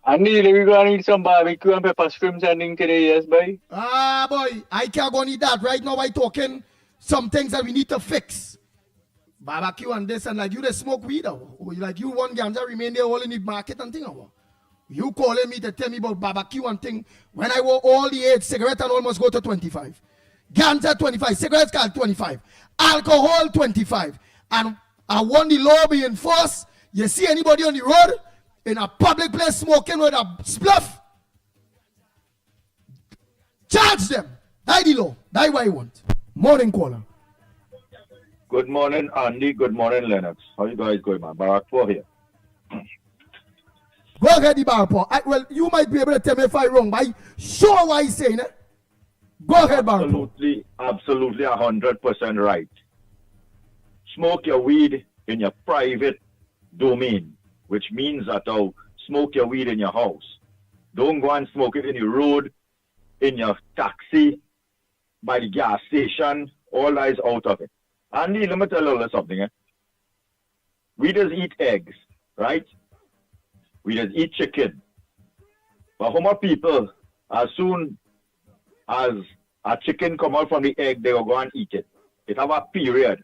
Andy, we're going to eat some barbecue and pepper shrimp sanding today, yes, boy? Ah, boy, I can't go and eat that. Right now, I talking some things that we need to fix. Barbecue and this, and like you, they smoke weed, or like you want ganja remain there all in the market and thing, or you calling me to tell me about barbecue and thing when I want all the age, cigarette and almost go to 25. Ganja 25, cigarettes called 25, alcohol 25, and I want the law be enforced. You see anybody on the road in a public place smoking with a spliff, charge them. That's the law. That's what I want. Morning caller. Good morning, Andy. Good morning, Lennox. How you guys going, man? Barakpur here. Go ahead, Barakpur. Well, you might be able to tell me if I'm wrong, but I sure what he's saying. Go ahead, Barakpur. Absolutely 100% right. Smoke your weed in your private domain, which means that smoke your weed in your house. Don't go and smoke it in the road, in your taxi, by the gas station. All that is out of it. Andy, let me tell you something. We just eat eggs, right? We just eat chicken. But how many people, as soon as a chicken come out from the egg, they will go and eat it. It have a period,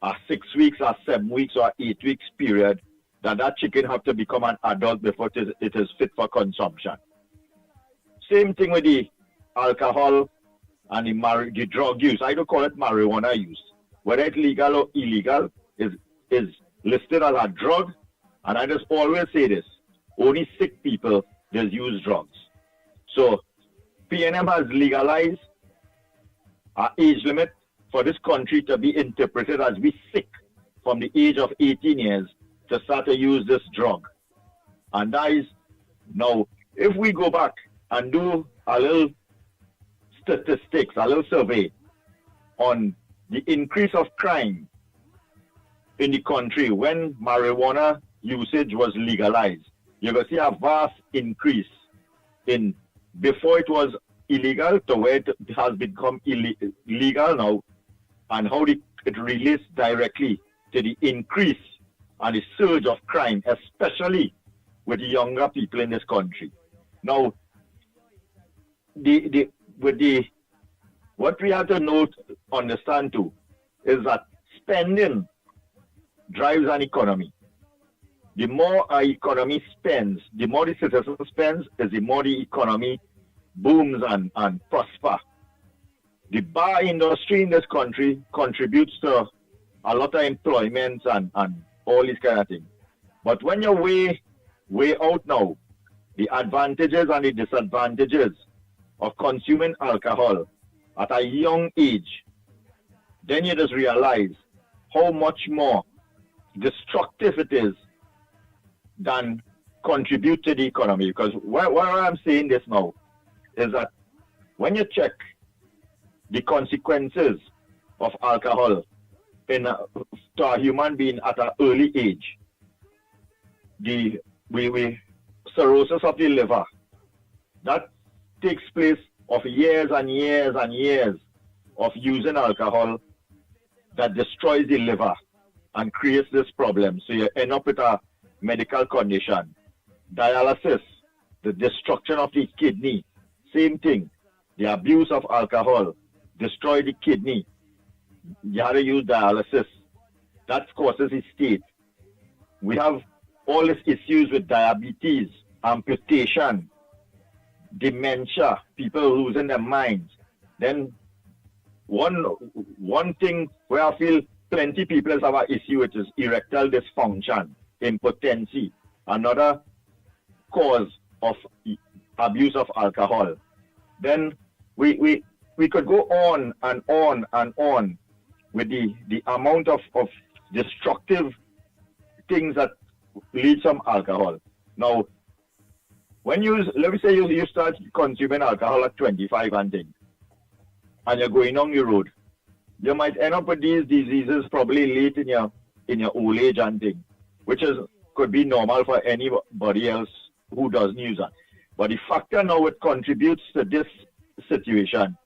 a 6 weeks, a 7 weeks, or 8 weeks period, that chicken have to become an adult before it is fit for consumption. Same thing with the alcohol and the drug use. I don't call it marijuana use. Whether it's legal or illegal is listed as a drug. And I just always say this, only sick people just use drugs. So PNM has legalized our age limit for this country to be interpreted as we sick from the age of 18 years to start to use this drug. And that is, now, if we go back and do a little statistics, a little survey on the increase of crime in the country when marijuana usage was legalized, you're going to see a vast increase in before it was illegal to where it has become illegal now, and how it relates directly to the increase and the surge of crime, especially with the younger people in this country. Now, what we have to understand too, is that spending drives an economy. The more our economy spends, the more the citizen spends, is the more the economy booms and prosper. The bar industry in this country contributes to a lot of employment and all these kind of things. But when you're way out now, the advantages and the disadvantages of consuming alcohol at a young age, then you just realize how much more destructive it is than contribute to the economy. Because why I'm saying this now is that when you check the consequences of alcohol to a human being at an early age, the cirrhosis of the liver, that takes place of years and years and years of using alcohol that destroys the liver and creates this problem. So you end up with a medical condition. Dialysis, the destruction of the kidney, same thing. The abuse of alcohol destroy the kidney. You have to use dialysis. That causes a state. We have all these issues with diabetes, amputation, dementia, people losing their minds. Then one thing where I feel plenty people have an issue with is erectile dysfunction, impotency, another cause of abuse of alcohol. Then we could go on and on and on with the amount of destructive things that lead some alcohol. Now, when let me say you start consuming alcohol at 25 and things, and you're going on your road, you might end up with these diseases probably late in your old age and things, which could be normal for anybody else who doesn't use that. But the factor now it contributes to this situation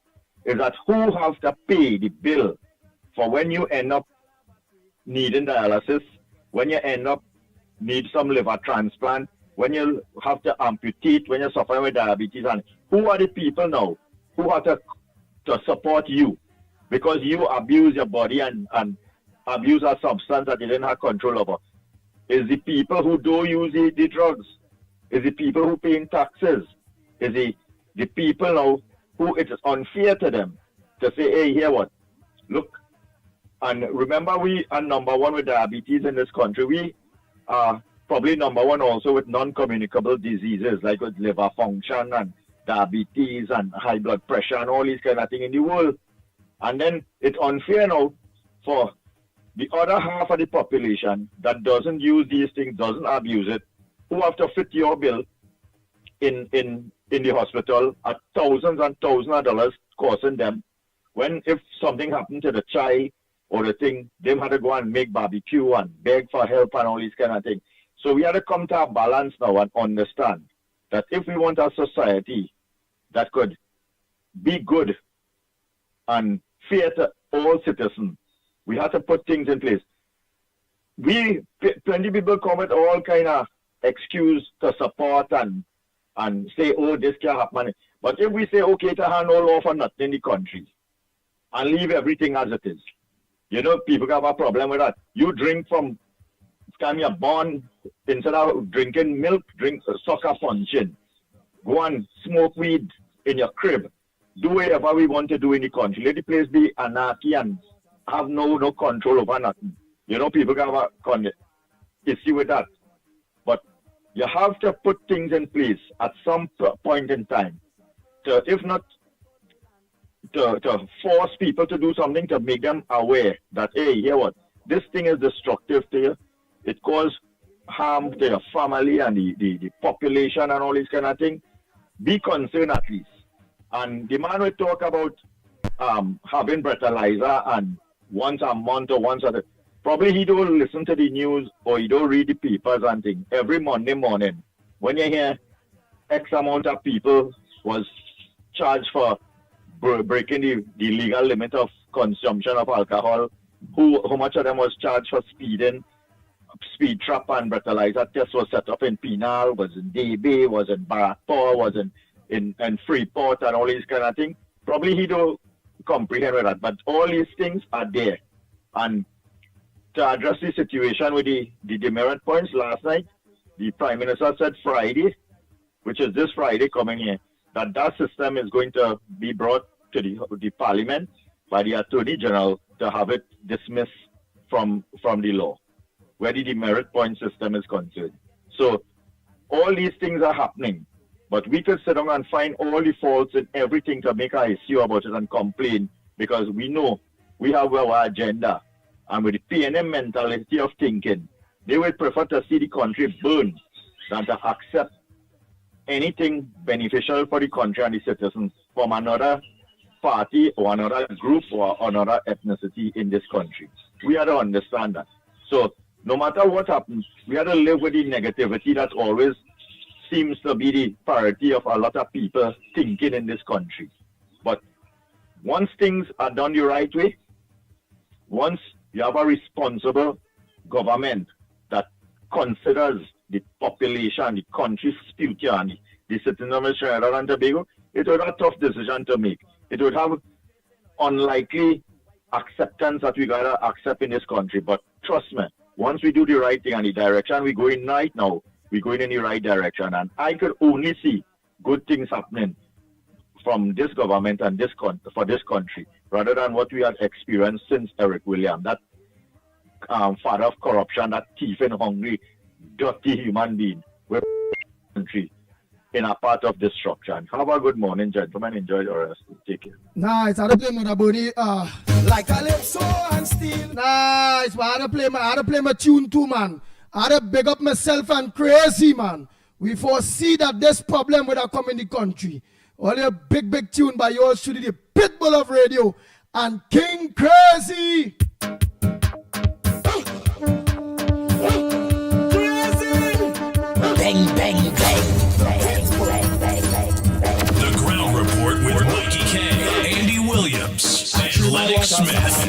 is that who have to pay the bill for when you end up needing dialysis, when you end up need some liver transplant, when you have to amputate, when you're suffering with diabetes, and who are the people now who have to support you because you abuse your body and abuse a substance that you didn't have control over? Is the people who don't use the drugs? Is the people who paying taxes? Is the people now who it is unfair to them to say, hey, here what? Look, and remember we are number one with diabetes in this country. We are probably number one also with non-communicable diseases like with liver function and diabetes and high blood pressure and all these kind of things in the world. And then it's unfair now for the other half of the population that doesn't use these things, doesn't abuse it, who have to fit your bill in the hospital at thousands and thousands of dollars costing them, when if something happened to the child or the thing, they had to go and make barbecue and beg for help and all these kind of things. So we had to come to a balance now and understand that if we want a society that could be good and fair to all citizens, we have to put things in place. Plenty of people come with all kind of excuse to support and say, oh, this can't happen. But if we say, okay, to hand all over nothing in the country and leave everything as it is, people have a problem with that. You drink from the time you're born, instead of drinking milk, drink soccer punching. Go and smoke weed in your crib. Do whatever we want to do in the country. Let the place be anarchy and have no control over nothing. People have a issue with that. But you have to put things in place at some point in time to, if not to force people to do something, to make them aware that, hey, hear what, this thing is destructive to you. It causes harm to your family and the population and all this kind of thing. Be concerned at least. And the man will talk about having breathalyzer and once a month or once a day. Probably he don't listen to the news or he don't read the papers and things. Every Monday morning, when you hear X amount of people was charged for breaking the legal limit of consumption of alcohol, how much of them was charged for speeding, speed trap and breathalyzer test was set up in Penal, was in DB, was in Barator, was in Freeport and all these kind of things. Probably he don't comprehend with that, but all these things are there. And to address the situation with the demerit points last night, the Prime Minister said Friday, which is this Friday coming here, that system is going to be brought to the Parliament by the Attorney General to have it dismissed from the law, where the demerit point system is concerned. So all these things are happening, but we could sit down and find all the faults in everything to make an issue about it and complain, because we know we have our agenda. And with the PNM mentality of thinking, they would prefer to see the country burn than to accept anything beneficial for the country and the citizens from another party or another group or another ethnicity in this country. We have to understand that. So no matter what happens, we have to live with the negativity that always seems to be the priority of a lot of people thinking in this country. But once things are done the right way, once you have a responsible government that considers the population, the country's future, and the citizens of Trinidad and Tobago, it would have a tough decision to make. It would have unlikely acceptance that we gotta accept in this country. But trust me, once we do the right thing and the direction we go in right now, we're going in the right direction. And I could only see good things happening from this government and for this country, rather than what we have experienced since Eric Williams, that father of corruption, that thief and hungry, dirty human being, with country in a part of destruction. Have a good morning, gentlemen. Enjoy the rest. Take care. Nice. I had to play my body. Like Calypso and Steel. Nice. I had to play my tune too, man. I big up myself and crazy, man. We foresee that this problem will come in the country. Only a big tune by yours truly, the Pitbull of radio and King Crazy. Bang, bang, bang. The Ground Report with Mikey K, Andy Williams, and Lennox Smith.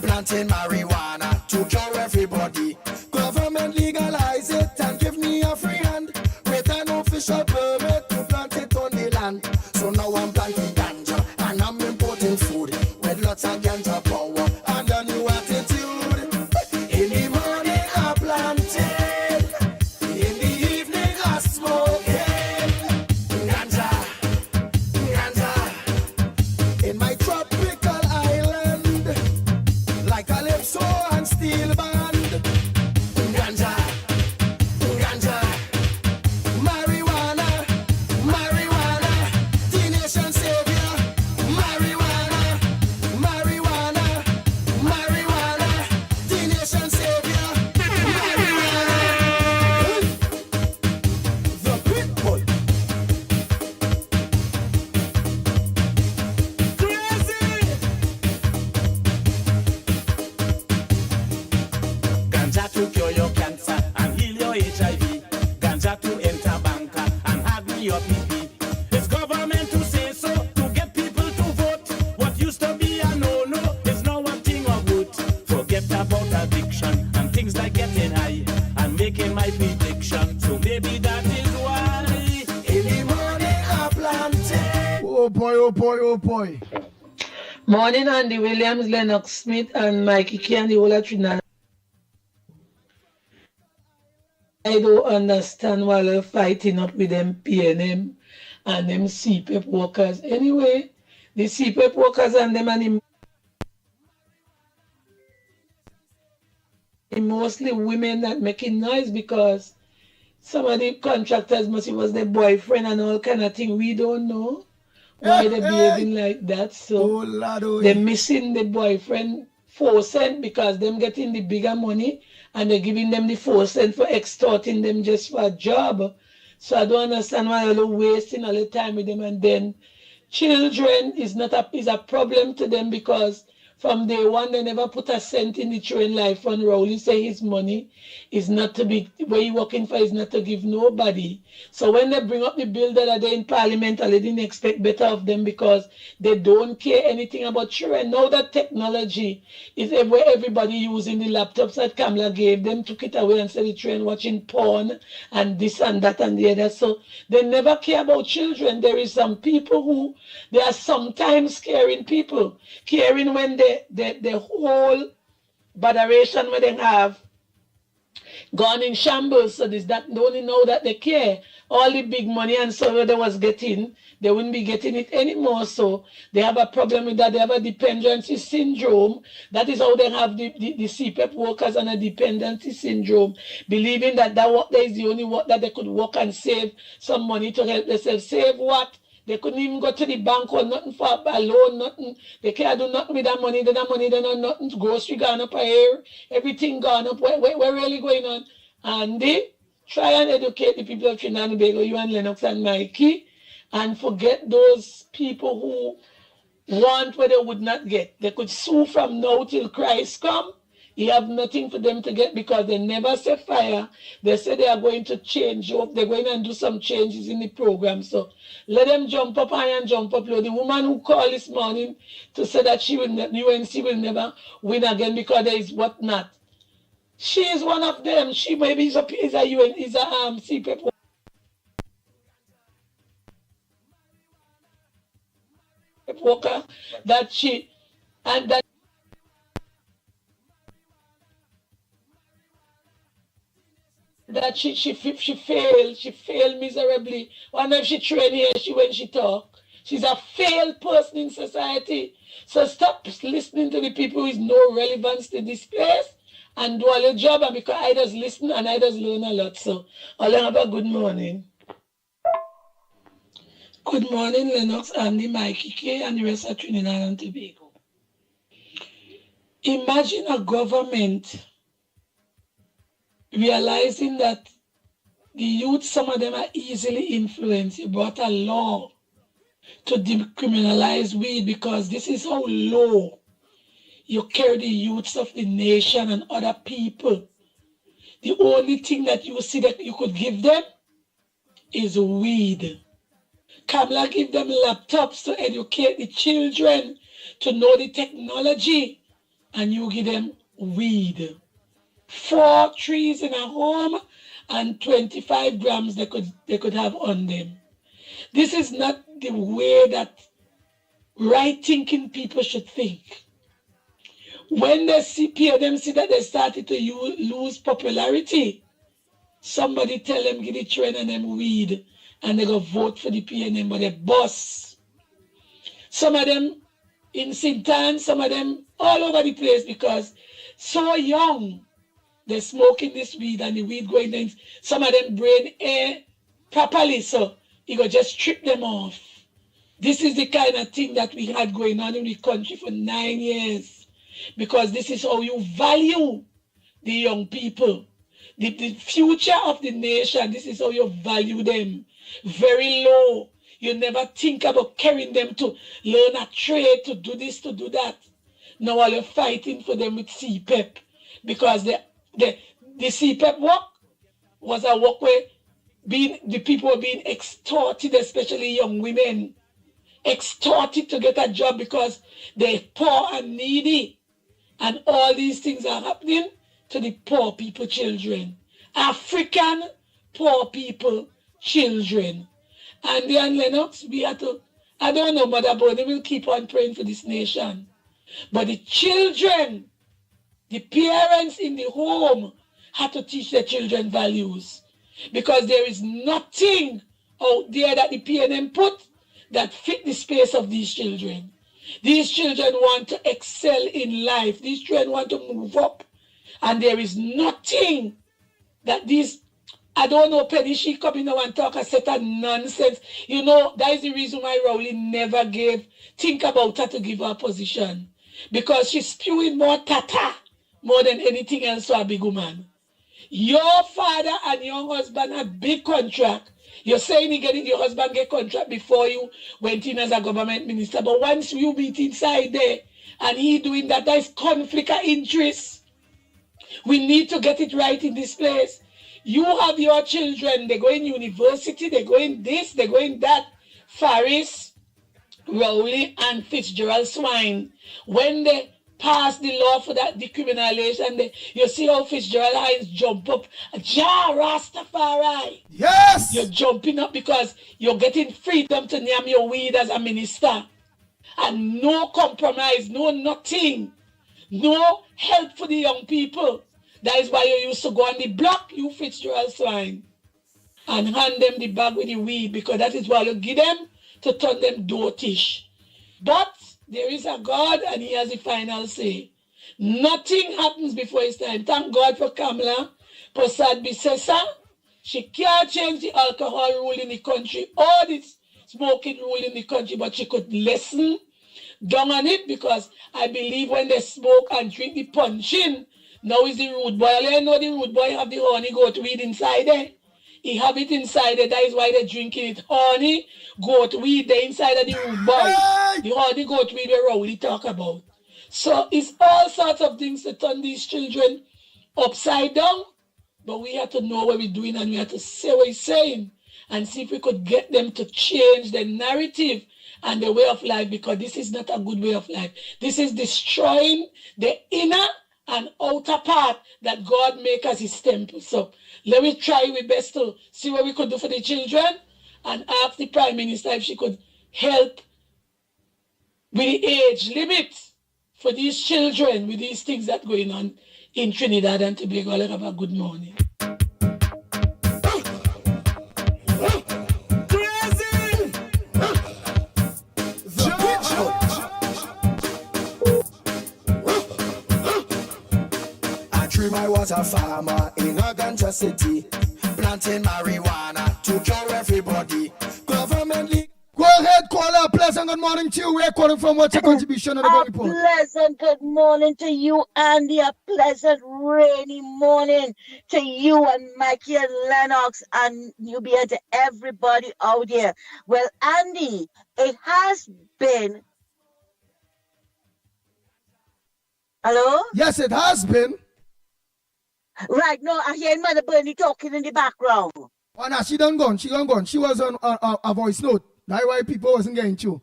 Planting marijuana to cure everybody. Government legalize it and give me a free hand with an official permit to plant it on the land. So now I'm planting ganja and I'm importing food with lots of ganja power and a new attitude. In the morning I planted, in the evening I smoking ganja, ganja. In my tropical island, like calypso and steel band. Ganja, ganja, marijuana, marijuana, the nation savior. Marijuana, marijuana, marijuana, the nation savior. Marijuana, the Pitbull. Ganja to cure your cancer and heal your HIV. Ganja to enter banker and have me your PP. It's government to say so to get people to vote. What used to be a no-no is now a thing of good. Forget about addiction and things like getting high and making my prediction. So maybe that is why In the morning I planted. Oh boy, oh boy, oh boy. Morning, Andy Williams, Lennox Smith, and Mickie K and the whole of Trinidad. I don't understand why they're fighting up with them PNM and them CPEP workers. Anyway, the CPEP workers and them and mostly women that making noise because some of the contractors must it was their boyfriend and all kind of thing. We don't know why they're behaving like that. So they're missing the boyfriend 4 cents because them getting the bigger money and they're giving them the 4 cents for extorting them just for a job. So I don't understand why they're wasting all the time with them. And then children is a problem to them because from day one they never put a cent in the children life fund. Rowley say his money is not to be where he working for is not to give nobody. So when they bring up the bill that are there in parliament, they didn't expect better of them because they don't care anything about children. Now that technology is where everybody using the laptops that Kamala gave them, took it away and said the children watching porn and this and that and the other. So they never care about children. There is some people who they are sometimes caring people, caring when the whole botheration where they have gone in shambles. So this that only know that they care. All the big money and so they was getting, they wouldn't be getting it anymore. So they have a problem with that. They have a dependency syndrome. That is how they have the CPEP workers and a dependency syndrome, believing that work there is the only work that they could work and save some money to help themselves. Save what? They couldn't even go to the bank or nothing for a loan, nothing. They can't do nothing with that money. They don't money, they don't nothing. Grocery gone up a hair, everything gone up. What really going on? Andy, try and educate the people of Trinidad and Tobago, you and Lennox and Mikey, and forget those people who want what they would not get. They could sue from now till Christ come. You have nothing for them to get because they never say fire. They say they are going to change up. They're going to do some changes in the program. So let them jump up high and jump up low. The woman who called this morning to say that UNC will never win again because there is what not. She is one of them. She maybe is a CPEP worker that she and that. That she failed miserably. Wonder if she trained here, when she talk. She's a failed person in society. So stop listening to the people who is no relevance to this place and do all your job, and because I just listen and I just learn a lot. So I'll have a good morning. Good morning, Lennox, Andy, Mikey K, and the rest of Trinidad and Tobago. Imagine a government realizing that the youth, some of them are easily influenced. You brought a law to decriminalize weed because this is how low you carry the youths of the nation and other people. The only thing that you see that you could give them is weed. Kamala give them laptops to educate the children, to know the technology, and you give them weed. 4 trees in a home and 25 grams they could have on them. This is not the way that right thinking people should think. When they see them see that they started to lose popularity, somebody tell them give the train and them weed and they go vote for the PNM, but they boss. Some of them in Sintan, some of them all over the place because so young, they're smoking this weed and the weed going in. Some of them brain air properly, so it go just strip them off. This is the kind of thing that we had going on in the country for 9 years because this is how you value the young people. The future of the nation, this is how you value them. Very low. You never think about carrying them to learn a trade, to do this, to do that. Now while you're fighting for them with CPEP because the CPEP work was a work where the people were being extorted, especially young women, extorted to get a job because they're poor and needy. And all these things are happening to the poor people children. African poor people children. Andy and Lennox, we have to, I don't know, Mother Bonnie will keep on praying for this nation. But the children, the parents in the home have to teach their children values. Because there is nothing out there that the PNM put that fit the space of these children. These children want to excel in life. These children want to move up. And there is nothing that these, I don't know, Penny, she come in now and talk a set of nonsense. You know, that is the reason why Rowley never think about her to give her a position. Because she's spewing more tata more than anything else to a big woman. Your father and your husband had big contract. You're saying your husband get contract before you went in as a government minister. But once you meet inside there and he doing that, that is conflict of interest. We need to get it right in this place. You have your children, they go in university, they go in this, they go in that. Faris, Rowley, and Fitzgerald Swine, when they pass the law for that decriminalization, you see how Fitzgerald Hines jump up. Jah Rastafari. Yes! You're jumping up because you're getting freedom to name your weed as a minister. And no compromise, no nothing. No help for the young people. That is why you used to go on the block, you Fitzgerald Swine, and hand them the bag with the weed, because that is why you give them to turn them dotish. But there is a God and he has the final say. Nothing happens before his time. Thank God for Kamala Prasad Bisesa. She can't change the alcohol rule in the country or the smoking rule in the country, but she could listen down on it, because I believe when they smoke and drink the punching, now is the rude boy. I know the rude boy have the honey goat weed inside there. He have it inside there. That is why they're drinking it. Honey goat weed there inside of the rude boy. The honey goat weed we Rowley talk about. So it's all sorts of things to turn these children upside down. But we have to know what we're doing, and we have to say what we're saying and see if we could get them to change the narrative and the way of life, because this is not a good way of life. This is destroying the inner and outer part that God make as his temple. So let me try our best to see what we could do for the children, and ask the Prime Minister if she could help with the age limit for these children with these things that are going on in Trinidad and Tobago. I'll have a good morning. I was a farmer in a ganja city, planting marijuana to cure everybody. Government league. Go ahead, call a pleasant good morning to you. We're calling from what's your contribution on the Ground Report? Pleasant good morning to you, Andy. A pleasant rainy morning to you and Mickie and Lennox and Nubia, to everybody out there. Well, Andy, it has been. Hello? Yes, it has been. Right, no, I hear Mother Bernie talking in the background. Oh, no, she done gone. She done gone. She was on a voice note. That's why people wasn't getting through.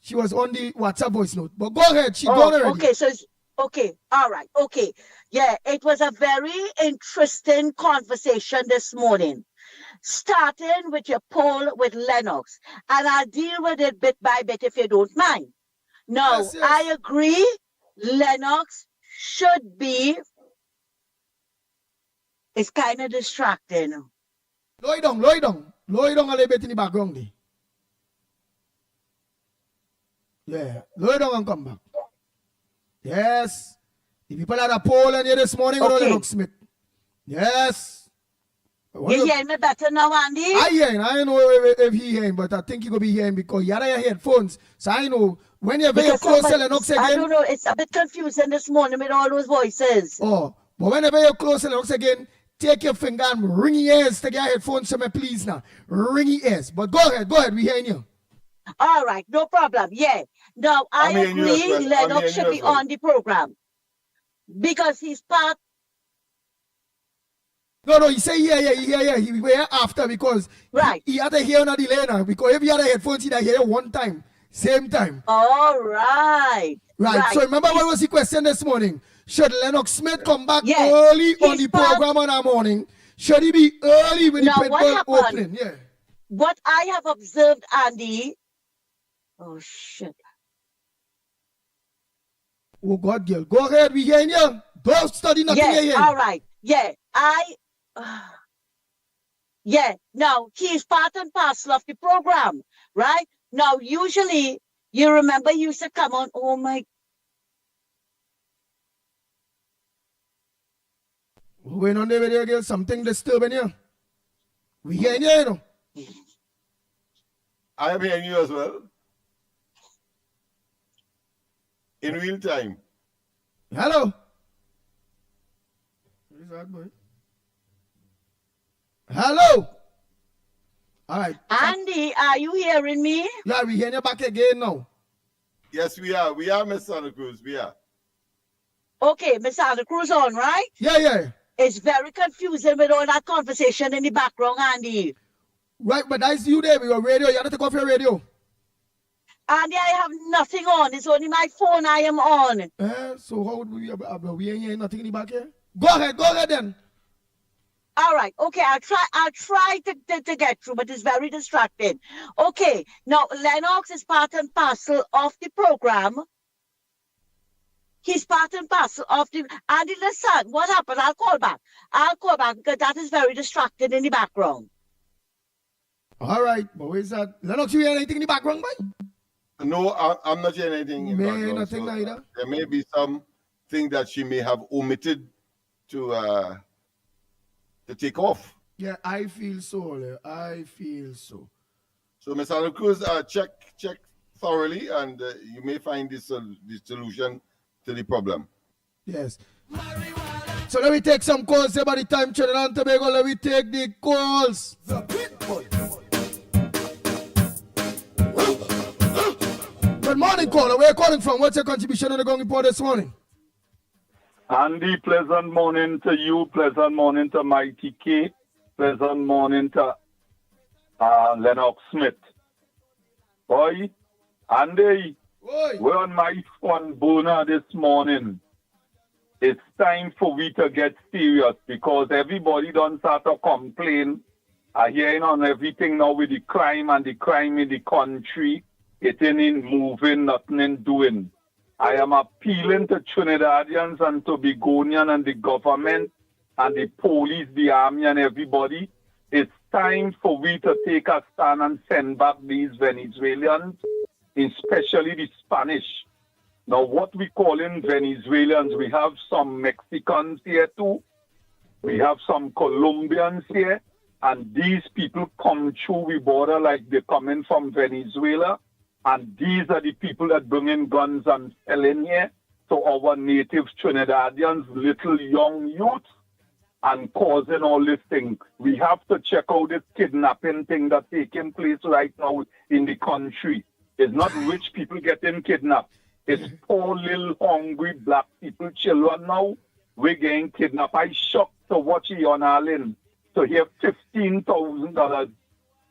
She was on the WhatsApp voice note. But go ahead. She gone already. Okay, so it's okay. All right. Okay. Yeah, it was a very interesting conversation this morning. Starting with your poll with Lennox. And I'll deal with it bit by bit if you don't mind. Now, Yes, yes. I agree. Lennox should be. It's kind of distracting. Lie down, lie down. Lie down a little bit in the background there. Yeah, lie down and come back. Yes. The people at the poll in here this morning are Lennox Smith. Yes. You hear me better now, Andy? I hear him. I don't know if he hearing, but I think he going to be hearing because you have your headphones. So I know when you're very close to Lennox again. I don't know. It's a bit confusing this morning with all those voices. Oh, but whenever you're close to Lennox again, take your finger and ring your ears. Take your headphones to me, please now. Ring your ears. But go ahead, we hearing you. All right, no problem. Yeah. Now, I agree Lennox should be on the program because he's part. No, he say yeah. He will hear after because he had to hear on the delay now. Because if he had a headphones, he'd hear one time, same time. All right. Right. So remember what was the question this morning? Should Lennox Smith come back early on the program on our morning? Should he be early when the pitbull opening? Yeah. What I have observed, Andy. Oh shit. Oh God, girl. Go ahead, we hearing you. Don't study nothing here. All right. Yeah. Yeah. Now he is part and parcel of the program, right? Now, usually, you remember he used to come on. Oh my. What's going on there with you, girl? Something disturbing you. We hearing you, you know. I am hearing you as well. In real time. Hello. What is that, boy? Hello. All right. Andy, are you hearing me? Yeah, we hearing you back again now. Yes, we are. We are, Miss Santa Cruz. We are. Okay, Miss Santa Cruz on, right? Yeah. It's very confusing with all that conversation in the background, Andy. Right, but that's you there with your radio. You have to take off your radio. Andy, I have nothing on. It's only my phone I am on. So how would we ain't hearing nothing in the back here? Go ahead then. All right. Okay, I'll try to get through, but it's very distracting. Okay. Now, Lennox is part and parcel of the program. He's part and parcel of the... Andy, listen, what happened? I'll call back because that is very distracting in the background. All right. But where's that? Lennox, you hear anything in the background, boy? No, I'm not hearing anything in the background. Nothing either. There may be something that she may have omitted to take off. Yeah, I feel so. So, Ms. Santa Cruz, check thoroughly, and you may find the solution to the problem. Yes. So let me take some calls about the time Trinidad and Tobago. Let me take the calls. The Pitbull. Good morning, caller. Where are you calling from? What's your contribution on the Gong Report this morning? Andy, pleasant morning to you. Pleasant morning to Mickie K. Pleasant morning to Lennox Smith. Boy, Andy, we're on my phone burner this morning. It's time for we to get serious because everybody done start to complain. I hearing on everything now with the crime in the country. It ain't moving, nothing ain't doing. I am appealing to Trinidadians and Tobagonians and the government and the police, the army and everybody. It's time for we to take a stand and send back these Venezuelans, especially the Spanish. Now, what we call in Venezuelans, we have some Mexicans here too. We have some Colombians here. And these people come through the border like they're coming from Venezuela. And these are the people that bring in guns and sell in here. So our native Trinidadians, little young youths, and causing all this thing. We have to check out this kidnapping thing that's taking place right now in the country. It's not rich people getting kidnapped. It's poor little hungry black people, children now. We're getting kidnapped. I shocked to watch Ian Allen to hear $15,000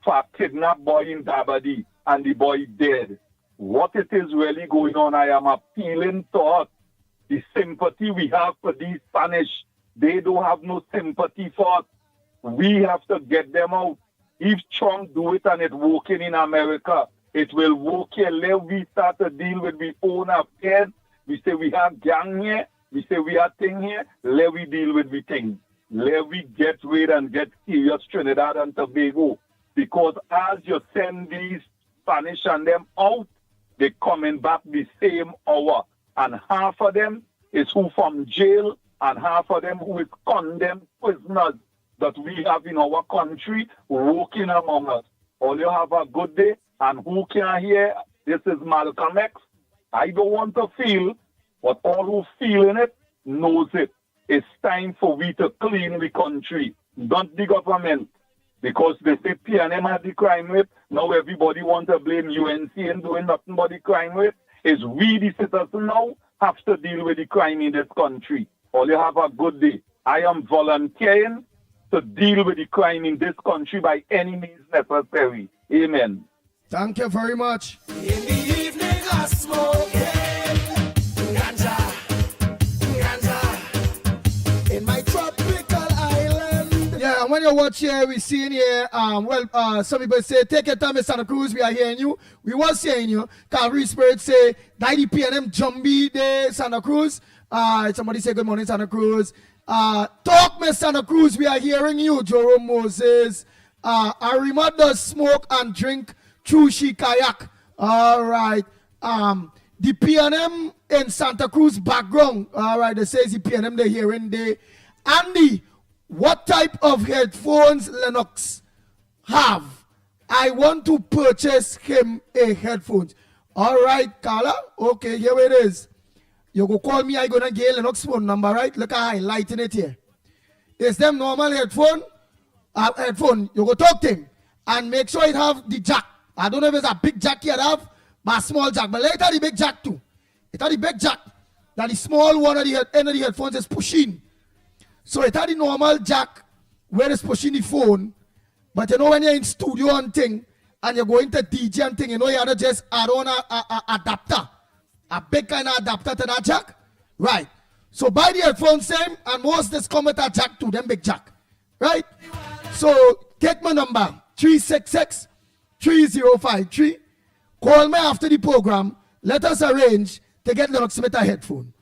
for a kidnapped boy in Dabadi and the boy dead. What it is really going on, I am appealing to us. The sympathy we have for these Spanish, they don't have no sympathy for us. We have to get them out. If Trump do it and it's working in America, it will work here. Let we start to deal with we own affairs. We say we have gang here. We say we have thing here. Let we deal with the thing. Let we get rid and get serious Trinidad and Tobago. Because as you send these Spanish and them out, they coming back the same hour. And half of them is who from jail and half of them who is condemned prisoners that we have in our country working among us. All you have a good day, and who can hear, this is Malcolm X. I don't want to feel, but all who feel in it knows it. It's time for we to clean the country, not the government. Because they say PNM has the crime rate, now everybody wants to blame UNC and doing nothing but the crime rate. It's we, the citizens now, have to deal with the crime in this country. All you have a good day. I am volunteering to deal with the crime in this country by any means necessary. Amen. Thank you very much. In the evening I smoke ganja, ganja in my tropical island. Yeah, and when you watch here, we seeing here, some people say, take your time in Santa Cruz, we are hearing you. We was hearing you. Calvary Spirit say, PNM Jumbie Day, Santa Cruz. Somebody say, good morning, Santa Cruz. Talk, Miss Santa Cruz, we are hearing you, Jerome Moses. Arima does smoke and drink through she kayak. All right. The PNM in Santa Cruz background. All right, they say the PNM they're hearing there. Andy, what type of headphones Lennox have? I want to purchase him a headphones. All right, Carla. Okay, here it is. You go call me, I gonna get Lennox phone number, right? Look at highlighting it here. It's them normal headphone. You go talk to him and make sure it have the jack. I don't know if it's a big jack you have, but a small jack. But later the big jack too. It had the big jack. That the small one at the end of the headphones is pushing. So it had the normal jack where it's pushing the phone. But you know when you're in studio and thing, and you're going to DJ and thing, you know you have to just add on a adapter. A big kind of adapter to that jack. Right. So buy the headphones same, and most this come with a jack to them big jack. Right? So take my number, 366-3053. Call me after the program. Let us arrange to get Lennox Smith a headphone.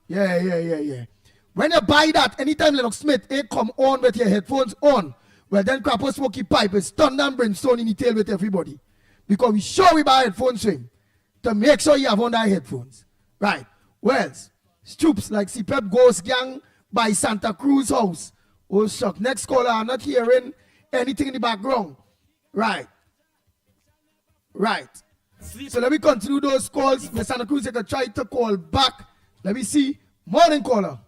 Yeah. When you buy that, anytime Lennox Smith come on with your headphones on, well then crap a smoky pipe is thunder and brimstone in the tail with everybody. Because we sure we buy headphones to him to make sure you have on that headphones. Right. Well, Stoops like CPEP Ghost Gang by Santa Cruz House. Oh, shock. Next caller, I'm not hearing anything in the background. Right. So let me continue those calls. Miss Santa Cruz, you can try to call back. Let me see. Morning caller.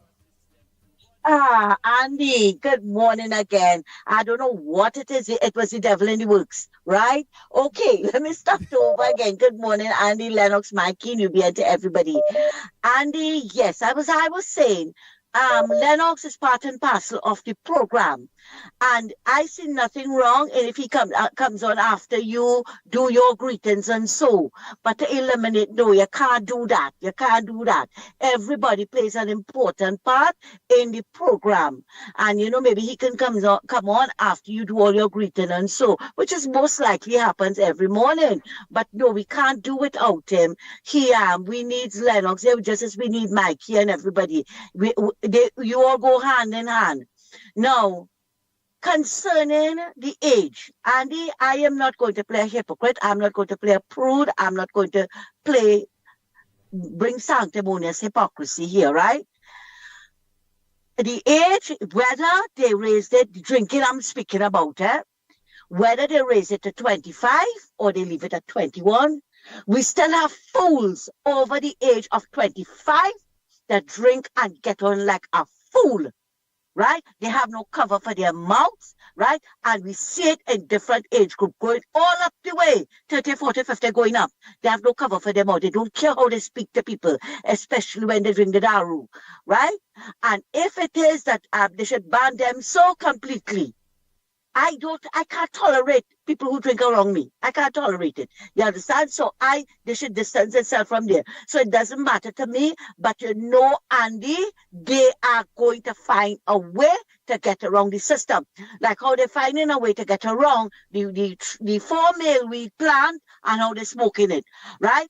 Andy, good morning again. I don't know what it is. It was the devil in the works, right? Okay, let me start over again. Good morning, Andy, Lennox, Mickie, Nubia, to everybody. Andy, yes, I was saying, Lennox is part and parcel of the program, and I see nothing wrong. And if he comes on after you, do your greetings and so. But to eliminate, no, you can't do that. You can't do that. Everybody plays an important part in the program, and you know maybe he can come on after you do all your greeting and so, which is most likely happens every morning. But no, we can't do without him. We need Lennox just as we need Mickie and everybody. You all go hand in hand. Now, concerning the age, Andy, I am not going to play a hypocrite. I'm not going to play a prude. I'm not going to bring sanctimonious hypocrisy here, right? The age, whether they raised it, drinking I'm speaking about, whether they raise it to 25 or they leave it at 21, We still have fools over the age of 25 that drink and get on like a fool, right? They have no cover for their mouths, right? And we see it in different age group going all up the way, 30, 40, 50 going up. They have no cover for their mouth. They don't care how they speak to people, especially when they drink the daru, right? And if it is that they should ban them so completely, I can't tolerate people who drink around me. I can't tolerate it. You understand? So they should distance themselves from there. So it doesn't matter to me, but you know, Andy, they are going to find a way to get around the system. Like how they're finding a way to get around the 4 male weed plant and how they're smoking it, right?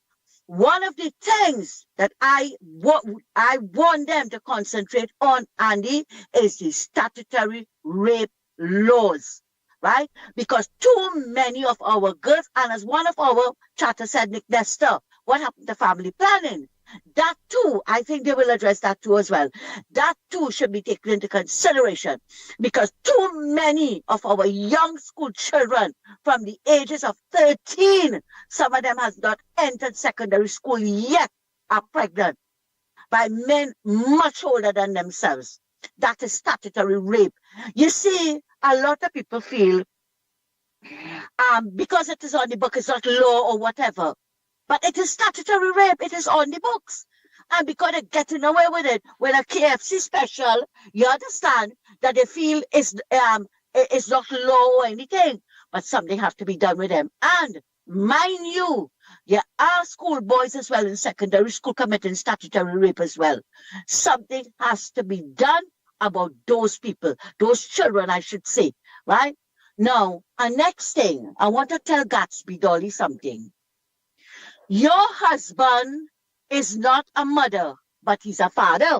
One of the things that I want them to concentrate on, Andy, is the statutory rape laws, right? Because too many of our girls, and as one of our chatter said, Nick Nestor, what happened to family planning? That too, I think they will address that too as well. That too should be taken into consideration because too many of our young school children from the ages of 13, some of them has not entered secondary school yet, are pregnant by men much older than themselves. That is statutory rape. You see, a lot of people feel because it is on the book, it's not law or whatever. But it is statutory rape. It is on the books. And because they're getting away with it, with a KFC special, you understand that they feel it's not law or anything. But something has to be done with them. And mind you, there are schoolboys as well in secondary school committing statutory rape as well. Something has to be done about those people, those children, I should say, right? Now, next thing, I want to tell Gatsby Dolly something. Your husband is not a mother, but he's a father.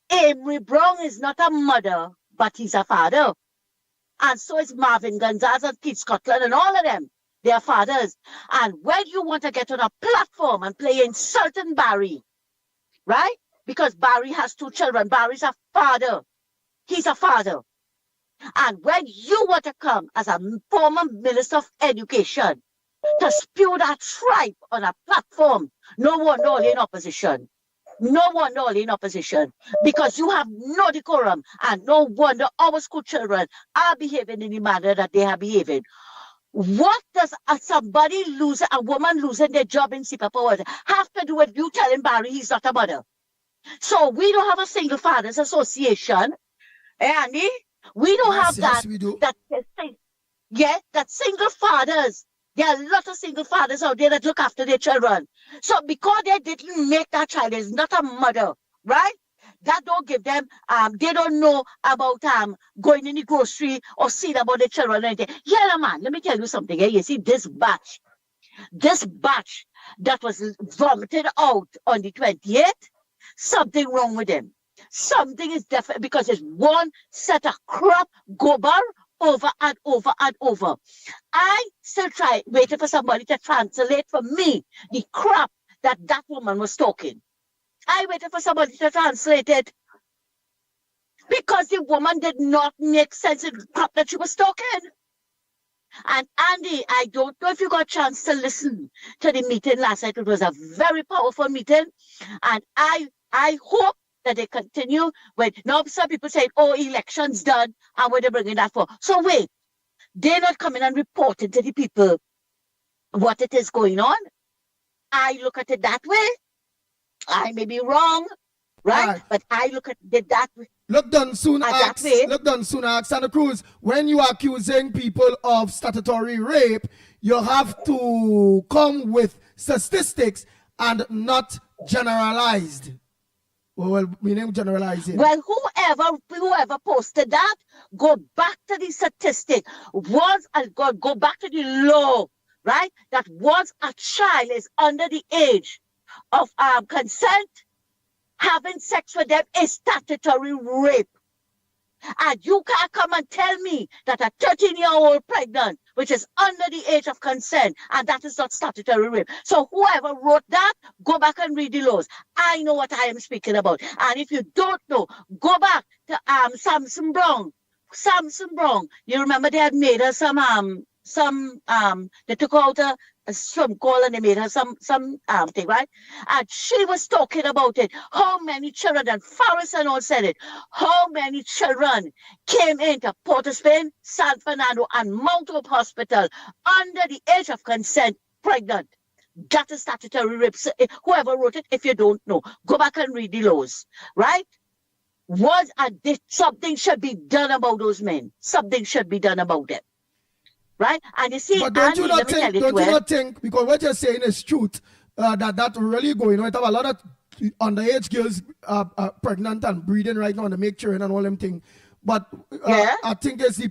Amory Brown is not a mother, but he's a father. And so is Marvin Gonzalez and Keith Scotland and all of them. They are fathers. And when you want to get on a platform and play insulting Barry, right? Because Barry has 2 children. Barry's a father. He's a father. And when you want to come as a former Minister of Education to spew that tripe on a platform, no wonder all in opposition. No wonder all in opposition. Because you have no decorum. And no wonder our school children are behaving in the manner that they are behaving. What does a woman losing their job in Sipa have to do with you telling Barry he's not a mother? So we don't have a single fathers association, Andy. We don't have that. We do. That single fathers. There are a lot of single fathers out there that look after their children. So because they didn't make that child, is not a mother, right? That don't give them, they don't know about going in the grocery or seeing about the children or anything. Yeah, man, let me tell you something. You see, this batch that was vomited out on the 28th, something wrong with them. Something is definitely, because it's one set of crap gobar over and over and over. I still waiting for somebody to translate for me the crap that woman was talking. I waited for somebody to translate it because the woman did not make sense of the crap that she was talking. And Andy, I don't know if you got a chance to listen to the meeting last night. It was a very powerful meeting. And I hope that they continue with, now some people say, oh, election's done, and what they're bringing that for. So wait, they're not coming and reporting to the people what it is going on. I look at it that way. I may be wrong, right? But I look at it that way. Look done soon ask Santa Cruz, when you are accusing people of statutory rape, you have to come with statistics and not generalized. Well, meaning generalizing. Well, whoever posted that, go back to the statistic. Go back to the law, right? That once a child is under the age of consent, having sex with them is statutory rape. And you can't come and tell me that a 13-year-old pregnant, which is under the age of consent, and that is not statutory rape. So whoever wrote that, go back and read the laws. I know what I am speaking about. And if you don't know, go back to Samson Brown. Samson Brown. You remember they had made us they took out a swim call and they made her some thing, right? And she was talking about it. How many children, and Forrest and all said it, how many children came into Port of Spain, San Fernando, and Mount Hope Hospital under the age of consent, pregnant. That is statutory rape. So, whoever wrote it, if you don't know, go back and read the laws, right? Something should be done about those men. Something should be done about them. Right? And you see, but don't Andy, you not think, because what you're saying is truth, that really going on. We have a lot of underage girls pregnant and breeding right now and they make children and all them things. But I think it's the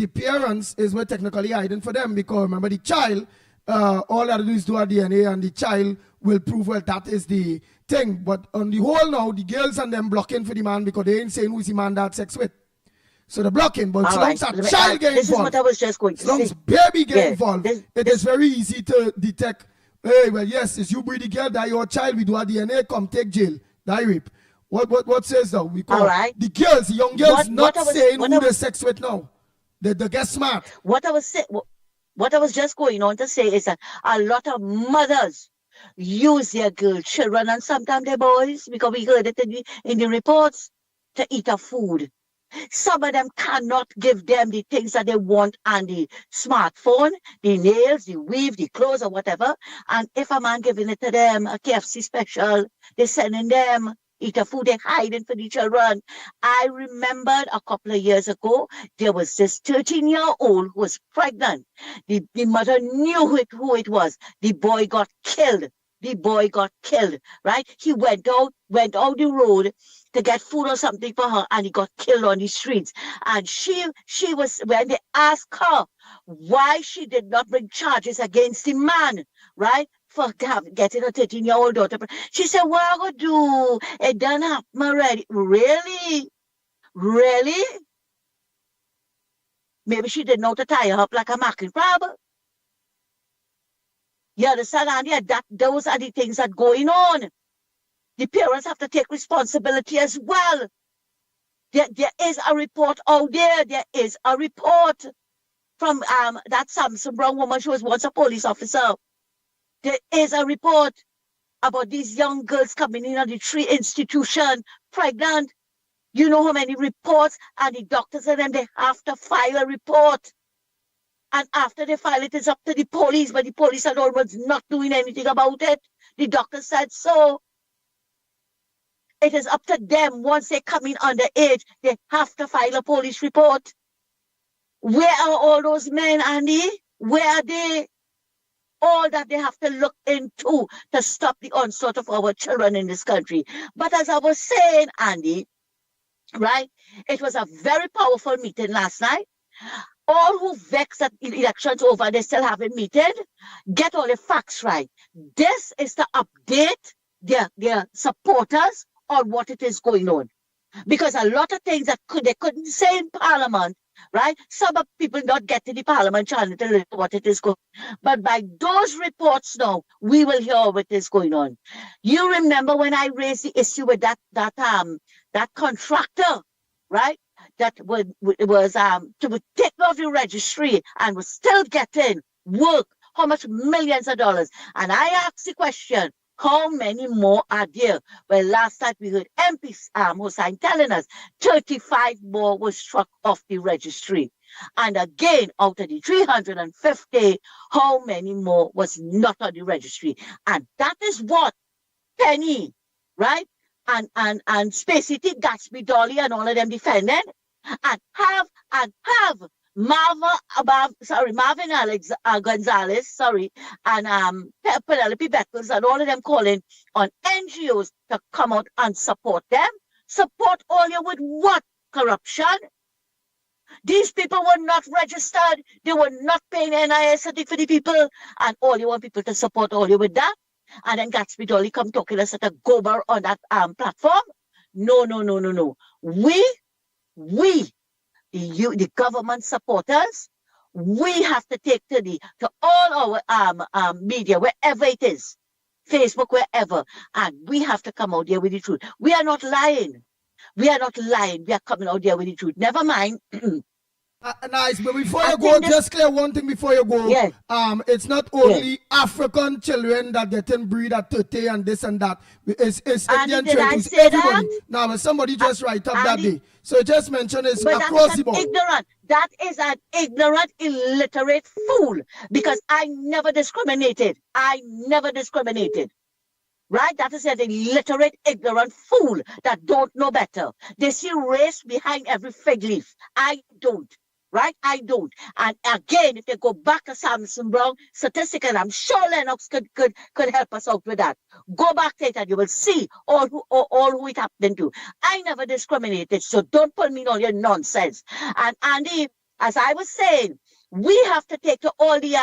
parents is what technically hiding for them, because remember the child, all that do is do a DNA and the child will prove, well, that is the thing. But on the whole now, the girls and them blocking for the man because they ain't saying who's the man that had sex with. So the blocking, but as long as a child get involved, this is what I was just going to say. As long as baby get involved, it is very easy to detect, hey, well, yes, it's you breed the girl, that your child, we do a DNA, come take jail, die rape. What says that? We call the girls, the young girls, not saying who they sex with now. They get smart. What I was just going on to say is that a lot of mothers use their girl children and sometimes their boys, because we heard it in the reports, to eat a food. Some of them cannot give them the things that they want on the smartphone, the nails, the weave, the clothes, or whatever. And if a man giving it to them, a KFC special, they're sending them eat a food, they're hiding for the children. I remembered a couple of years ago, there was this 13-year-old who was pregnant. The mother knew who it was. The boy got killed. Right? He went out the road to get food or something for her, and he got killed on the streets. And she was, when they asked her why she did not bring charges against the man, right, for getting a 13-year-old daughter, she said, what I gonna do? It done happen already. Really? Maybe she didn't know to tie her up like a macking crab. You understand, Andy? Those are the things that are going on. The parents have to take responsibility as well. There is a report out there. There is a report from that Samson Brown woman. She was once a police officer. There is a report about these young girls coming in at the tree institution, pregnant. You know how many reports, and the doctors and them, they have to file a report. And after they file it, it's up to the police, but the police are almost not doing anything about it. The doctor said so. It is up to them. Once they come in underage, they have to file a police report. Where are all those men, Andy? Where are they? All that they have to look into to stop the onslaught of our children in this country. But as I was saying, Andy, right, it was a very powerful meeting last night. All who vex that election's over, they still haven't meted, get all the facts right. This is to update their supporters on what it is going on. Because a lot of things that they couldn't say in Parliament, right? Some of people not get to the Parliament channel to look what it is going on. But by those reports now, we will hear what is going on. You remember when I raised the issue with that contractor, right? That was to take off the registry and was still getting work, how much millions of dollars. And I asked the question, how many more are there? Well, last night we heard MP Hussain telling us 35 more was struck off the registry. And again, out of the 350, how many more was not on the registry? And that is what Penny, right? And Spacey Gatsby Dolly and all of them defended, and have Marvin Gonzalez, and Penelope Beckles and all of them calling on NGOs to come out and support them. Support all you with what? Corruption? These people were not registered. They were not paying NIS for the people, and all you want people to support all you with that. And then Gatsby Dolly come talking us at a gober on that platform. No. We, the government supporters, we have to take to all our media, wherever it is, Facebook, wherever, and we have to come out there with the truth. We are not lying. We are coming out there with the truth. Never mind Nice, but before you go, just clear one thing before you go. Yes. It's not only African children that getting breed at 30 and this and that. It's Indian children, it's everybody. Now, when somebody just write up that day. So just mention it's across the board. Ignorant. That is an ignorant, illiterate fool. Because I never discriminated. Right? That is an illiterate, ignorant fool that don't know better. They see race behind every fig leaf. I don't. Right? I don't. And again, if they go back to Samson Brown statistic, and I'm sure Lennox could help us out with that. Go back to it and you will see all who it happened to. I never discriminated, so don't put me on your nonsense. And Andy, as I was saying, we have to take to all the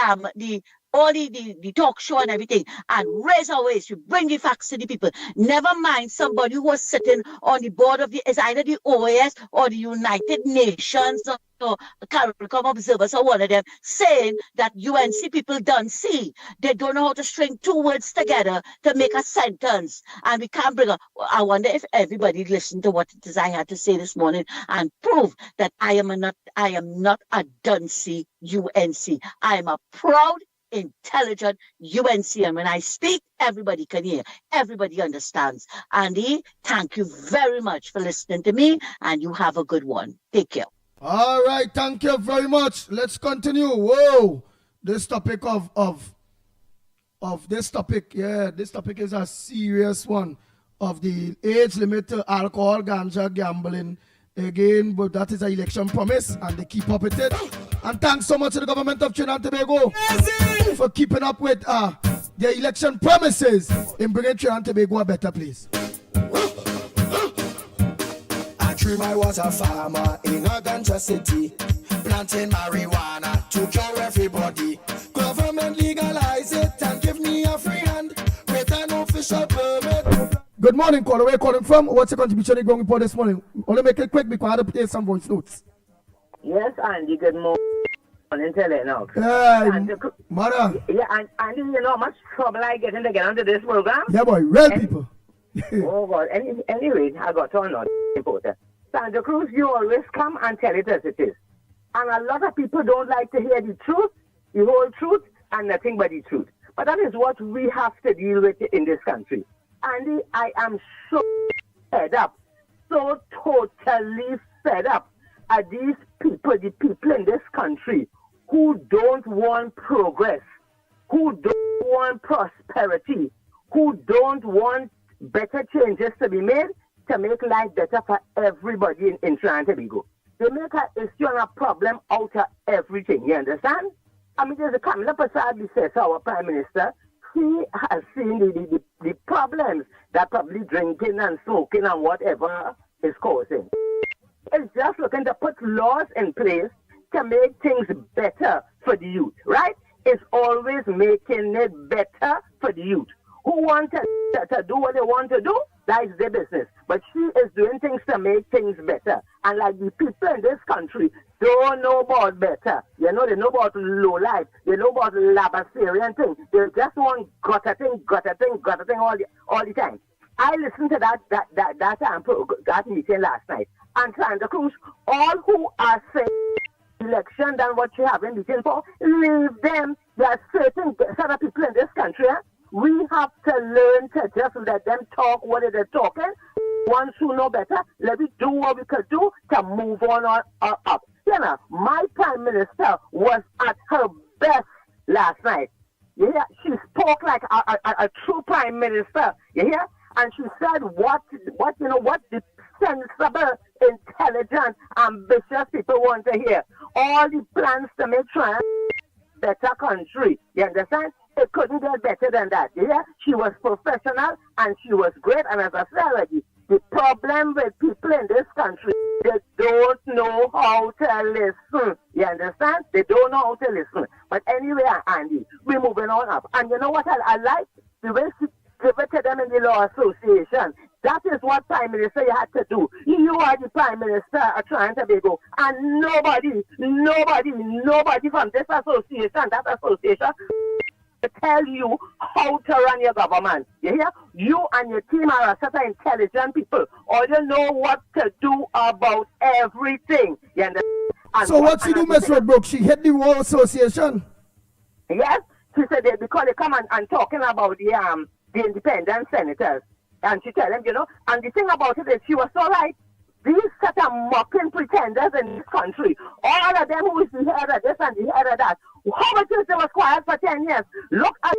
talk show and everything and raise our ways. You bring the facts to the people. Never mind somebody who was sitting on the board of it's either the OAS or the United Nations or CARICOM observers or one of them saying that UNC people don't see. They don't know how to string two words together to make a sentence. And we can't bring I wonder if everybody listened to what it is I had to say this morning and prove that I am not a dunce UNC. I am a proud, intelligent UNC, and when I speak, everybody can hear, everybody understands. Andy, thank you very much for listening to me, and you have a good one. Take care. All right, thank you very much. Let's continue. Whoa, this topic of this topic, this topic is a serious one, of the age limit to alcohol, ganja, gambling. Again, but that is an election promise, and they keep up with it. And thanks so much to the government of Trinidad and Tobago for keeping up with their election promises in bringing Trinidad and Tobago a better place. I was a farmer in a ganja city, planting marijuana to cure everybody. Government legalize it and give me a free hand with an official permit. Good morning, caller. Where are you calling from? What's your contribution to the ground report this morning? Only make it quick because I have to play some voice notes. Yes, Andy, good morning. Lennox. Mother. Yeah, and Andy, you know how much trouble I get in to get onto this program? Yeah, boy, real people. Oh, God. Anyway, I got on not important. Santa Cruz, you always come and tell it as it is. And a lot of people don't like to hear the truth, the whole truth, and nothing but the truth. But that is what we have to deal with in this country. Andy, I am so fed up, so totally fed up at these people, the people in this country who don't want progress, who don't want prosperity, who don't want better changes to be made to make life better for everybody in Trinidad and Tobago. They make an issue and a problem out of everything, you understand? I mean, there's a Kamala Prasad, says our Prime Minister, he has seen the problems that probably drinking and smoking and whatever is causing. It's just looking to put laws in place to make things better for the youth, right? It's always making it better for the youth. Who want to do what they want to do, that's their business. But she is doing things to make things better. And like the people in this country don't know about better. You know, they know about low life. They know about Labasarian thing. They just want gutter thing all the time. I listened to that meeting last night. And Santa Cruz, all who are saying election than what you have in meeting for, leave them. There are certain set of people in this country. We have to learn to just let them talk what they're talking. Once who know better, let me do what we could do to move on up. You know, my Prime Minister was at her best last night. You hear? She spoke like a true Prime Minister. You hear? And she said what the sensible, intelligent, ambitious people want to hear. All the plans to make Trinidad a better country. You understand? It couldn't get better than that. Yeah, she was professional and she was great. And as I said already, the problem with people in this country, they don't know how to listen. You understand? They don't know how to listen. But anyway, Andy, we're moving on up. And you know what I like? The way she give it to them in the Law Association. That is what Prime Minister you had to do. You are the Prime Minister of Trinidad and Tobago. And nobody from this association, that association, to tell you how to run your government. You hear? You and your team are a set of intelligent people. All you know what to do about everything. You understand? So what she do, Miss Redbrook? She hit the whole association? Yes, she said that because they come and talking about the independent senators. And she tell them, you know, and the thing about it is she was so right. These such a mocking pretenders in this country, all of them who is the head of this and the head of that, how much is they was quiet for 10 years? Look at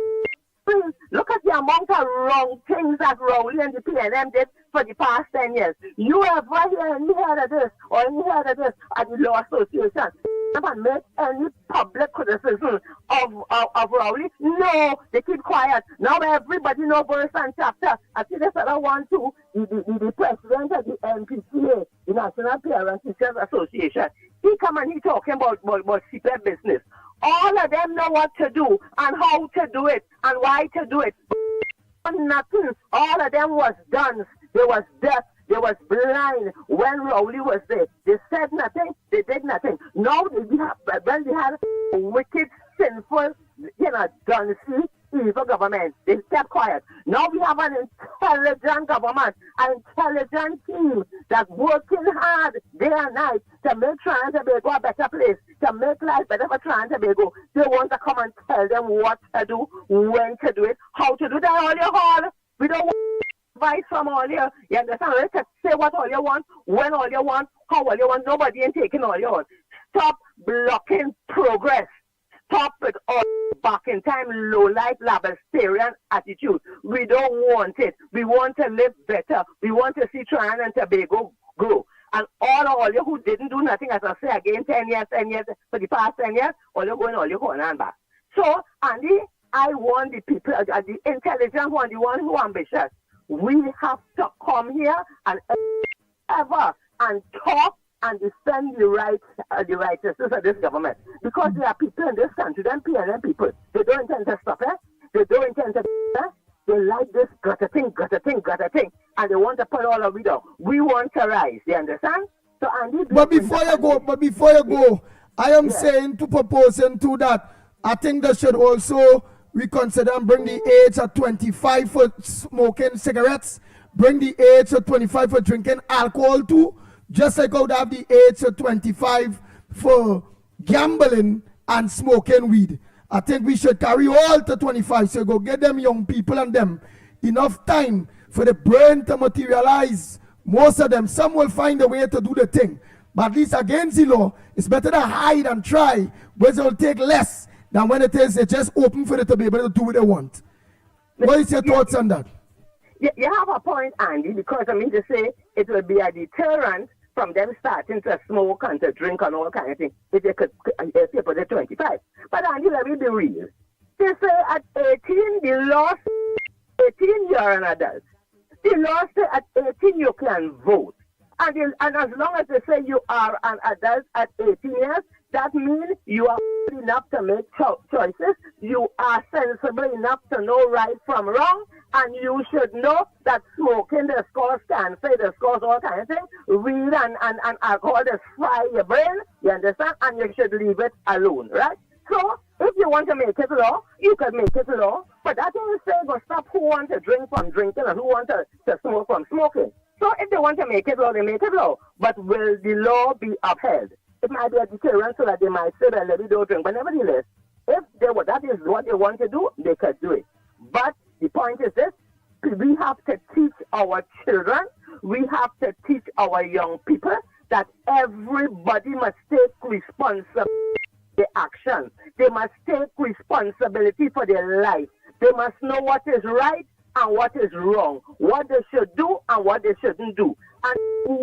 the amount of wrong things that Rowley and the PNM did for the past 10 years. You ever hear any head of this or any head of this at the Law Association? Never make any public criticism of Rowley? No, they keep quiet. Now everybody knows Boris and chapter. I see this other one too, the president of the NPCA, the National Parent Teachers Association. He come and he talking about secret business. All of them know what to do and how to do it and why to do it. Nothing. All of them was done. They was deaf. They was blind when Rowley was there. They said nothing. They did nothing. Now when they had a wicked, sinful, done evil government, they kept quiet. Now we have an intelligent government, an intelligent team that's working hard day and night to make Trinidad and Tobago a better place, to make life better for Trinidad and Tobago. They want to come and tell them what to do, when to do it, how to do that all your hall. We don't want advice from all you. You understand? Let's say what all you want, when all you want, how all you want. Nobody ain't taking all you want. Stop blocking progress. Stop with all back in time low-life Labastarian attitude. We don't want it. We want to live better. We want to see Trinidad and Tobago grow. And all you who didn't do nothing, as I say again, 10 years, for the past 10 years, all you going, all you going on back. So, Andy, I want the people, the intelligent one, the one who ambitious. We have to come here and ever and talk and defend the rights, the righteousness of this government. Because there are people in this country, them PNM people, they don't intend to stop it. They don't intend to They like this gutter thing, and they want to put all of it down. We want to rise, you understand? So Andy, but before you go, I am saying to proposing to that, I think they should also reconsider and bring the age at 25 for smoking cigarettes, bring the age at 25 for drinking alcohol too, just like how they have the age at 25 for gambling and smoking weed. I think we should carry all to 25, so go get them young people and them enough time for the brain to materialize. Most of them, some will find a way to do the thing, but at least against the law, it's better to hide and try, but it will take less than when it is it's just open for them to be able to do what they want. What is your thoughts on that? You have a point, Andy, because I mean to say it will be a deterrent from them starting to smoke and to drink and all kind of things if they could put it 25. But Andy, let me be real. They say at 18, the law 18 you're an adult. The law say at 18 you can vote. And as long as they say you are an adult at 18 years, that means you are old enough to make choices. You are sensible enough to know right from wrong. And you should know that smoking the scores cancer, the scores all kinds of things, weed and alcohol just fry your brain, you understand? And you should leave it alone, right? So, if you want to make it law, you could make it law. But that doesn't say go stop who want to drink from drinking and who want to smoke from smoking. So, if they want to make it law, they make it law. But will the law be upheld? It might be a deterrent so that they might say that let me don't drink. But nevertheless, if that is what they want to do, they could do it. But the point is this, we have to teach our children, we have to teach our young people that everybody must take responsibility for their actions. They must take responsibility for their life. They must know what is right and what is wrong, what they should do and what they shouldn't do. And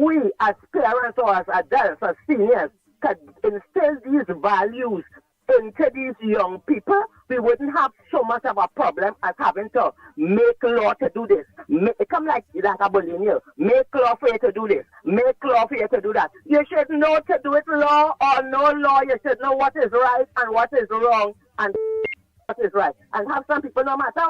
we as parents or as adults, as seniors, could instill these values into these young people, we wouldn't have so much of a problem as having to make law to do this. It come like a bullying. Make law for you to do this. Make law for you to do that. You should know to do it law or no law. You should know what is right and what is wrong and what is right. And have some people, no matter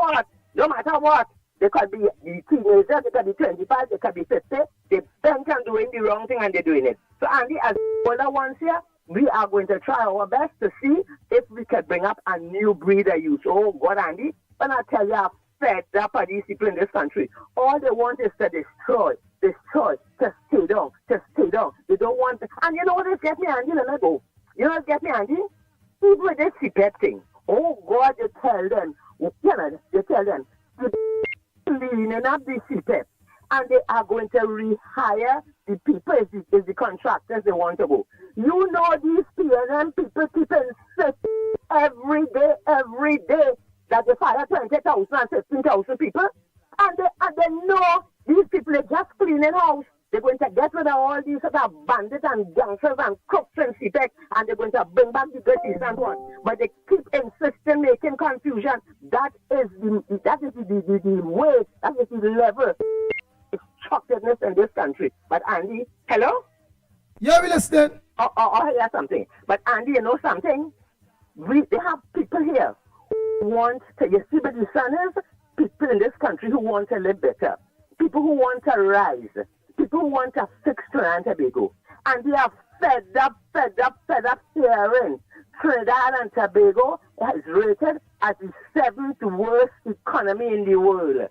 what, they could be teenagers, they could be 25, they could be 50, they bent on doing the wrong thing and they're doing it. So Andy, as older ones here, we are going to try our best to see if we can bring up a new breed of youth. Oh, God, Andy, when I tell you, I'm fed up of these people in this country. All they want is to destroy. this choice to stay down, to stay down. They don't want to. And you know what they get me, Andy? Let me go. You know what get me, Andy? Even with this CPEP thing. Oh, God, you tell them. You tell them. You're cleaning up the CPEP. And they are going to rehire the people as the contractors they want to go. You know these PNM people keep insisting every day that they fire 20,000 and 15,000 people. And they know these people are just cleaning house. They're going to get rid of all these sort of bandits and gangsters and crooks and CPEC, and they're going to bring back the good decent one. But they keep insisting, making confusion. That is the way, that is the level of structuredness in this country. But Andy, hello? Yeah, we listening. Oh, hear something. But Andy, you know something? They have people here who want to, you see, but the son is people in this country who want to live better. People who want to rise. People who want to fix Trinidad and Tobago. And they are fed up hearing Trinidad and Tobago is rated as the 7th worst economy in the world.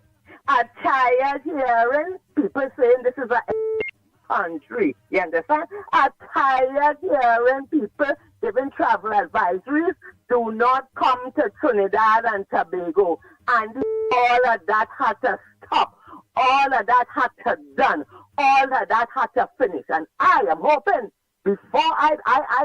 I'm tired hearing people saying this is a country. You understand? I'm tired hearing people giving travel advisories. Do not come to Trinidad and Tobago. And all of that had to stop. All of that had to done. All of that had to finish. And I am hoping before I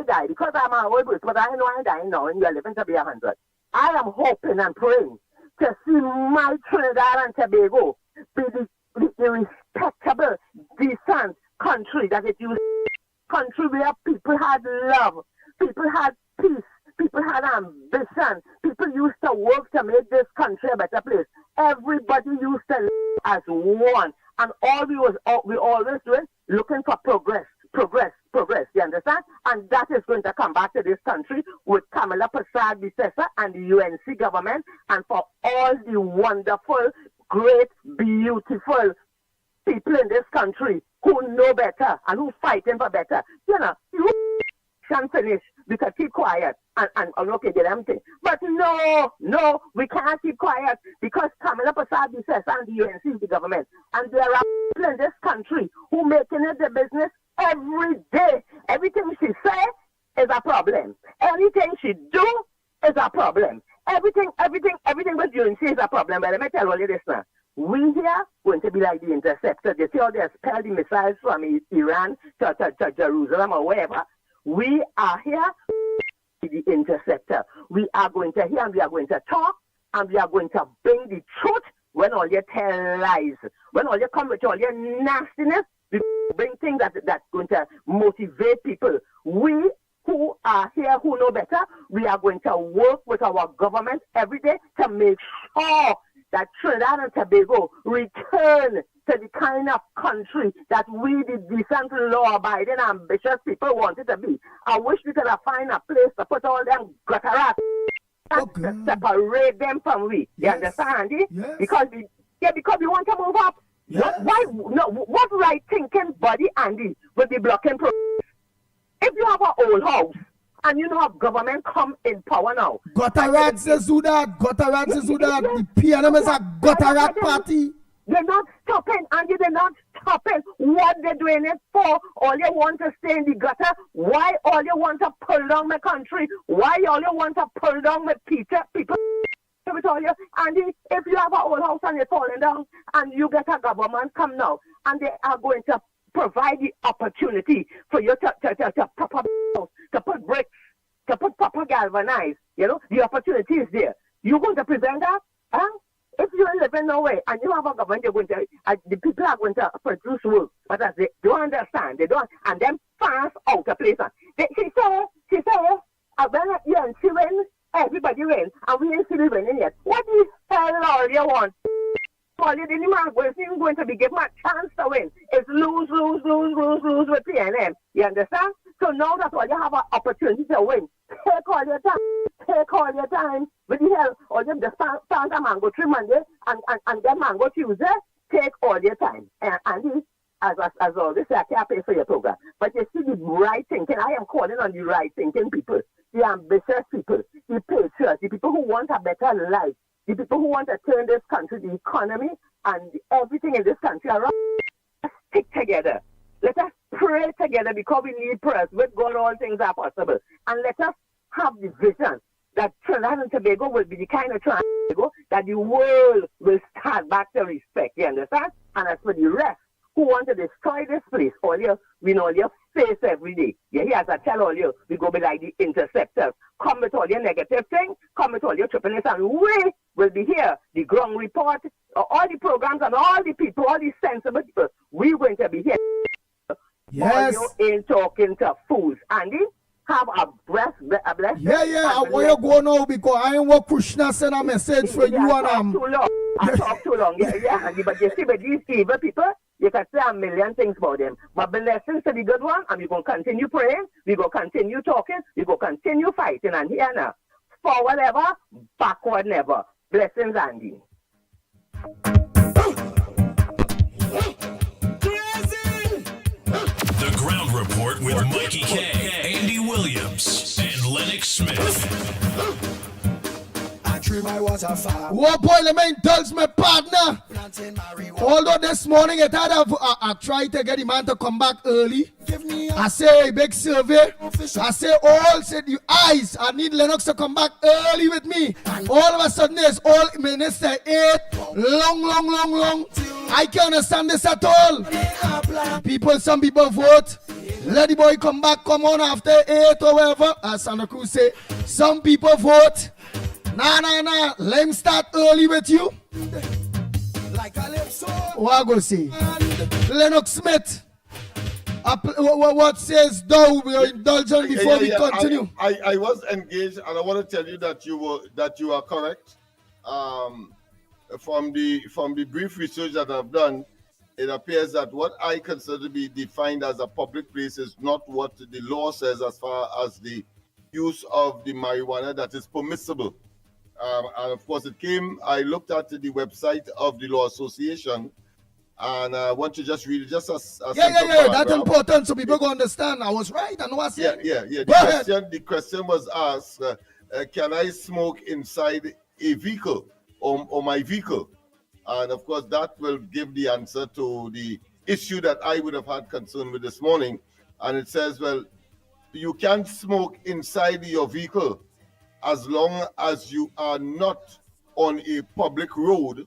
die, because I'm an old person, but I know I'm dying now and you're living to be 100. I am hoping and praying to see my Trinidad and Tobago be the respectable, decent country that it used to be. Country where people had love, people had peace, people had ambition, people used to work to make this country a better place. Everybody used to live as one. And we always doing looking for progress. You understand? And that is going to come back to this country with Kamala Prasad Bisesa and the UNC government, and for all the wonderful, great, beautiful people in this country who know better and who fighting for better. You know, you can finish. We can keep quiet and okay, get empty. But no, we can't keep quiet because Kamala Prasad Bisesa and the UNC is the government. And there are people in this country who making it their business every day. Everything she say is a problem. Anything she do is a problem. Everything with UNC is a problem. But let me tell you this now. We here going to be like the interceptor. They see how they expel the missiles from Iran to Jerusalem or wherever. We are here the interceptor. We are going to hear and we are going to talk and we are going to bring the truth when all you tell lies. When all you come with all your nastiness, we bring things that's going to motivate people. We who are here, who know better, we are going to work with our government every day to make sure that Trinidad and Tobago return to the kind of country that we, the decent, law-abiding, ambitious people want it to be. I wish we could find a place to put all them gutterats and separate them from we. You understand, Andy? Yes. Because we want to move up. Yes. What right-thinking body, Andy, would be blocking progress? If you have an old house, and you know how government come in power now. Gutterats is who that. The PNM is a gutterat party. They're not stopping, Andy. They're not stopping. What they're doing it for? All you want to stay in the gutter? Why all you want to pull down my country? Why all you want to pull down my people? With all you, Andy, if you have an old house and you're falling down, and you get a government come now, and they are going to provide the opportunity for you to pop up house, to put bricks, to put proper galvanized. You know, the opportunity is there. You going to prevent that? Huh? If you're living nowhere and you have a government, you're going to, the people are going to produce work, but as they don't understand, they don't, and then fast out of place. She said, when UNC win, everybody win, and we ain't still winning yet. What the hell all you want? All you didn't even going to be given a chance to win. It's lose with PNM. You understand? So now that all you have an opportunity to win, take all your time. With the hell, or you just plant a mango tree Monday and get mango Tuesday, take all your time. And as always, I can't pay for your program. But you see the right thinking. I am calling on the right thinking people, the ambitious people, the patriots, the people who want a better life, the people who want to turn this country, the economy, and everything in this country around. stick together. Let us pray together because we need prayers. With God, all things are possible. And let us have the vision that Trinidad and Tobago will be the kind of Trinidad and Tobago that the world will start back to respect. You understand? And as for the rest who want to destroy this place, all you, we know your face every day. You hear as I tell all you, we go be like the interceptors. Come with all your negative things, come with all your tripleness, and we will be here. The ground report, all the programs and all the people, all the sensible people, we're going to be here. Yes. All you ain't talking to fools. Andy, have a blessing. Yeah, I want you to go now because I ain't what Krishna send a message for you and I talk too long. Yeah, Andy, but you see, with these evil people, you can say a million things about them. But blessings to the good one, and we're going to continue praying, we're going to continue talking, we're going to continue fighting. And here now, forward ever, backward never. Blessings, Andy. The Ground Report with Mikey K, Andy Williams, and Lennox Smith. What boy, let me indulge my partner. Although this morning I tried to get the man to come back early. I say big survey. I say all said you eyes. I need Lennox to come back early with me. All of a sudden there's all minister 8 long. I can't understand this at all. Some people vote. Let the boy come back, come on after 8 or whatever. As Santa Cruz say, some people vote. Nah. Let him start early with you. What I go say? Lennox Smith. What says thou will indulgence before we continue? I was engaged, and I want to tell you that you are correct. From the brief research that I've done, it appears that what I consider to be defined as a public place is not what the law says as far as the use of the marijuana that is permissible. And of course, I looked at the website of the Law Association, and I want to just read it just as that's important so people can understand. I was right. I know I said. Yeah. The question was asked, can I smoke inside a vehicle or my vehicle? And of course, that will give the answer to the issue that I would have had concern with this morning. And it says, well, you can't smoke inside your vehicle as long as you are not on a public road,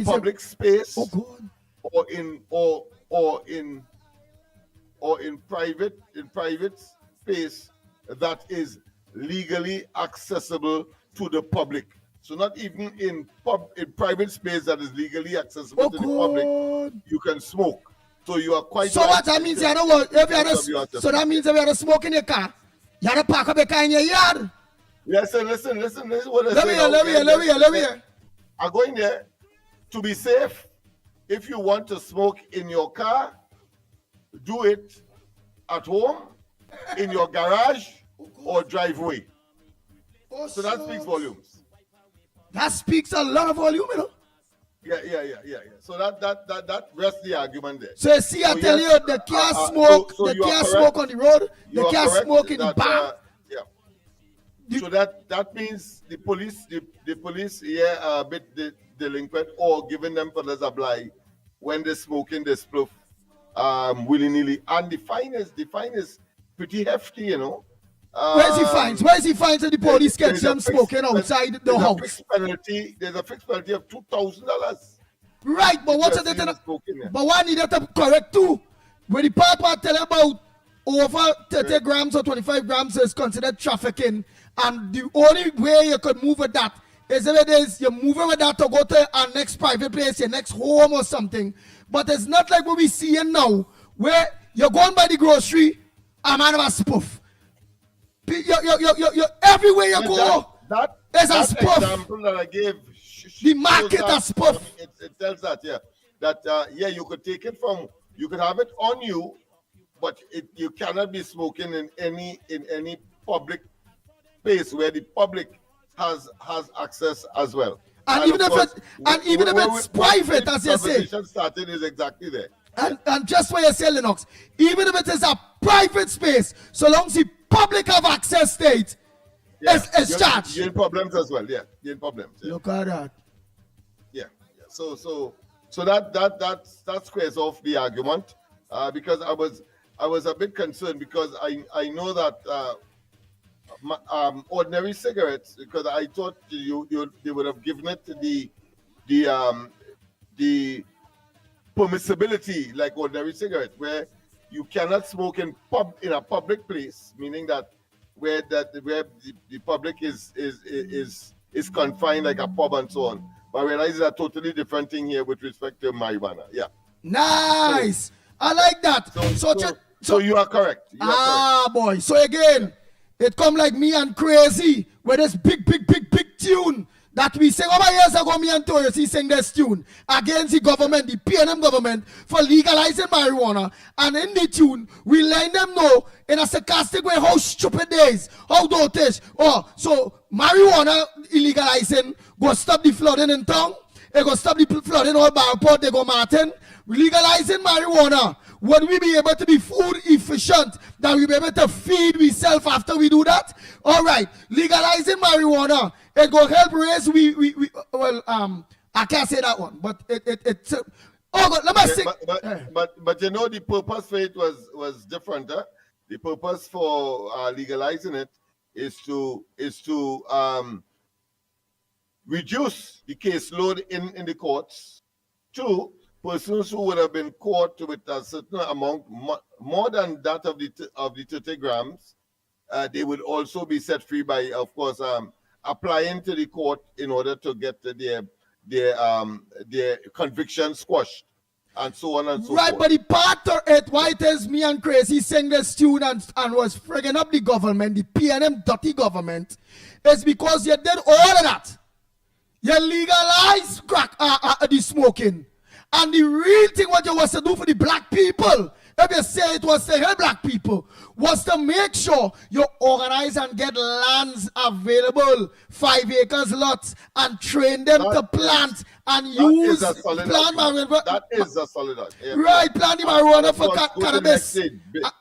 public space, or in private space that is legally accessible to the public. So not even in private space that is legally accessible to the public, you can smoke. So you are quite. So what that means? You know what? So that means if you have to smoke in your car, you have to park up your car in your yard. Listen. What let me hear. I'm going there to be safe. If you want to smoke in your car, do it at home, in your garage, or driveway. So that speaks volumes. That speaks a lot of volume, you know. Yeah. So that rests the argument there. So see, I tell you, they can't smoke. They can't smoke on the road. They can't smoke in the bar. So that means the police here are a bit delinquent or giving them feathers a blight when they're smoking this spliff willy-nilly. And the fine is pretty hefty, you know. Where's the fines? Where's the fines that the police catch them smoking outside the house? There's a fixed penalty of $2,000. Right, but what's the but what I needed to correct too? When the papa tell about over 30 grams or 25 grams is considered trafficking, and the only way you could move with that is if it is you're moving with that to go to our next private place, your next home or something. But it's not like what we see now, where you're going by the grocery, a man of a spoof. You're everywhere you go. There's a spoof. Example that I gave. The market a spoof. It tells that you could take it from, you could have it on you, but you cannot be smoking in any public space where the public has access as well. And even if it's private, as you say. Started is exactly there. And just what you say, Lennox, even if it is a private space, so long as the public have access to it, it's charged. You're in problems as well, yeah. You're in problems. Yeah. Look at that. Yeah. So So that squares off the argument, because I was a bit concerned because I know that ordinary cigarettes, because I thought they would have given it the permissibility like ordinary cigarettes, where you cannot smoke in a public place, meaning that where the public is confined like a pub and so on. But I realize it's a totally different thing here with respect to marijuana. Yeah. Nice. I like that. So you are correct. Boy. So again, it come like me and Crazy with this big tune that we sang over years ago. Me and Torres, he sang this tune against the government, the PNM government, for legalizing marijuana. And in the tune, we let them know in a sarcastic way how stupid it is, how dotish. So marijuana illegalizing go stop the flooding in town. It go stop the flooding all Barport, they go Martin. Legalizing marijuana. Would we be able to be food efficient? That we be able to feed ourselves after we do that? All right. Legalizing marijuana. It go help raise I can't say that one, but it God, let me say. But you know, the purpose for it was different. Huh? The purpose for legalizing it is to reduce the caseload in the courts. 2, persons who would have been caught with a certain amount, more than that of the 30 grams, they would also be set free by, of course, applying to the court in order to get their conviction squashed, and so on and so forth. Right, but the part of it, why it is me and Crazy sang this tune and was frigging up the government, the PNM dirty government, is because you did all of that. You legalized crack, the smoking. And the real thing what you was to do for the black people, if you say it was to help black people, was to make sure you organize and get lands available, 5 acres lots, and train them to plant and use plant marijuana. That is a solid argument. Right, plant the marijuana for cannabis.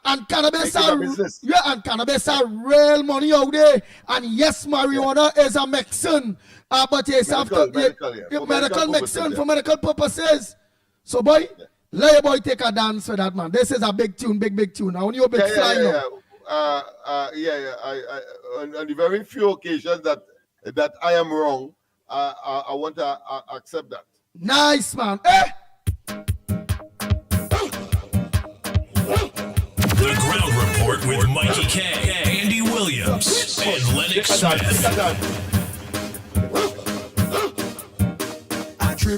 And cannabis are real money out there. And yes, marijuana is a medicine. But you have medical medicine for medical purposes. So boy, let your boy take a dance for that, man. This is a big tune, big tune. I want you a big fly on the very few occasions that I am wrong, I want to accept that. Nice, man. The Ground Report with Mikey K, Andy Williams, and Lennox Smith.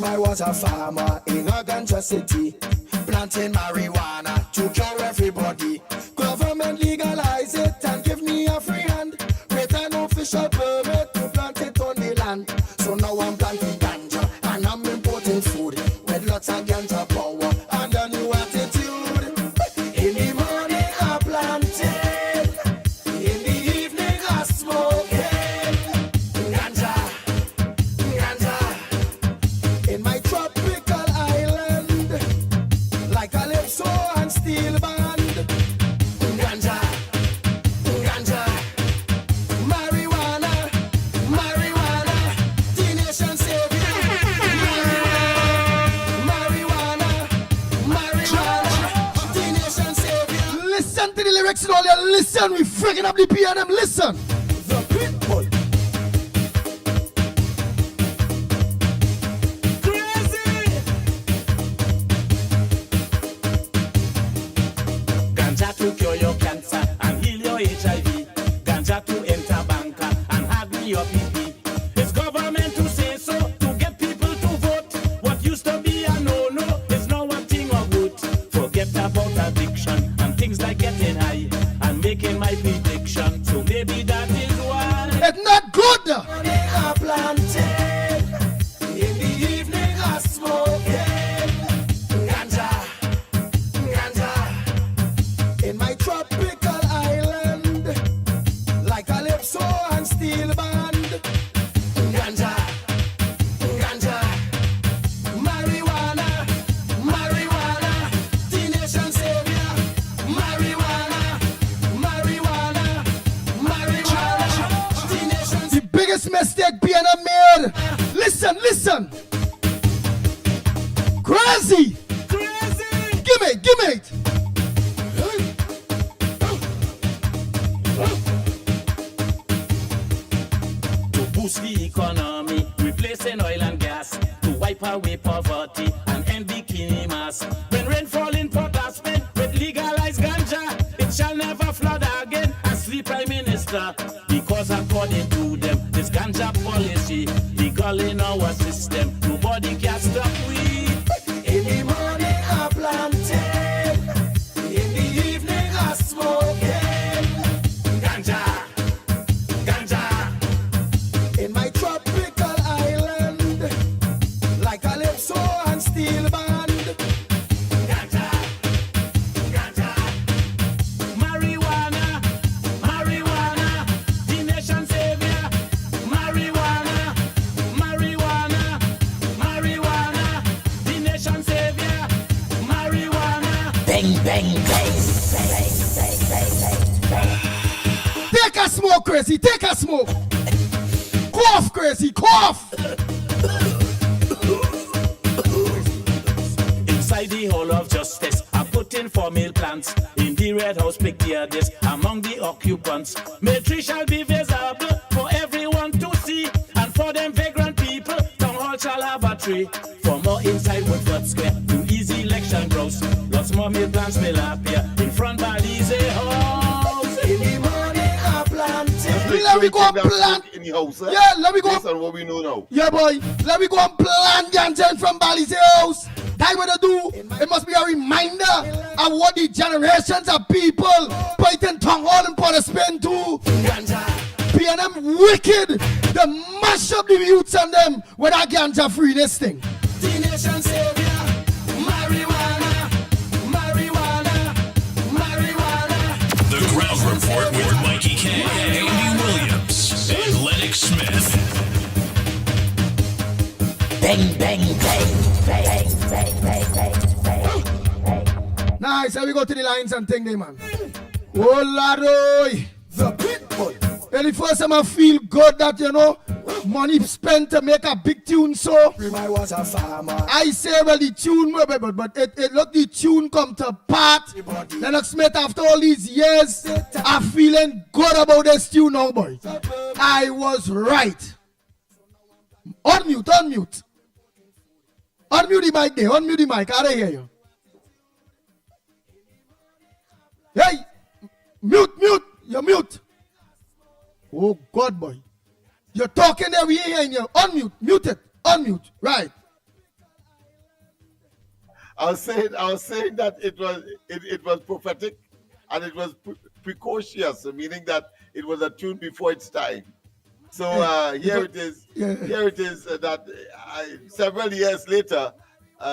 I was a farmer in a ganja city, planting marijuana to cure everybody. Government legalize it and give me a free hand with an official permit to plant it on the land. So now I'm planting ganja and I'm importing food with lots of ganja power and a new attitude. In the morning I planted, in the evening I smoking. In my tropical island, like a calypso and steel band. Ganja, ganja, marijuana, marijuana, the nation savior. Marijuana, marijuana, the nation savior. Listen to the lyrics and all you listen. We freaking up the PNM. Listen. The people. To cure your cancer and heal your HIV. Ganja to enter banker and have me your PP. It's government to say so to get people to vote. What used to be a no-no is now a thing of good. Forget about addiction and things like getting high and making my prediction. So maybe that is why it's not good. I planted, in the evening I smoking. Ganja, ganja. In my tropical island, like a calypso and steel band. Ganja, ganja, marijuana, marijuana, the nation savior. Marijuana, marijuana, marijuana, the nation. The biggest mistake PNM made. Listen. Crazy. Give me it. To boost the economy, replacing oil and gas, to wipe away poverty and end bikini mass. When rain fall in Port Aspen with legalized ganja, it shall never flood again. As the Prime Minister, because according to them, this ganja policy legal in our system. Nobody can stop we. In the morning I planting, in the evening I smoking. Ganja, ganja. In my tropical island, like calypso and steel band. Ganja, ganja. Marijuana, marijuana, the nation savior. Marijuana, marijuana, marijuana, the nation savior. Marijuana. Bang, bang, bang. Take a smoke, Crazy. Take a smoke. Cough, Crazy. Cough. Inside the Hall of Justice, I put in for meal plants. In the Red House, picture this among the occupants. Military shall be visible for everyone to see, and for them vagrant people, town hall shall have a tree. For more inside Woodford Square, to easy election grouse. Lots more meal plants will appear in front by these house. In the morning I planting. Let me go and plant. In the house, Yeah, let me go. Based on what we know now. Yeah, boy. Let me go and plant ganja from Bali's house. That's what I do. It must be a reminder of what the generations of people put in tongue hall and put a spin to. PNM wicked. They mash up the youths and them with that ganja free this thing. The nation savior. Marijuana, marijuana, marijuana. The Ground Report with Mikey K, Andy Williams, and Lennox Smith. Bang, bang, bang. Bang, bang, bang, bang, bang. Nice. Here we go to the lines and thing there, man. Oh, Lord. The people. And the first time I feel good that, you know, money spent to make a big tune, so I was a farmer. I say, well, the tune, but it look the tune come to part. Lennox Smith, after all these years, I'm feeling good about this tune now, boy. I was right. Unmute. Unmute the mic there. Unmute the mic. I don't hear you. Hey, mute. You're mute. Oh, God, boy. You're talking there, we ain't hearing you. Unmute. Mute it. Unmute. Right. I was saying that it was prophetic and it was precocious, meaning that it was a tune before its time. So here it is. Here it is that several years later,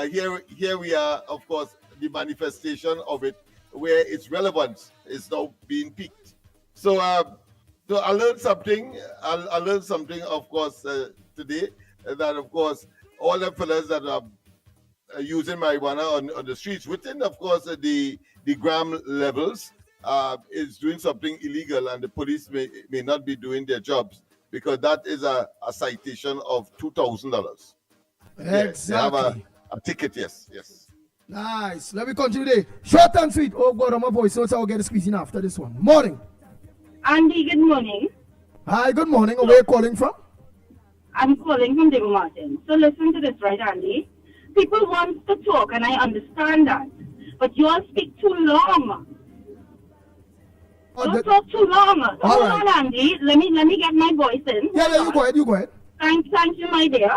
here we are. Of course, the manifestation of it, where its relevance is now being piqued. So I learned something. I learned something, of course, today. That of course, all the fellas that are using marijuana on the streets, within, of course, the gram levels, is doing something illegal, and the police may not be doing their jobs, because that is a citation of $2,000. Yes, they have a ticket, yes. Nice. Let me continue there. Short and sweet. Oh, God, I'm a voice, so I'll get a squeezing after this one. Morning. Andy, good morning. Hi, good morning. Where are you calling from? I'm calling from Diego Martin. So listen to this, right, Andy? People want to talk, and I understand that. But you all speak too long. Don't talk too long. Hold on, Andy. Let me get my voice in. Yeah, you go ahead. Thank you, my dear.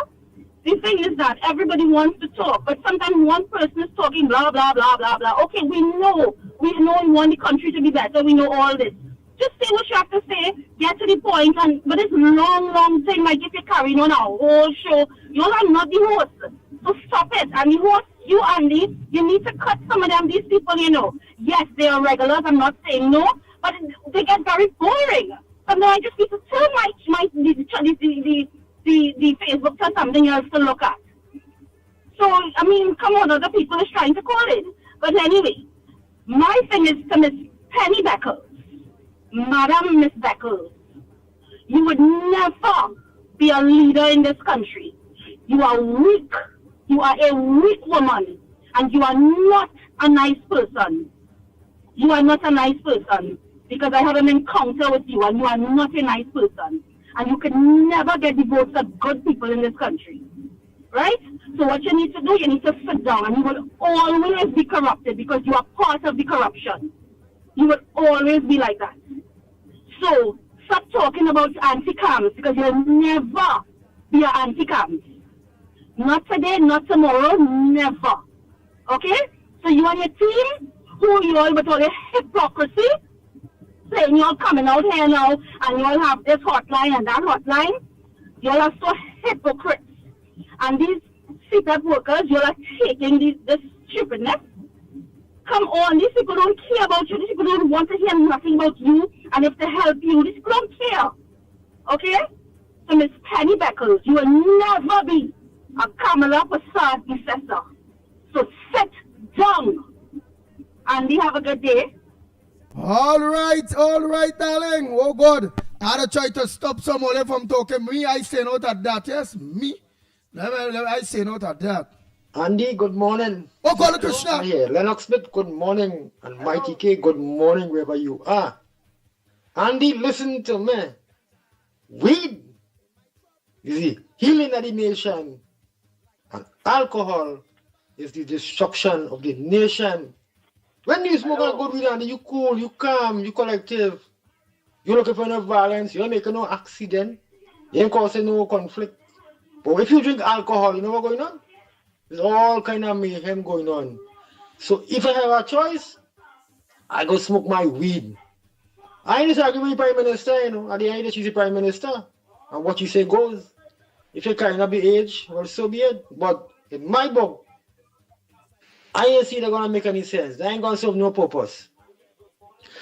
The thing is that everybody wants to talk, but sometimes one person is talking blah, blah, blah, blah, blah. Okay, we know we want the country to be better. We know all this. Just say what you have to say, get to the point, but it's long thing, like if you're carrying on a whole show, you all are not the host. So stop it. And the host, you, Andy, you need to cut some of them, these people, you know. Yes, they are regulars, I'm not saying no, but they get very boring. Sometimes I just need to turn the Facebook to something else to look at. So, I mean, come on, other people is trying to call it. But anyway, my thing is to Miss Penny Beckles. Madam Miss Beckles, you would never be a leader in this country. You are weak. You are a weak woman, and you are not a nice person. You are not a nice person, because I had an encounter with you, and you are not a nice person. And you can never get the votes of good people in this country. Right? So what you need to do, you need to sit down, and you will always be corrupted because you are part of the corruption. You will always be like that. So stop talking about anti-cams, because you'll never be an anti-cams. Not today, not tomorrow, never. Okay? So you and your team, who you all with all the hypocrisy, saying you're coming out here now and you all have this hotline and that hotline, you all are so hypocrites. And these CPAP workers, you all are taking this stupidness. Come on, these people don't care about you. These people don't want to hear nothing about you. And if they help you, these people don't care. Okay? So Miss Penny Beckles, you will never be a Kamala Prasad successor. So sit down. Andy, have a good day. All right, darling. Oh, God. I had to try to stop someone from talking. Me, I say no to that. Yes, me. I say no to that. Andy, good morning. Oh, God, Krishna. Here. Lennox Smith, good morning. And Mickie K, good morning, wherever you are. Andy, listen to me. Weed is the healing of the nation. And alcohol is the destruction of the nation. When you smoke a good weed, Andy, you cool, you calm, you collective. You're looking for no violence, you're making no accident, you ain't causing no conflict. But if you drink alcohol, you know what's going on? There's all kind of mayhem going on. So if I have a choice, I go smoke my weed. I ain't disagree with the Prime Minister, you know. At the end, she's the Prime Minister. And what you say goes. If you kind of be age, well, so be it. But in my book, I ain't see they're gonna make any sense. They ain't gonna serve no purpose.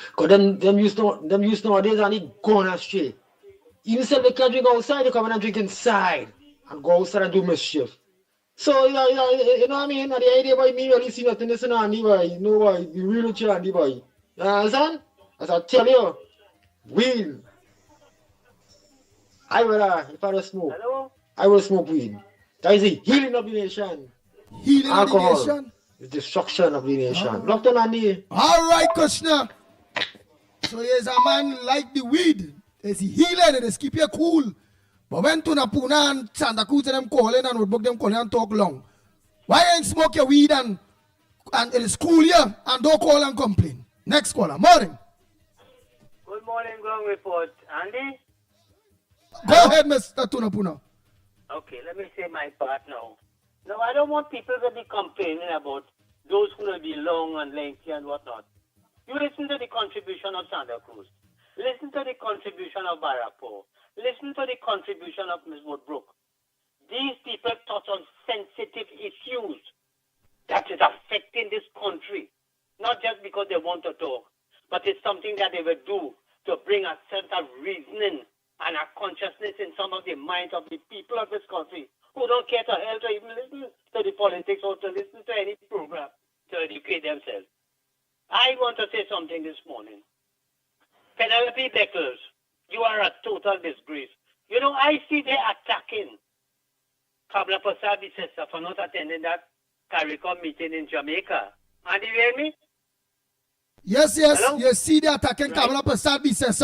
Because them used nowadays and they going astray. Even if they can't drink outside, they come in and drink inside and go outside and do mischief. So, you know what I mean? The idea about me really see nothing listen on the boy. You know what? The real chance, the boy. You understand? As I tell you, weed. If I don't smoke, I will smoke weed. That is the healing of the nation. Healing alcohol of the nation? The destruction of the nation. Locked on Andy. All right, Krishna. So here's a man like the weed. There's healing and it's keep you cool. But when Tunapuna and Santa Cruz and them calling and would book them calling and talk long. Why ain't smoke your weed and it is cool here and don't call and complain? Next caller. Morning. Good morning, ground report. Andy? Go ahead, Mr. Tunapuna. Okay, let me say my part now. No, I don't want people to be complaining about those who will be long and lengthy and whatnot. You listen to the contribution of Santa Cruz. Listen to the contribution of Barapo. Listen to the contribution of Ms. Woodbrook. These people touch on sensitive issues that is affecting this country. Not just because they want to talk, but it's something that they will do to bring a sense of reasoning and a consciousness in some of the minds of the people of this country who don't care to hell to even listen to the politics or to listen to any program to educate themselves. I want to say something this morning. Penelope Beckles, you are a total disgrace. You know, I see they attacking Kamala Prasad sister for not attending that CARICOM meeting in Jamaica. And you hear me? Yes. Hello? You see they attacking Kamala Prasad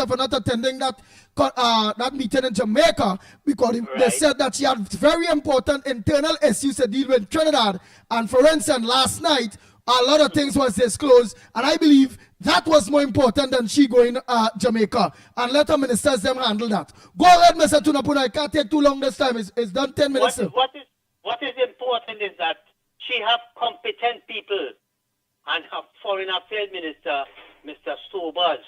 for not attending that meeting in Jamaica because they said that she had very important internal issues to deal with Trinidad. And for instance, last night, a lot of things was disclosed, and I believe that was more important than she going Jamaica. And let the ministers them handle that. Go ahead, Mr. Tunapuna. I can't take too long this time. It's done 10 minutes. What is important is that she have competent people, and her Foreign Affairs Minister, Mr. Sobers,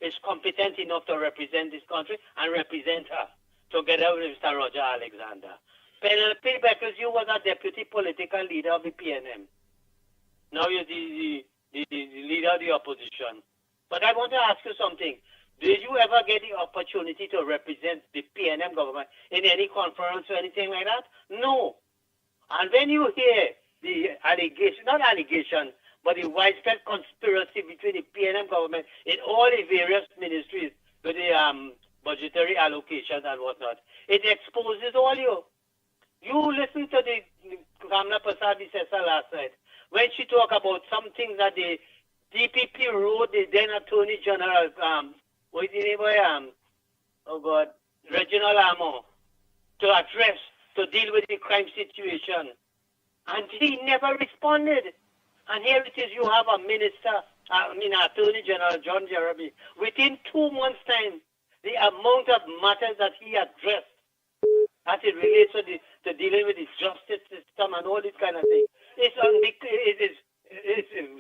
is competent enough to represent this country and represent her, together with Mr. Roger Alexander. Penelope Beckles, you was a deputy political leader of the PNM. Now you're the leader of the opposition. But I want to ask you something. Did you ever get the opportunity to represent the PNM government in any conference or anything like that? No. And when you hear the allegation, not allegation, but the widespread conspiracy between the PNM government in all the various ministries with the budgetary allocations and whatnot, it exposes all you. You listen to the Kamla Prasad Sessa last night when she talked about some things that the DPP wrote the then Attorney General, what is the name of oh God, Reginald Amo, to address, to deal with the crime situation. And he never responded. And here it is, you have a minister, Attorney General John Jeremy, within 2 months' time, the amount of matters that he addressed as it relates to dealing with the justice system and all this kind of thing, it's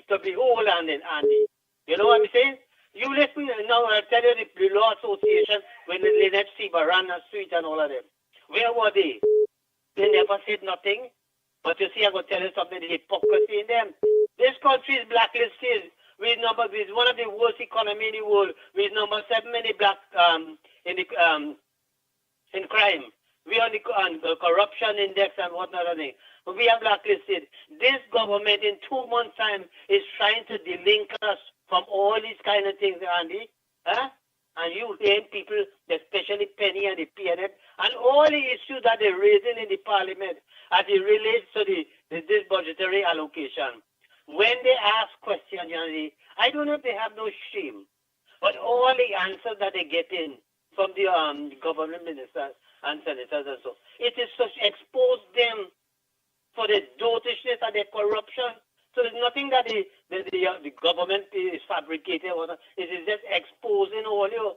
to behold, Andy. You know what I'm saying? You listen now, I tell you the Law Association, when the Lennox Barana Street and all of them, where were they? They never said nothing. But you see, I'm going to tell you something, the hypocrisy in them. This country is blacklisted. We're one of the worst economy in the world. We're number 7 in the black in crime. We are on the corruption index and whatnot. But we are blacklisted. This government in 2 months' time is trying to delink us from all these kind of things, Andy. Huh? And you hear people, especially Penny and the PNF, and all the issues that they're raising in the parliament as it relates to this budgetary allocation. When they ask questions, I don't know if they have no shame, but all the answers that they get in from the government ministers and senators and so, it is to expose them for the dotishness and the corruption. So there's nothing that the government is fabricating. It is just exposing all you.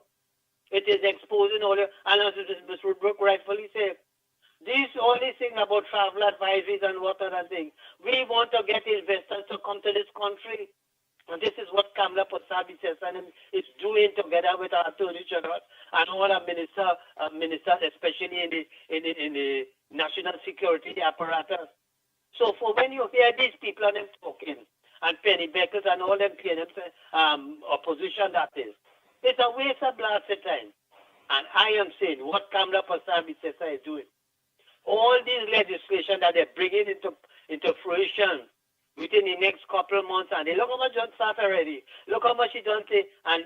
It is exposing all you. And as Mr. Brook rightfully said, all these things about travel advisories and what other things, we want to get investors to come to this country. And this is what Kamla Prasad is doing together with our Attorney General and all our ministers, especially in the national security apparatus. So for when you hear these people and them talking, and Penny Beckers and all them PNM opposition that is, it's a waste of blasted time. And I am saying what Kamla Prasad is doing. All these legislation that they're bringing into fruition within the next couple of months, and look how much done start already. Look how much he done say, and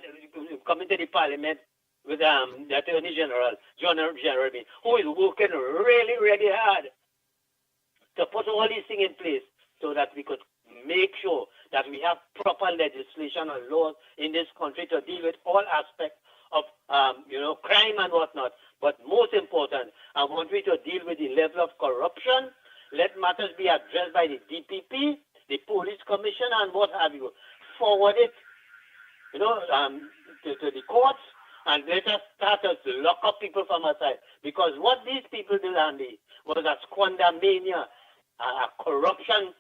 coming to the parliament with the Attorney General, John Jeremy, who is working really, really hard to put all these things in place so that we could make sure that we have proper legislation and laws in this country to deal with all aspects of crime and whatnot. But most important, I want we to deal with the level of corruption. Let matters be addressed by the DPP, the police commission, and what have you. Forward it, to the courts, and let us start to lock up people from our side. Because what these people did, Andy, was a squander mania, a corruption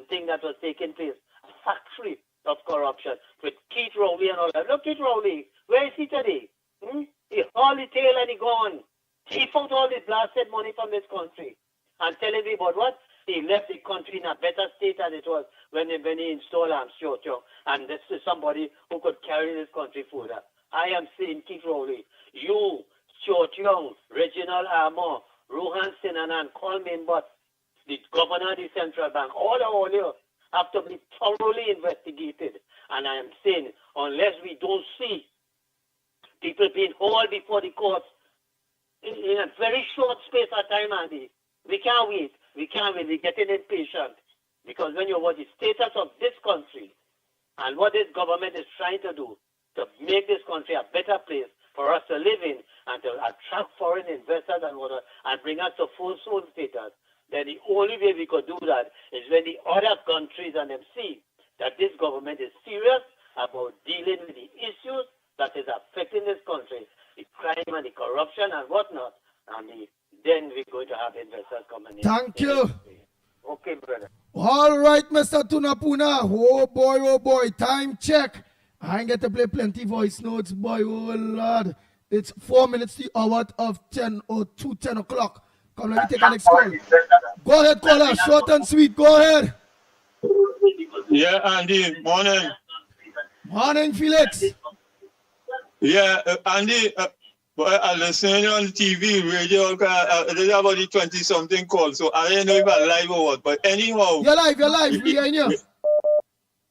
thing that was taking place, a factory of corruption with Keith Rowley and all that. Look, Keith Rowley, where is he today? He hauled the tail and he gone. He found all this blasted money from this country. And telling me about what? He left the country in a better state than it was when he installed Stuart Young. And this is somebody who could carry this country further. I am saying, Keith Rowley, you, Stuart Young, Reginald Armour, Rohan Sinanan, Colman Butt, the governor of the central bank, all you have to be thoroughly investigated. And I am saying, unless we don't see people being hauled before the courts in a very short space of time, Andy, we can't wait. We can't wait. We're getting impatient. Because when you watch the status of this country and what this government is trying to do to make this country a better place for us to live in and to attract foreign investors and bring us to full soul status, then the only way we could do that is when the other countries and them see that this government is serious about dealing with the issues that is affecting this country, the crime and the corruption and whatnot, and then we're going to have investors coming in. Thank you. Okay, brother. All right, Mr. Tunapuna. Oh boy, time check. I ain't get to play plenty voice notes, boy. Oh Lord. It's 4 minutes to the hour of 10 o'clock. Come, let me take our next call. Go ahead, caller. Short and sweet. Go ahead. Yeah, Andy. Morning. Morning, Felix. Yeah, Andy. I listening on TV, radio. There's about the 20-something call, so I don't know if I'm live or what. But anyhow, you're live. We are in here.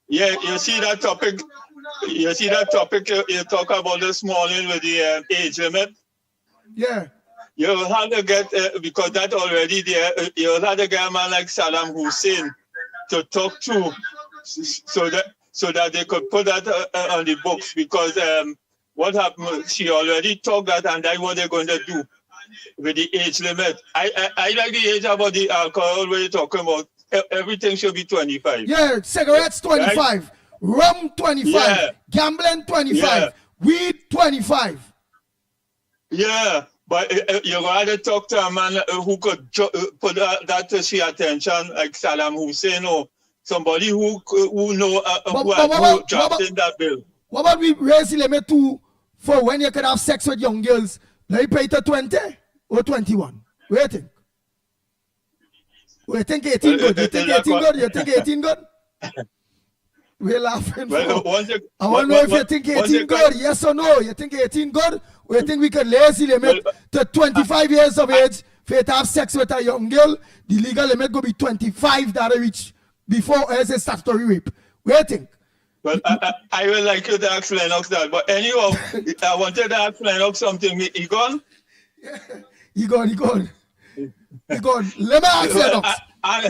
Yeah, you see that topic. You talk about this morning with the age limit. Yeah. you have to get, because that already there, you have to get a man like Saddam Hussein to talk to so that they could put that on the books, because what happened, she already talked that, and that's what they're going to do with the age limit. I like the age about the alcohol when you're talking about. Everything should be 25. Yeah, cigarettes 25, right? Rum 25, yeah. Gambling 25, yeah. Weed 25. Yeah, but you rather talk to a man who could put that to see attention, like Saddam Hussein or somebody who know who drafted that bill. What about we raise the limit for when you can have sex with young girls? Let me pay to 20 or 21. What do you think? You think 18 good? You think 18 good? You think 18 good? We're laughing. Well, I want to know if you think 18 good. Yes or no? You think 18 good? Or you think we can raise the limit to 25 years of age for you to have sex with a young girl? The legal limit will be 25 that I reach before as a statutory rape. What do you think? Well, I would like you to ask Lennox that. But anyhow, I wanted to ask Lennox something. He gone? Yeah. He gone. Let me ask Lennox. I'm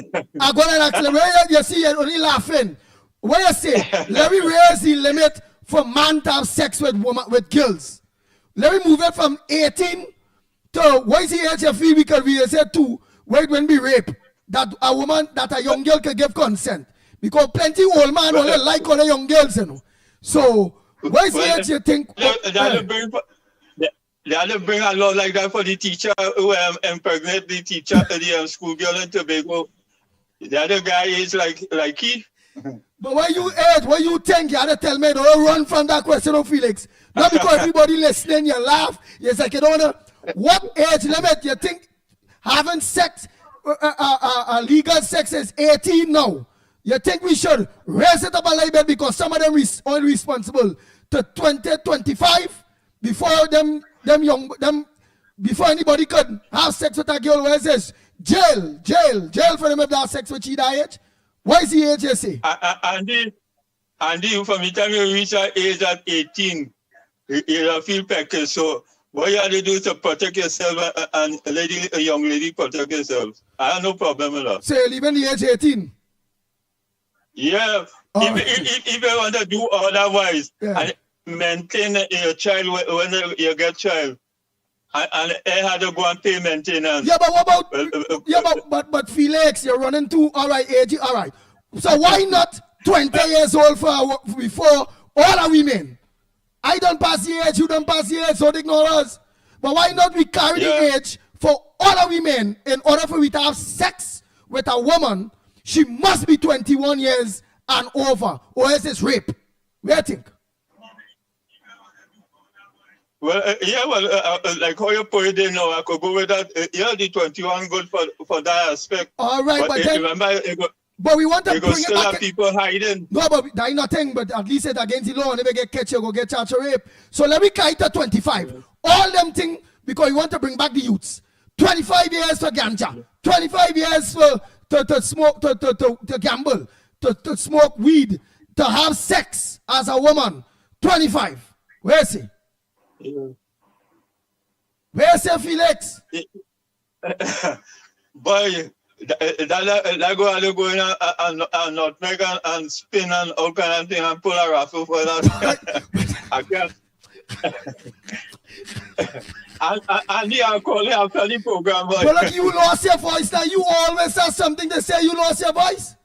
going to ask him. You see, you're only laughing. What you say? Let me raise the limit for man to have sex with girls. Let me move it from 18 to what is the age you feel we can be said to when we rape? That a young girl can give consent. Because plenty old man only like all the young girls, you know. So what is the age you think? They had to bring a law like that for the teacher who impregnate the teacher, the school girl in Tobago. The other guy is like he. But when you think, you had to tell me, don't run from that question of Felix. Not because everybody listening, you laugh. It's like, you don't know. What age limit you think having sex, legal sex is 18 now? You think we should raise it up a little bit because some of them is only responsible to 20, 25 before before anybody could have sex with a girl? Where it says jail for them if they have sex with that age? What is the age you say? Andy, from the time you reach that age at 18, you feel pecky. So what you have to do is to protect yourself and a young lady protect yourself. I have no problem with that. So you're leaving the age 18? Yeah. If you want to do otherwise, and maintain your child when you get child, and I had to go and pay maintenance. Yeah, but what about but Felix, you're running to all right. So why not 20 years old before all our women? I don't pass the age, you don't pass the age, so ignore us. But why not we carry the age for all our women? In order for we to have sex with a woman, she must be 21 years and over, or else it's rape. What do you think? Well, like how you put it in now, I could go with that. The 21 good for that aspect. All right, but then, remember, but we want to bring still it back. Have people hiding. No, but that is nothing. But at least it's against the law. Never get catch you, go get charged for rape. So let me carry to 25. All them things because we want to bring back the youths. 25 years for ganja. 25 years for to smoke, to gamble, to smoke weed, to have sex as a woman. 25. Where is he? Where's your Felix? Boy, that go in and nutmeg and spin and all kind of thing and pull a raffle for that. I can't. And I'll call you after the program. Boy. But look, you lost your voice now. You always have something to say. You lost your voice.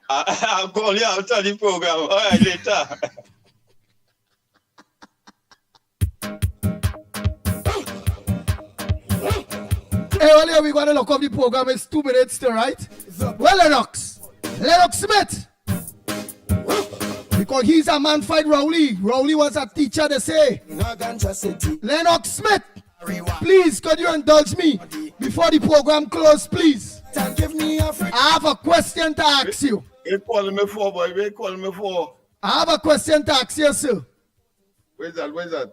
I'll call you after the program. All right, later. Hey, earlier we got to look up the program. It's 2 minutes still, right? Well, Lennox Smith. Because he's a man fight Rowley. Rowley was a teacher, they say. Lennox Smith, please, could you indulge me before the program closes, please? I have a question to ask you. You calling me for, boy? What you calling me for? I have a question to ask you, sir. Where's that?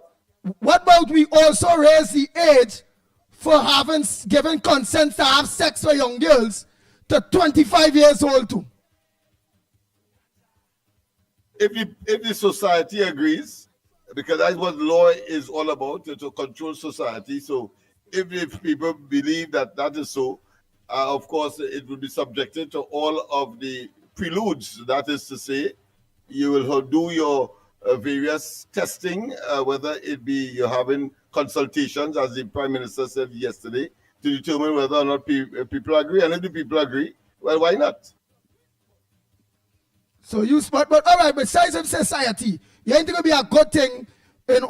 What about we also raise the age for given consent to have sex with young girls to 25 years old too? If the society agrees, because that's what law is all about, to control society. So if people believe that that is so, of course, it will be subjected to all of the preludes. That is to say, you will do your various testing, whether it be you're having consultations, as the Prime Minister said yesterday, to determine whether or not people agree. And if the people agree, well, why not? So you smart, but all right, besides of society, you ain't gonna be a good thing. And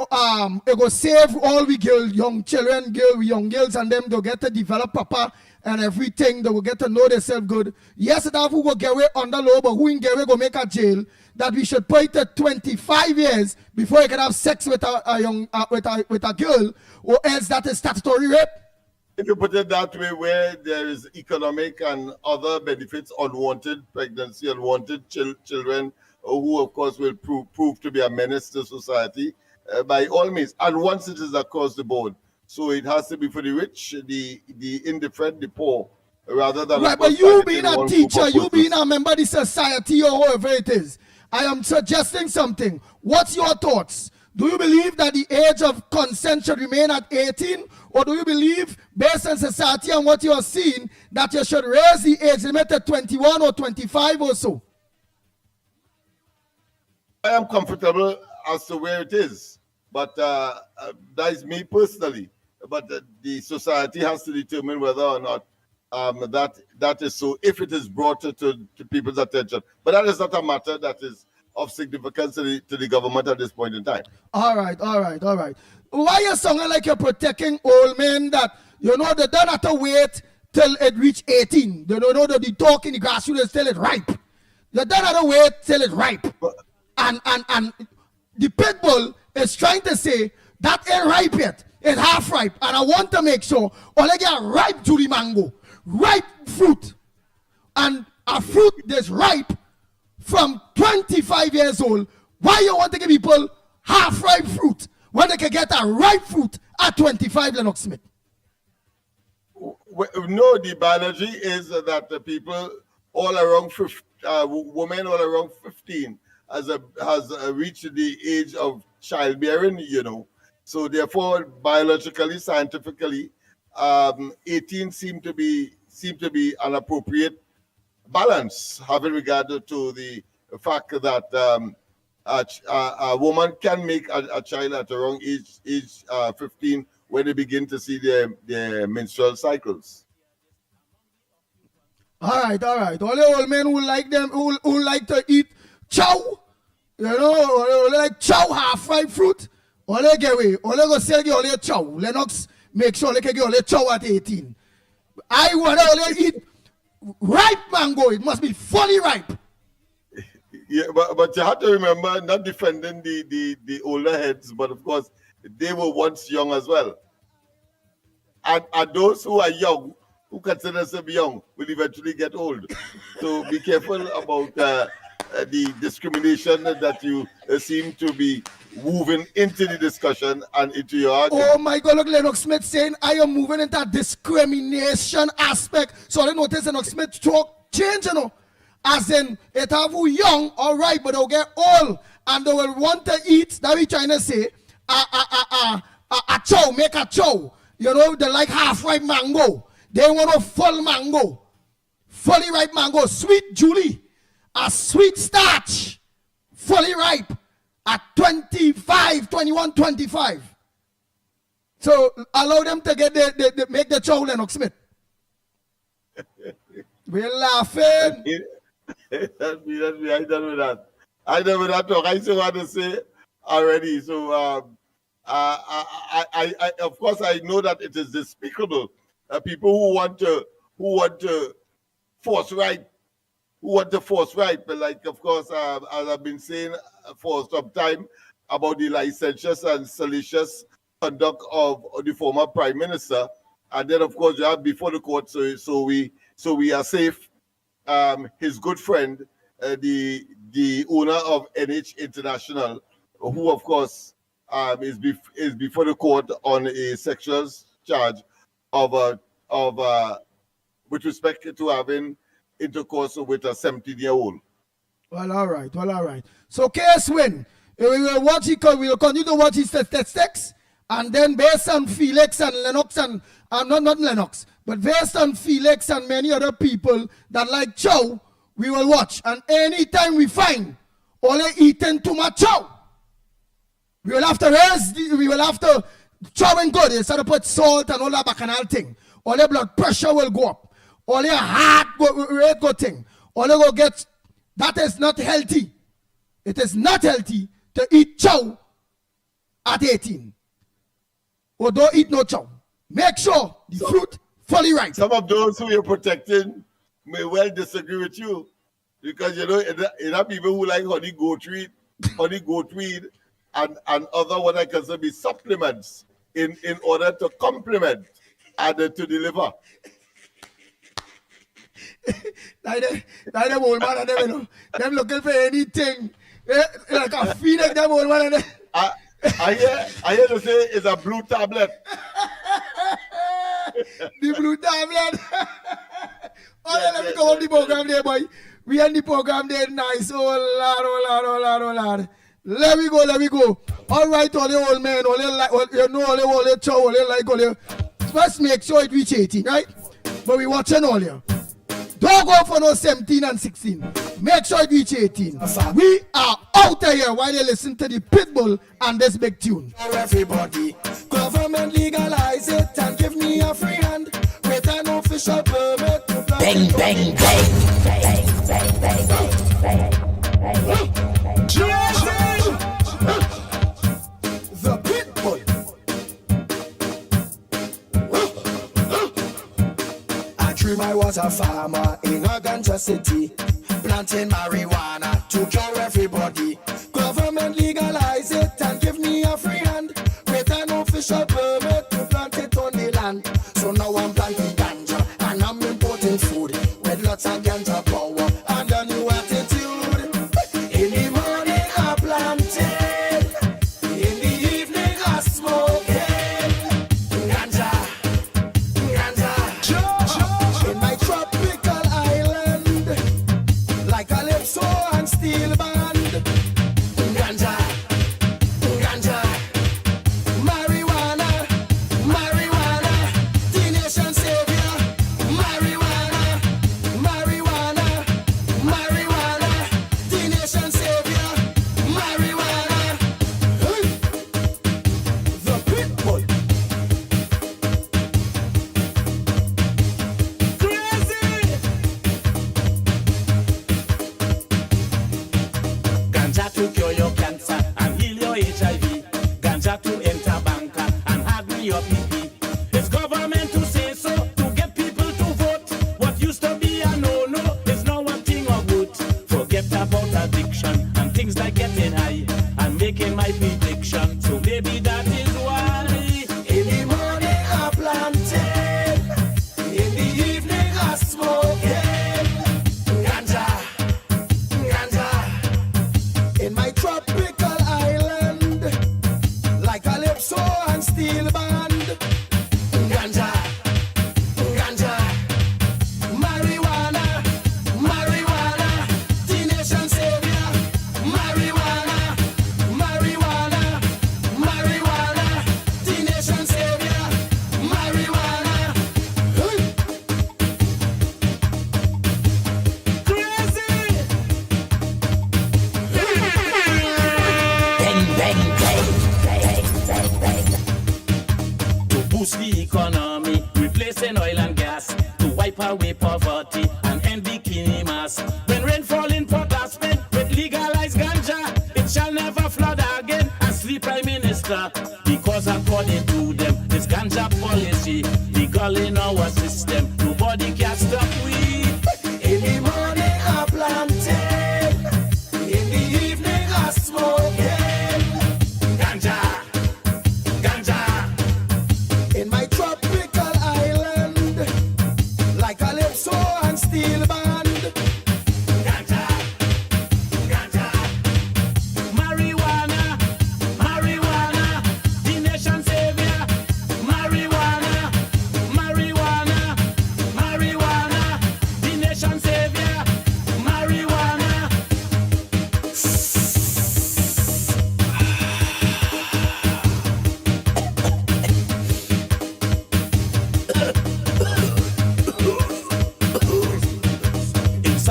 it go save all we girl, young children, young girls, and them. They'll get to develop proper and everything. They will get to know themselves good. Yes, that who go get away under law, but who in get away go make a jail. That we should put it to 25 years before you can have sex with a girl, or else that is statutory rape. If you put it that way, where there is economic and other benefits, unwanted pregnancy, unwanted children, who of course will prove to be a menace to society, by all means. And once it is across the board, so it has to be for the rich, the indifferent, the poor, rather than right. But you being a teacher, you being a member of the society, or whoever it is, I am suggesting something. What's your thoughts? Do you believe that the age of consent should remain at 18? Or do you believe, based on society and what you are seeing, that you should raise the age limit to 21 or 25 or so? I am comfortable as to where it is. But that is me personally. But the society has to determine whether or not that is so, if it is brought to people's attention. But that is not a matter that is of significance to the government at this point in time. All right. Why you sounding like you're protecting old men that, you know, they don't have to wait till it reach 18. They don't know that the talk in the grassroots till it ripe. They don't have to wait till it ripe. And the pit bull is trying to say that ain't ripe yet. It's half ripe. And I want to make sure all I get ripe Julie mango, ripe fruit. And a fruit that's ripe from 25 years old. Why you want to give people half ripe fruit when they can get a ripe fruit at 25, Lennox Smith? No, the biology is that the people all around women all around 15 has reached the age of childbearing, you know. So therefore, biologically, scientifically, 18 seem to be an appropriate balance, having regard to the fact that a woman can make a child at around age 15 when they begin to see their menstrual cycles. All right. All the old men who like them, who like to eat chow, you know, like chow half-ripe fruit, all they get away, all they go sell you all their chow. Lennox make sure they can get all their chow at 18. I want to eat ripe mango. It must be fully ripe. Yeah, but you have to remember, not defending the older heads, but of course, they were once young as well. And those who are young, who consider themselves young, will eventually get old. So be careful about the discrimination that you seem to be moving into the discussion and into your argument. Oh my God, look, Lennox Smith saying I am moving into a discrimination aspect. So I notice Lennox Smith talk change, you know. As in, it have who young, all right, but they'll get old and they will want to eat. That we trying to say, a chow, make a chow. You know, they like half-ripe mango. They want a full mango. Fully ripe mango. Sweet Julie. A sweet starch. Fully ripe. At 25, 21, 25. So allow them to get make the chow, Lennox Smith. We're laughing. That's me. I done with that. I done with that talk. I still want to say already. So I of course I know that it is despicable. People who want to force right, but like of course as I've been saying for some time about the licentious and salacious conduct of the former Prime Minister, and then of course you have before the court, so we are safe. His good friend, the owner of NH International, who of course is before the court on a sexual charge of with respect to having intercourse with a 17-year-old. Well, all right. So case win. We will watch it, we will continue to watch his statistics, and then based on Felix and Lennox and not Lennox, but based on Felix and many other people that like chow, we will watch. And anytime we find Ole eating too much chow, we will have to chow and good. Instead of put salt and all that bacchanal thing. Ole blood pressure will go up. Ole heart rate go thing. Ole go get, that is not healthy. It is not healthy to eat chow at 18. Or don't eat no chow. Make sure the fruit fully ripe. Some of those who you're protecting may well disagree with you. Because you know, there are people who like honey goat weed and other what I consider be supplements in order to complement and to deliver. Like them old man and them, you know, them looking for anything. Like a phoenix, them old man and them. I hear to say it's a blue tablet. The blue tablet. Let me come up the program there, boy. We end the program there nice. Oh Lord. Let me go. All right, all the old men, all the chow, all the like, all the. First make sure it reach 18, right? But we watching all here. Don't go for no 17 and 16. Make sure it reach 18. We are out of here while they listen to the Pitbull and this big tune. Everybody, government legalize it and give me a free hand with an official permit to plant. Bang, bang, bang. Bang, bang, bang, bang, bang, bang. The Pitbull. I dream I was a farmer in a ganja city, planting marijuana to cure everybody. Government legalize it and give me a free hand with an official permit to plant it on the land. So now I'm planting ganja and I'm importing food with lots of ganja power and a new attitude. In the morning I planted, in the evening I smoke ganja. In my tropical island, like calypso and steel band. Ganja, marijuana, the nation savior. Marijuana, the nation savior. Marijuana, the Pitbull. Ganja to cure your cancer and heal your HIV. Ganja to enter banker and hug me your PP. It's government to say so to get people to vote. What used to be a no-no is now a thing of good. Forget about addiction and things like getting high and making my prediction. So maybe that is why In the morning I planted, in the evening I smoke ganja. In my tropical island, like calypso and steel band. Ganja, marijuana, the nation savior. Marijuana, the nation savior. Marijuana, Bang, bang, bang. Bang, bang, bang. to boost the economy, replacing oil and gas, to wipe away poverty and end bikini mass. When rain fall in Port Aspen with legalized ganja, it shall never flood again. And sleep Prime Minister, because according to them, this ganja policy legal in our system. Nobody can stop we. in the morning I planted, in the evening I smoke ganja. In my tropical island, like calypso and steel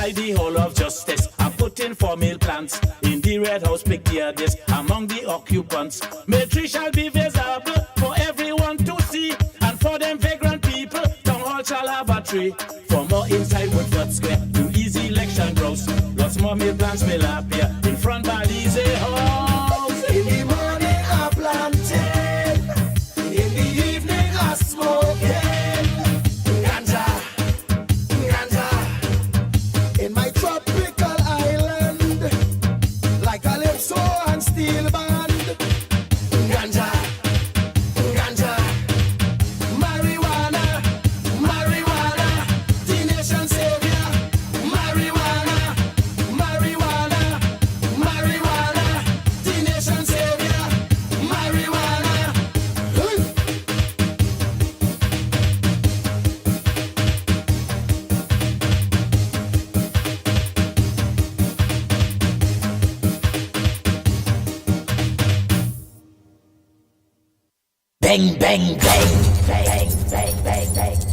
inside the Hall of Justice. I'm putting for mill plants in the Red House. Picture this among the occupants. Military shall be visible for everyone to see, and for them vagrant people, town hall shall have a tree. For more inside Woodford Square, to easy election grouse. Lots more mill plants will appear in front by these house. In the morning I planted, in the evening I smoking. Ganja, ganja, in my tropical island, like calypso and steel band. Ganja, ganja, marijuana, marijuana, the nation savior. Marijuana, marijuana, marijuana, the nation savior. Marijuana. Bang, bang, bang, bang, bang, bang, bang.